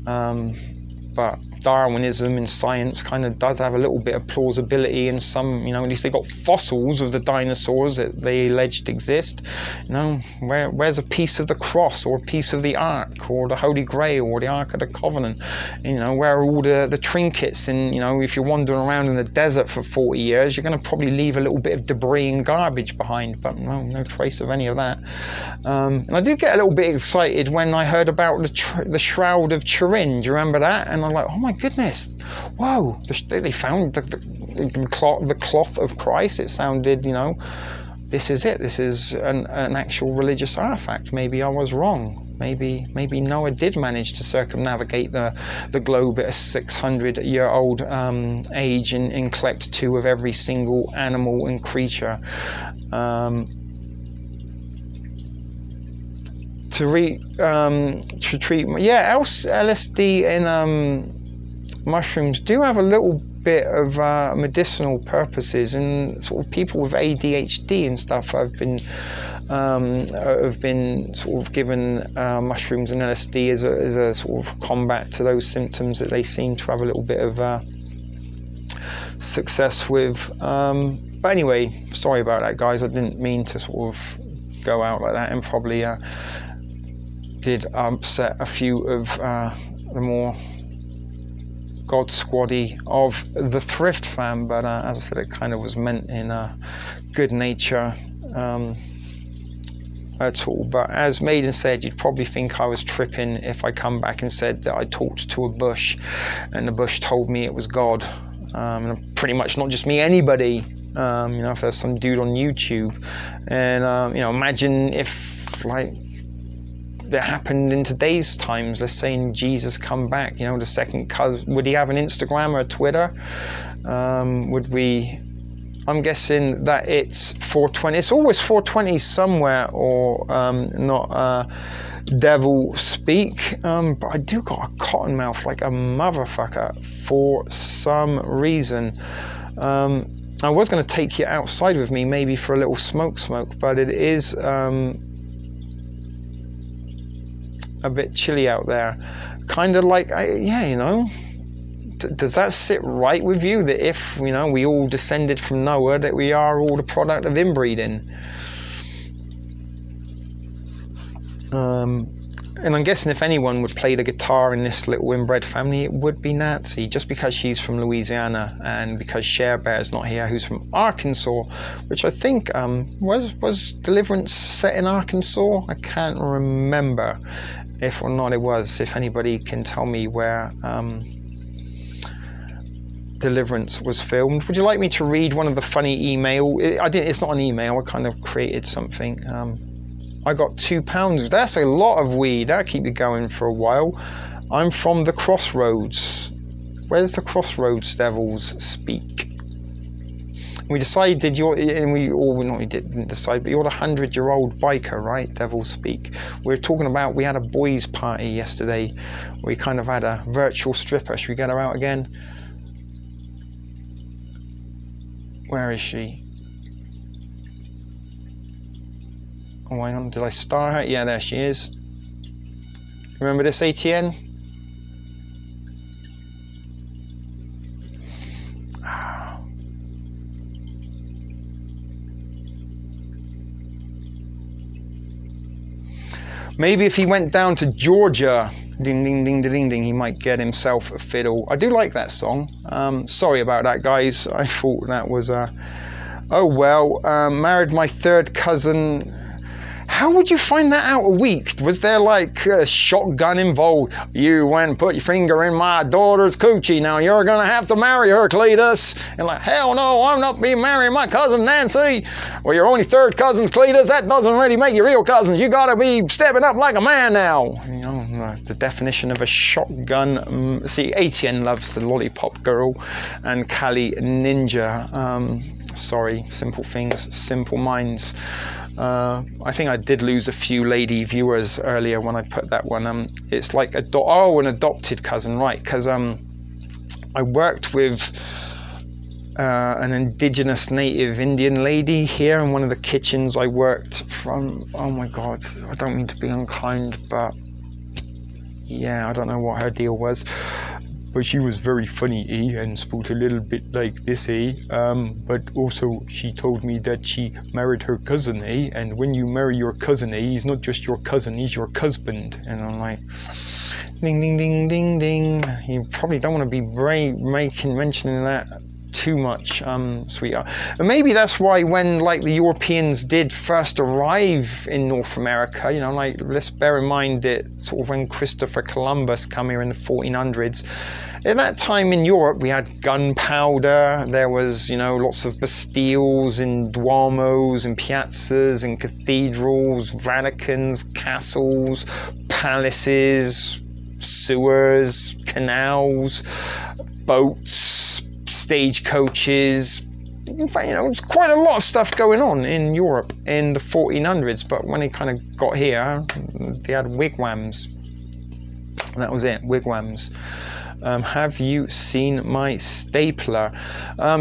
But Darwinism in science kind of does have a little bit of plausibility in some, at least they got fossils of the dinosaurs that they alleged exist. Where's a piece of the cross or a piece of the Ark or the Holy Grail or the Ark of the Covenant? Where are all the trinkets? And, if you're wandering around in the desert for 40 years, you're going to probably leave a little bit of debris and garbage behind, but no trace of any of that. And I did get a little bit excited when I heard about the Shroud of Turin. Do you remember that? And I'm like, oh my goodness, whoa, they found the cloth of Christ. It sounded, this is it. This is an actual religious artifact. Maybe I was wrong. Maybe Noah did manage to circumnavigate the globe at a 600-year-old age and collect 2 of every single animal and creature. To treat LSD and mushrooms do have a little bit of medicinal purposes, and sort of people with ADHD and stuff have been sort of given mushrooms and LSD as a sort of combat to those symptoms that they seem to have a little bit of success with. But anyway, sorry about that, guys. I didn't mean to sort of go out like that, and probably did upset a few of the more God squaddy of the Thrift Fam, but as I said, it kind of was meant in good nature at all. But as Maiden said, you'd probably think I was tripping if I come back and said that I talked to a bush and the bush told me it was God. And pretty much not just me, anybody. If there's some dude on YouTube, and imagine if that happened in today's times. Let's say in Jesus come back, the second cousin, would he have an Instagram or a Twitter? I'm guessing that it's 420. It's always 420 somewhere, or not devil speak. But I do got a cotton mouth like a motherfucker for some reason. I was going to take you outside with me, maybe for a little smoke, but it is a bit chilly out there. Kind of like, does that sit right with you, that if, we all descended from Noah, that we are all the product of inbreeding? And I'm guessing if anyone would play the guitar in this little inbred family, it would be Nazi, just because she's from Louisiana, and because Cher Bear's not here, who's from Arkansas, which I think was Deliverance set in Arkansas? I can't remember if or not it was. If anybody can tell me where Deliverance was filmed. Would you like me to read one of the funny email? It's not an email. I kind of created something. I got £2. That's a lot of weed. That'll keep you going for a while. I'm from the Crossroads. Where's the Crossroads Devils speak? We decided didn't decide, but you're the 100-year-old biker, right? Devils speak. We had a boys' party yesterday. We kind of had a virtual stripper. Should we get her out again? Where is she? Oh, hang on, did I star her? Yeah, there she is. Remember this, ATN? Maybe if he went down to Georgia, ding, ding, ding, ding, ding, he might get himself a fiddle. I do like that song. Sorry about that, guys. I thought that was oh well. Married my third cousin. How would you find that out a week? Was there like a shotgun involved? You went and put your finger in my daughter's coochie. Now you're going to have to marry her, Cletus. And like, hell no, I'm not being marrying my cousin Nancy. Well, you're only third cousins, Cletus. That doesn't really make you real cousins. You got to be stepping up like a man now. The definition of a shotgun. See, ATN loves the Lollipop Girl and Kali Ninja. Sorry, simple things, simple minds. I think I did lose a few lady viewers earlier when I put that one. It's like an adopted cousin, right? Because I worked with an indigenous native Indian lady here in one of the kitchens I worked from. Oh my God, I don't mean to be unkind, but yeah, I don't know what her deal was. But she was very funny, and spoke a little bit like this, but also she told me that she married her cousin, and when you marry your cousin, he's not just your cousin, he's your husband. And I'm like, ding, ding, ding, ding, ding. You probably don't want to be mentioning that too much, sweetheart. And maybe that's why when like the Europeans did first arrive in North America, you know, like let's bear in mind that sort of when Christopher Columbus came here in the 1400s, at that time in Europe we had gunpowder, there was, you know, lots of bastilles and duomos and piazzas and cathedrals, Vaticans, castles, palaces, sewers, canals, boats, stagecoaches. In fact, you know, there's quite a lot of stuff going on in Europe in the 1400s, but when they kind of got here, they had wigwams. That was it, wigwams. Have you seen my stapler?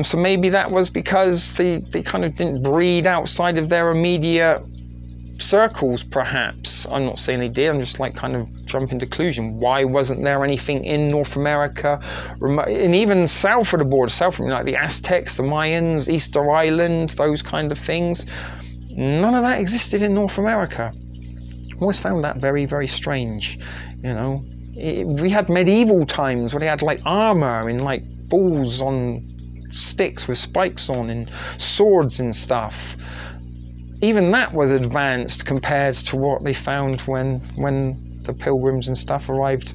So maybe that was because they kind of didn't breed outside of their immediate circles, perhaps. I'm not saying they did, I'm just like kind of jumping to conclusion. Why wasn't there anything in North America, and even south of the border, south of, like the Aztecs, the Mayans, Easter Island, those kind of things? None of that existed in North America. Always found that very, very strange, you know. We had medieval times where they had like armor and like balls on sticks with spikes on and swords and stuff. Even that was advanced compared to what they found when the pilgrims and stuff arrived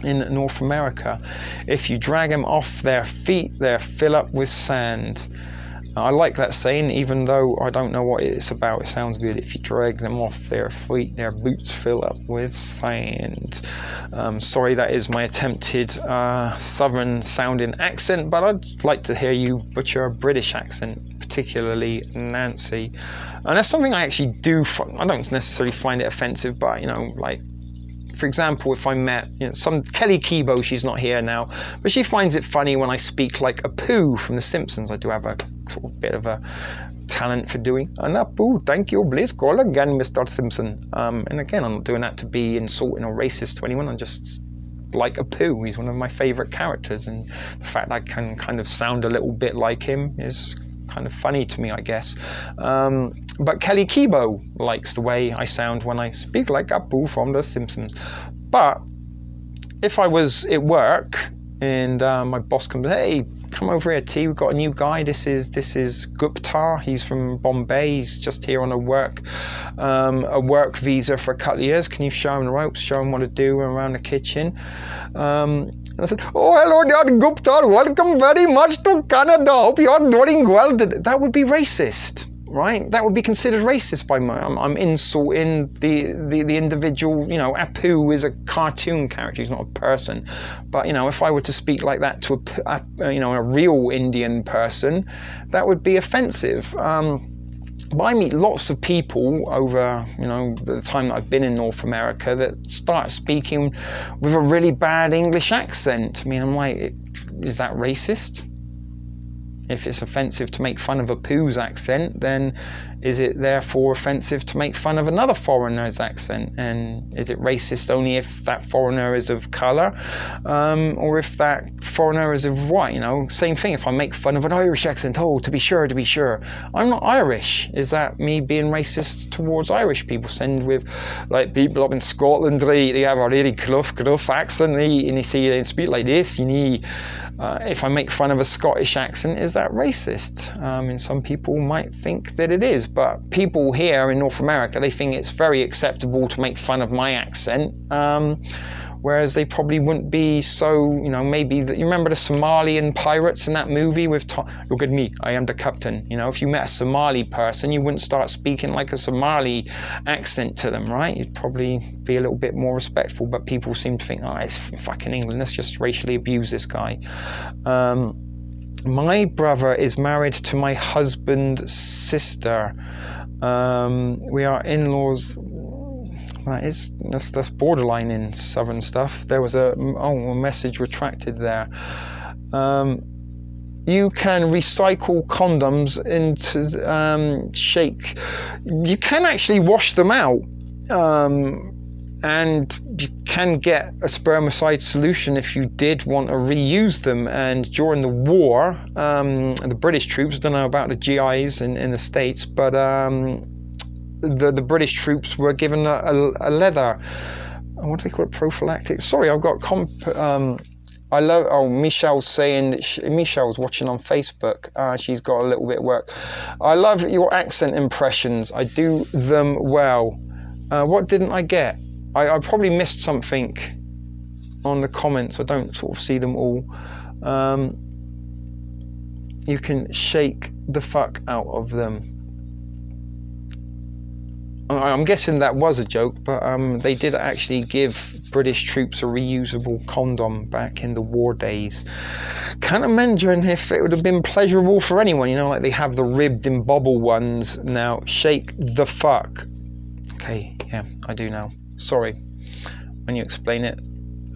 in North America. If you drag them off their feet, they'll fill up with sand. I like that saying, even though I don't know what it's about. It sounds good. If you drag them off their feet, their boots fill up with sand. Sorry, that is my attempted southern sounding accent, but I'd like to hear you butcher a British accent, particularly Nancy. And that's something I actually do. I don't necessarily find it offensive, but, you know, like, for example, if I met, you know, some Kelly Kebo, she's not here now, but she finds it funny when I speak like Apu from The Simpsons. I do have a sort of bit of a talent for doing an Apu. Thank you, please call again, Mr. Simpson. And again, I'm not doing that to be insulting or racist to anyone. I'm just like Apu. He's one of my favorite characters, and the fact I can kind of sound a little bit like him is kind of funny to me, I guess. But Kelly Kebo likes the way I sound when I speak like Apu from The Simpsons. But if I was at work and my boss comes, hey, come over here, T, we've got a new guy. This is Gupta. He's from Bombay. He's just here on a work visa for a couple of years. Can you show him the ropes? Show him what to do around the kitchen? And I said, oh, hello, Dad Gupta. Welcome very much to Canada. Hope you're doing well. That would be racist, right? That would be considered racist by I'm insulting the individual. You know, Apu is a cartoon character. He's not a person. But, you know, if I were to speak like that to a real Indian person, that would be offensive. But I meet lots of people over, you know, the time that I've been in North America that start speaking with a really bad English accent. I mean, I'm like, is that racist? If it's offensive to make fun of Apu's accent, then is it therefore offensive to make fun of another foreigner's accent? And is it racist only if that foreigner is of colour, or if that foreigner is of white? You know, same thing. If I make fun of an Irish accent, oh, to be sure, I'm not Irish. Is that me being racist towards Irish people? Send with, like, people up in Scotland, right? They have a really gruff accent, and they say they speak like this. You need. If I make fun of a Scottish accent, is that racist? And some people might think that it is, but people here in North America, they think it's very acceptable to make fun of my accent, whereas they probably wouldn't be so, you know, maybe, you remember the Somalian pirates in that movie with look at me, I am the captain. You know, if you met a Somali person, you wouldn't start speaking like a Somali accent to them, right? You'd probably be a little bit more respectful, but people seem to think, oh, it's fucking England, let's just racially abuse this guy. My brother is married to my husband's sister. We are in-laws. That's borderline in southern stuff. There was a message retracted there. you can recycle condoms into Sheikh. You can actually wash them out, and you can get a spermicide solution if you did want to reuse them. And during the war, the British troops, I don't know about the GIs in the States, but the British troops were given a leather, what do they call it, prophylactic? Sorry, I've got I love, Michelle's saying that Michelle's watching on Facebook. She's got a little bit of work. I love your accent impressions. I do them well. What didn't I get? I probably missed something on the comments. I don't sort of see them all. You can shake the fuck out of them. I'm guessing that was a joke, but they did actually give British troops a reusable condom back in the war days. Can't imagine if it would have been pleasurable for anyone, you know, like they have the ribbed and bobble ones now. Shake the fuck. Okay, yeah, I do now. Sorry, when you explain it.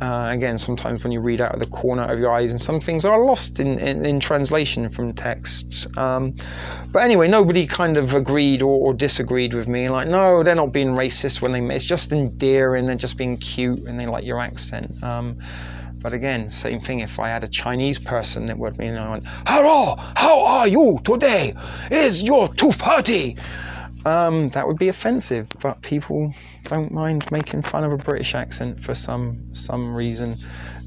Again, sometimes when you read out of the corner of your eyes, and some things are lost in translation from texts. But anyway, nobody kind of agreed or disagreed with me. Like, no, they're not being racist when it's just endearing, they're just being cute, and they like your accent. But again, same thing. If I had a Chinese person that would, you know, went, "Hello, how are you today? Is your 2:30?" That would be offensive, but people don't mind making fun of a British accent for some reason.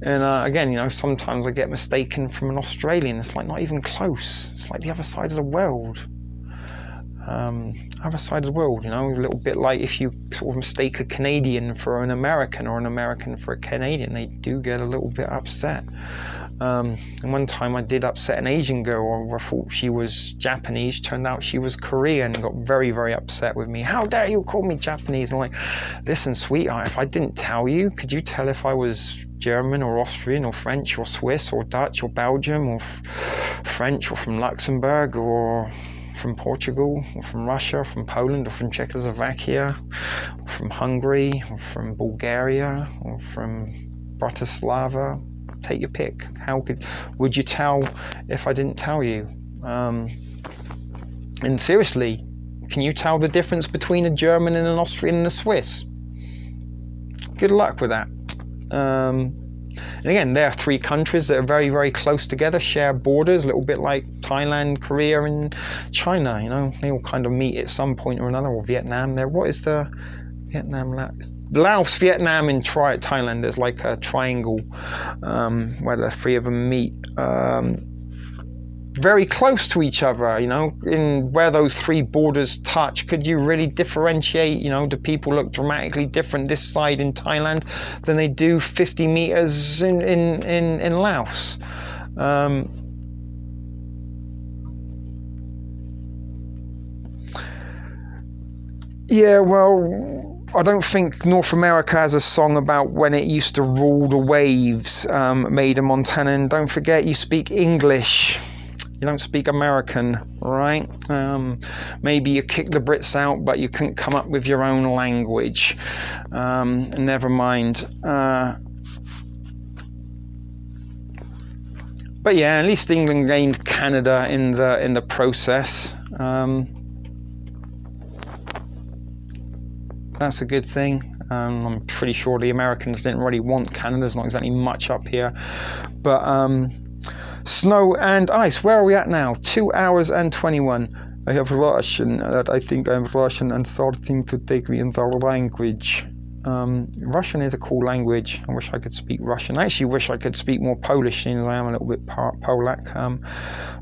And again, you know, sometimes I get mistaken from an Australian. It's like not even close. It's like the other side of the world. Other side of the world, you know, a little bit like if you sort of mistake a Canadian for an American or an American for a Canadian, they do get a little bit upset. And one time I did upset an Asian girl. I thought she was Japanese, turned out she was Korean, and got very, very upset with me. How dare you call me Japanese? And I'm like, listen, sweetheart, if I didn't tell you, could you tell if I was German or Austrian or French or Swiss or Dutch or Belgium or French or from Luxembourg or from Portugal or from Russia or from Poland or from Czechoslovakia or from Hungary or from Bulgaria or from Bratislava? Take your pick. Would you tell if I didn't tell you? And seriously, can you tell the difference between a German and an Austrian and a Swiss? Good luck with that. And again, there are three countries that are very, very close together, share borders, a little bit like Thailand, Korea, and China. You know, they all kind of meet at some point or another, or Vietnam. There, what is the Vietnam? Laos, Vietnam, and Thailand. There's like a triangle where the three of them meet. Very close to each other, you know, in where those three borders touch. Could you really differentiate, you know, do people look dramatically different this side in Thailand than they do 50 meters in Laos? Yeah, well, I don't think North America has a song about when it used to rule the waves, Maida Montana. And don't forget, you speak English. You don't speak American, right? Maybe you kick the Brits out, but you couldn't come up with your own language. Never mind. But yeah, at least England gained Canada in the process. That's a good thing. I'm pretty sure the Americans didn't really want Canada. There's not exactly much up here. But snow and ice. Where are we at now? 2 hours and 21. I have Russian. That I think I'm Russian and starting to take me in the language. Russian is a cool language. I wish I could speak Russian. I actually wish I could speak more Polish, since I am a little bit Polak.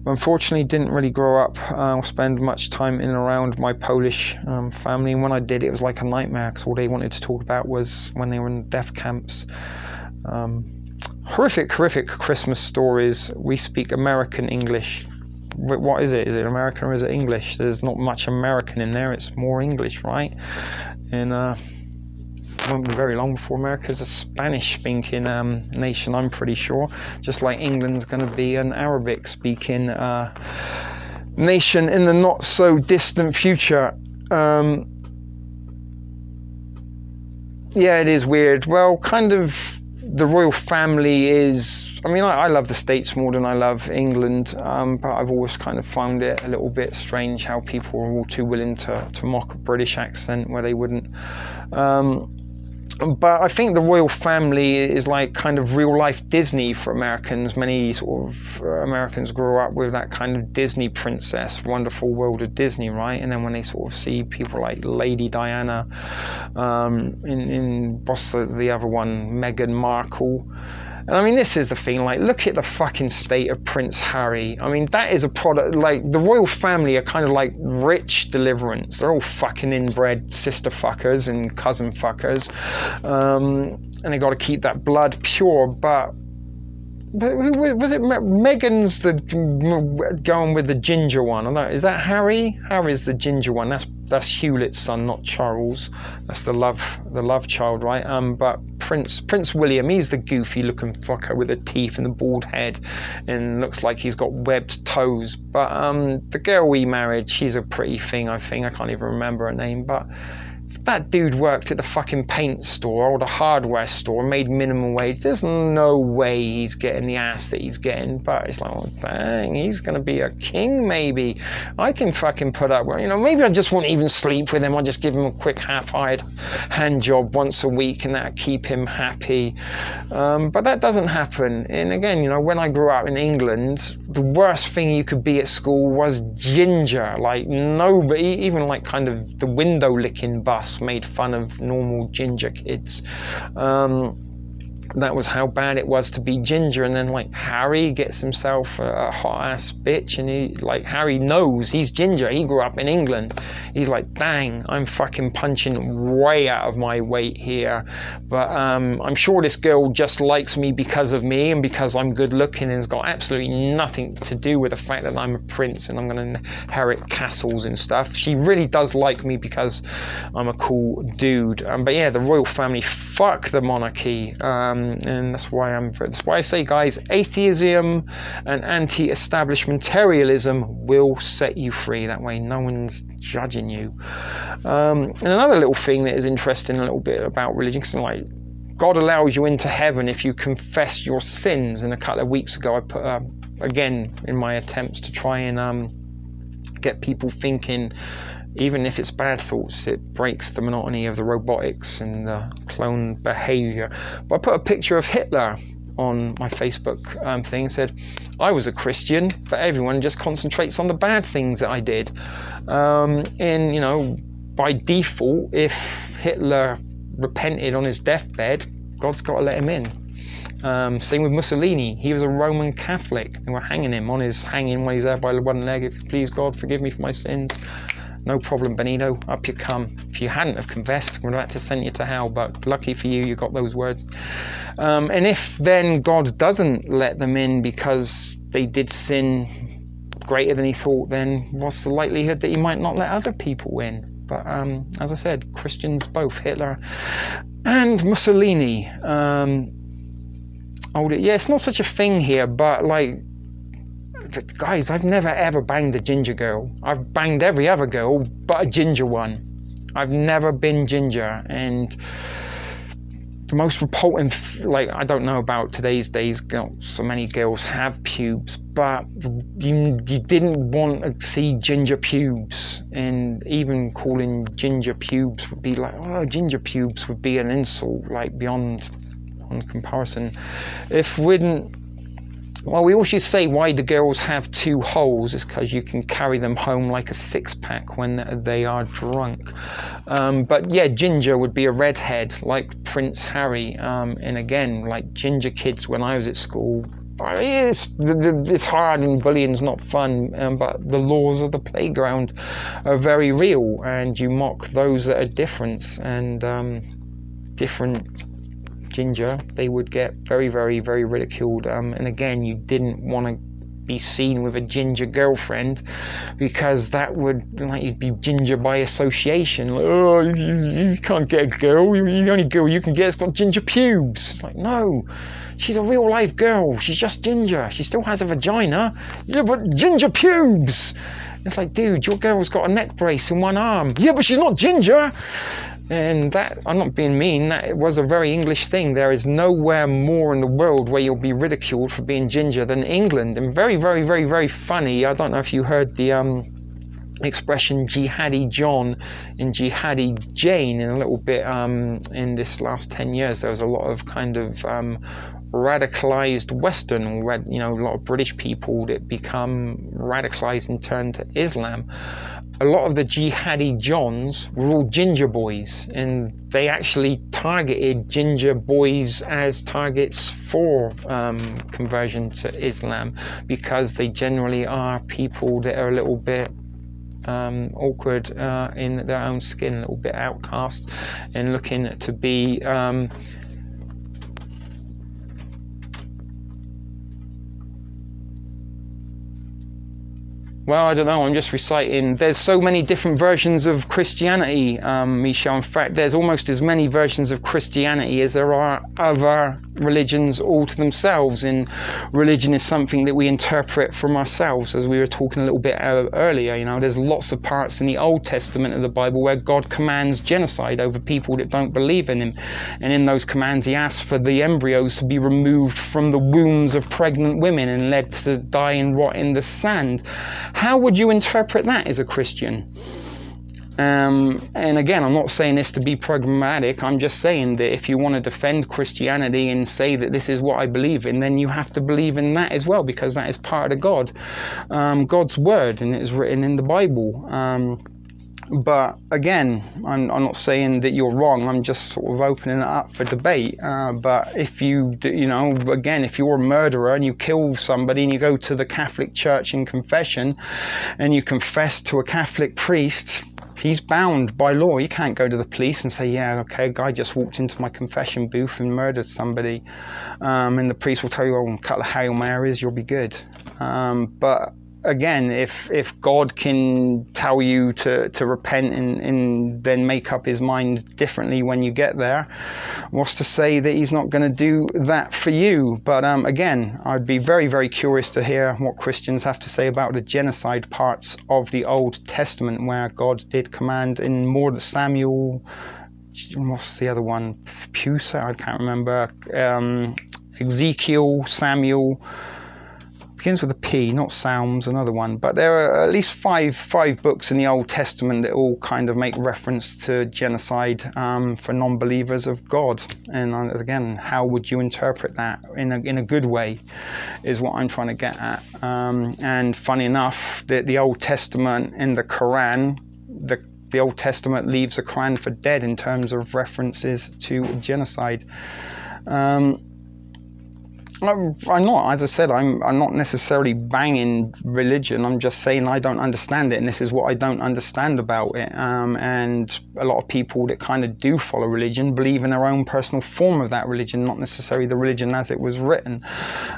Unfortunately, didn't really grow up or spend much time in and around my Polish family. And when I did, it was like a nightmare, because all they wanted to talk about was when they were in death camps. Horrific Christmas stories. We speak American English. What is it? Is it American or is it English? There's not much American in there. It's more English, right? And it won't be very long before America's a Spanish-speaking nation, I'm pretty sure. Just like England's going to be an Arabic-speaking nation in the not-so-distant future. Yeah, it is weird. Well, kind of the royal family is, I mean, I love the States more than I love England, but I've always kind of found it a little bit strange how people are all too willing to mock a British accent where they wouldn't. But I think the royal family is like kind of real life Disney for Americans. Many sort of Americans grew up with that kind of Disney princess, wonderful world of Disney, right? And then when they sort of see people like Lady Diana, what's the other one, Meghan Markle. And I mean, this is the thing, like, look at the fucking state of Prince Harry. I mean, that is a product, like, the royal family are kind of like rich Deliverance. They're all fucking inbred sister fuckers and cousin fuckers. And they got to keep that blood pure, but who was it? Meghan's the going with the ginger one. Is that Harry? Harry's the ginger one. That's Hewlett's son, not Charles. That's the love child, right? But Prince William, he's the goofy looking fucker with the teeth and the bald head, and looks like he's got webbed toes. But the girl we married, she's a pretty thing. I think I can't even remember her name, but. That dude worked at the fucking paint store or the hardware store, made minimum wage. There's no way he's getting the ass that he's getting. But it's like, oh, dang, he's going to be a king maybe. I can fucking put up, you know, maybe I just won't even sleep with him. I'll just give him a quick half-hired hand job once a week and that'll keep him happy. But that doesn't happen. And again, you know, when I grew up in England, the worst thing you could be at school was ginger. Like nobody, even like kind of the window licking bus made fun of normal ginger kids. That was how bad it was to be ginger. And then like Harry gets himself a hot ass bitch, and Harry knows he's ginger. He grew up in England. He's like, dang, I'm fucking punching way out of my weight here. But I'm sure this girl just likes me because of me and because I'm good looking, and it's got absolutely nothing to do with the fact that I'm a prince and I'm going to inherit castles and stuff. She really does like me because I'm a cool dude. But yeah, the royal family, fuck the monarchy. And that's why I say, guys, atheism and anti-establishmentarianism will set you free. That way no one's judging you. And another little thing that is interesting a little bit about religion, because like God allows you into heaven if you confess your sins. And a couple of weeks ago I put again in my attempts to try and get people thinking, even if it's bad thoughts, it breaks the monotony of the robotics and the clone behavior. But I put a picture of Hitler on my Facebook thing and said, I was a Christian, but everyone just concentrates on the bad things that I did. And, you know, by default, if Hitler repented on his deathbed, God's got to let him in. Same with Mussolini. He was a Roman Catholic. They were hanging him on his hanging when he's there by one leg. If you please God, forgive me for my sins. No problem, Benito, up you come. If you hadn't have confessed, we'd have had to send you to hell, but lucky for you, you got those words. And if then God doesn't let them in because they did sin greater than he thought, then what's the likelihood that he might not let other people in? But as I said, Christians, both Hitler and Mussolini. Yeah, it's not such a thing here, but like, guys, I've never ever banged a ginger girl. I've banged every other girl but a ginger one. I've never been ginger, and the most repulsive, like, I don't know about today's days, so many girls have pubes, but you didn't want to see ginger pubes, and even calling ginger pubes would be like, oh, ginger pubes would be an insult, like beyond on comparison. If we didn't. Well, we always say why the girls have two holes is because you can carry them home like a six-pack when they are drunk. But yeah, ginger would be a redhead like Prince Harry. And again, like ginger kids when I was at school, it's hard and bullying's not fun, but the laws of the playground are very real, and you mock those that are different, and different ginger, they would get very, very, very ridiculed. And again, you didn't want to be seen with a ginger girlfriend because that would, like, you'd be ginger by association. Like, oh, you can't get a girl. The only girl you can get has got ginger pubes. It's like, no, she's a real life girl. She's just ginger. She still has a vagina. Yeah, but ginger pubes. It's like, dude, your girl's got a neck brace in one arm. Yeah, but she's not ginger. And that, I'm not being mean, that was a very English thing. There is nowhere more in the world where you'll be ridiculed for being ginger than England. And very, very, very, very funny. I don't know if you heard the expression Jihadi John and Jihadi Jane in a little bit in this last 10 years. There was a lot of kind of radicalized Western, or a lot of British people that become radicalized and turn to Islam. A lot of the Jihadi Johns were all ginger boys, and they actually targeted ginger boys as targets for conversion to Islam, because they generally are people that are a little bit awkward in their own skin, a little bit outcast, and looking to be well, I don't know, I'm just reciting. There's so many different versions of Christianity, Michelle. In fact, there's almost as many versions of Christianity as there are other religions all to themselves. And religion is something that we interpret from ourselves, as we were talking a little bit earlier. There's lots of parts in the Old Testament of the Bible where God commands genocide over people that don't believe in him. And in those commands, he asks for the embryos to be removed from the wombs of pregnant women and led to die and rot in the sand. How would you interpret that as a Christian? And again, I'm not saying this to be pragmatic. I'm just saying that if you want to defend Christianity and say that this is what I believe in, then you have to believe in that as well, because that is part of God's word, and it is written in the Bible. But again, I'm not saying that you're wrong. I'm just sort of opening it up for debate. But if again, if you're a murderer and you kill somebody and you go to the Catholic Church in confession and you confess to a Catholic priest, he's bound by law. You can't go to the police and say, yeah, okay, a guy just walked into my confession booth and murdered somebody. And the priest will tell you, oh, a couple of Hail Marys, you'll be good. But again, if God can tell you to repent and then make up his mind differently when you get there, what's to say that he's not going to do that for you? But again, I'd be very, very curious to hear what Christians have to say about the genocide parts of the Old Testament, where God did command in more than Samuel, what's the other one? Pusa, I can't remember. Ezekiel, Samuel. Begins with a P, not Psalms, another one. But there are at least five books in the Old Testament that all kind of make reference to genocide for non-believers of God. And again, how would you interpret that in a good way is what I'm trying to get at. And funny enough, the Old Testament in the Quran, the Old Testament leaves the Quran for dead in terms of references to genocide. I'm not, as I said, I'm not necessarily banging religion. I'm just saying I don't understand it, and this is what I don't understand about it. And a lot of people that kind of do follow religion believe in their own personal form of that religion, not necessarily the religion as it was written.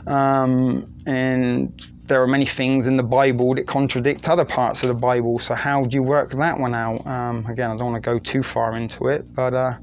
And there are many things in the Bible that contradict other parts of the Bible. So how do you work that one out? Again, I don't want to go too far into it, but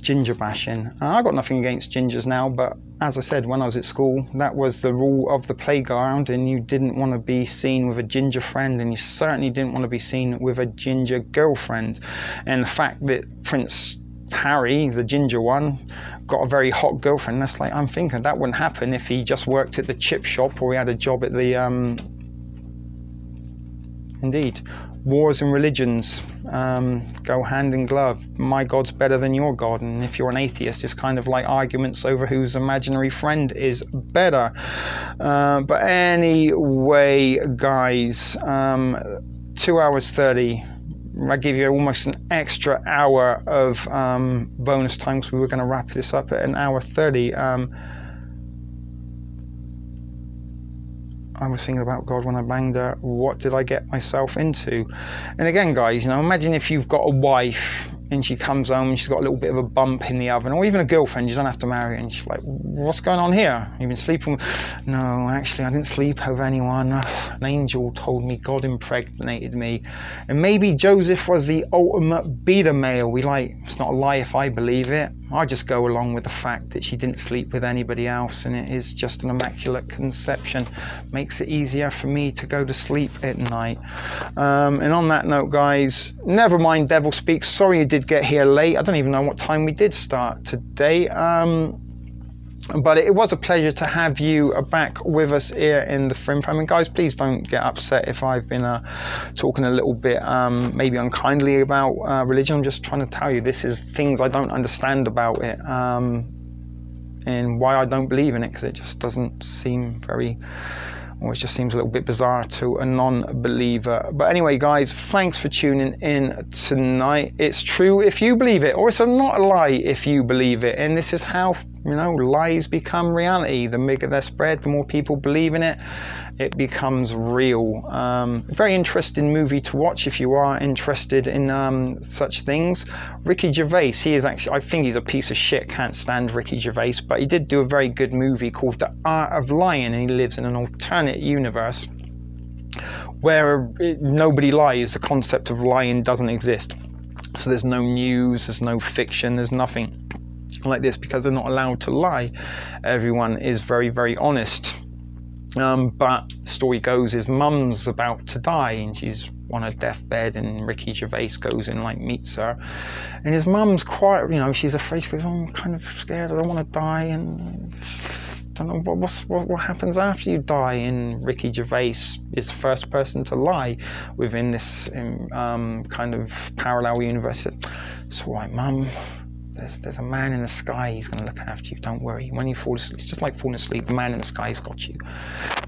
ginger bashing. I've got nothing against gingers now, but as I said, when I was at school, that was the rule of the playground, and you didn't want to be seen with a ginger friend, and you certainly didn't want to be seen with a ginger girlfriend. And the fact that Prince Harry, the ginger one, got a very hot girlfriend, that's like, I'm thinking that wouldn't happen if he just worked at the chip shop or he had a job at the indeed. Wars and religions go hand in glove. My God's better than your God, and if you're an atheist, it's kind of like arguments over whose imaginary friend is better. But anyway, guys, 2 hours 30. I give you almost an extra hour of bonus time, so we were going to wrap this up at an hour 30. I was thinking about God when I banged her. What did I get myself into? And again, guys, imagine if you've got a wife and she comes home and she's got a little bit of a bump in the oven, or even a girlfriend, you don't have to marry her, and she's like, what's going on here? You've been sleeping with... No, actually, I didn't sleep with anyone. An angel told me God impregnated me. And maybe Joseph was the ultimate beta male. It's not a lie if I believe it. I just go along with the fact that she didn't sleep with anybody else, and it is just an immaculate conception. Makes it easier for me to go to sleep at night. And on that note, guys, never mind Devil Speaks. Sorry you did get here late. I don't even know what time we did start today. But it was a pleasure to have you back with us here in the Frim Family. Guys, please don't get upset if I've been talking a little bit maybe unkindly about religion. I'm just trying to tell you, this is things I don't understand about it, and why I don't believe in it, because it just doesn't seem very... Or it just seems a little bit bizarre to a non-believer. But anyway, guys, thanks for tuning in tonight. It's true if you believe it, or it's not a lie if you believe it. And this is how, lies become reality. The bigger they're spread, the more people believe in it, it becomes real. Very interesting movie to watch if you are interested in such things. Ricky Gervais, he is actually, I think he's a piece of shit, can't stand Ricky Gervais, but he did do a very good movie called The Art of Lying, and he lives in an alternate universe where nobody lies. The concept of lying doesn't exist. So there's no news, there's no fiction, there's nothing like this, because they're not allowed to lie. Everyone is very, very honest. But the story goes, his mum's about to die and she's on her deathbed, and Ricky Gervais goes and meets her, and his mum's quite, she's afraid. She goes, I'm kind of scared, I don't want to die, and I don't know what happens after you die. And Ricky Gervais is the first person to lie within this kind of parallel universe. It's all right, Mum. There's a man in the sky, he's going to look after you, don't worry. When you fall asleep, it's just like falling asleep, the man in the sky's got you.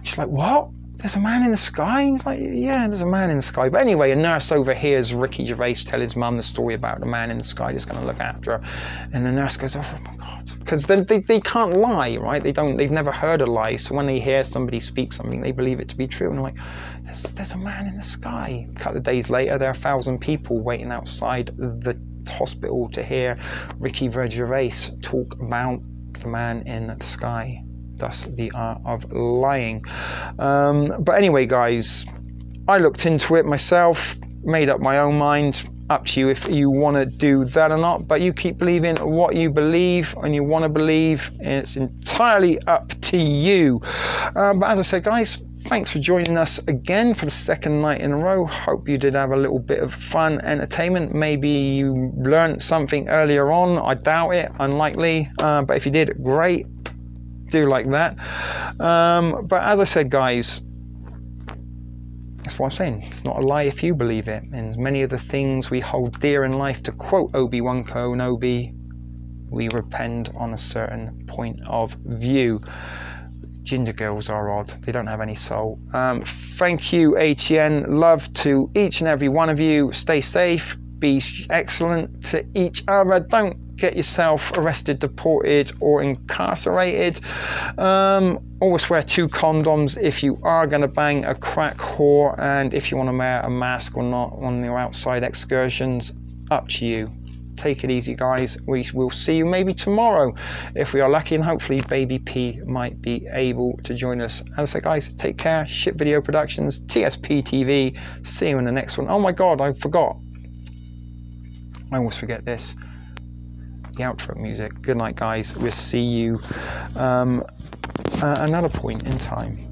She's like, what? There's a man in the sky? He's like, yeah, there's a man in the sky. But anyway, a nurse overhears Ricky Gervais tell his mum the story about the man in the sky that's going to look after her. And the nurse goes, oh my God. Because then they can't lie, right? They've never heard a lie. So when they hear somebody speak something, they believe it to be true. And they're like, there's a man in the sky. A couple of days later, there are 1,000 people waiting outside the hospital to hear Ricky Gervais talk about the man in the sky. Thus the art of lying. But anyway, guys, I looked into it myself, made up my own mind. Up to you if you want to do that or not, but you keep believing what you believe and you want to believe, and it's entirely up to you. But as I said, guys, thanks for joining us again for the second night in a row. Hope you did have a little bit of fun, entertainment. Maybe you learned something earlier on. I doubt it, unlikely. But if you did, great. Do like that. But as I said, guys, that's what I'm saying. It's not a lie if you believe it. And many of the things we hold dear in life, to quote Obi-Wan Kenobi, we repent on a certain point of view. Ginger girls are odd. They don't have any soul. Thank you, ATN. Love to each and every one of you. Stay safe. Be excellent to each other. Don't get yourself arrested, deported, or incarcerated. Always wear 2 condoms if you are going to bang a crack whore, and if you want to wear a mask or not on your outside excursions, up to you. Take it easy, guys. We will see you maybe tomorrow if we are lucky, and hopefully Baby P might be able to join us. As I say, guys, take care. Ship Video Productions, TSP TV. See you in the next one. Oh my God, I forgot. I always forget this. The outro music. Good night, guys. We'll see you another point in time.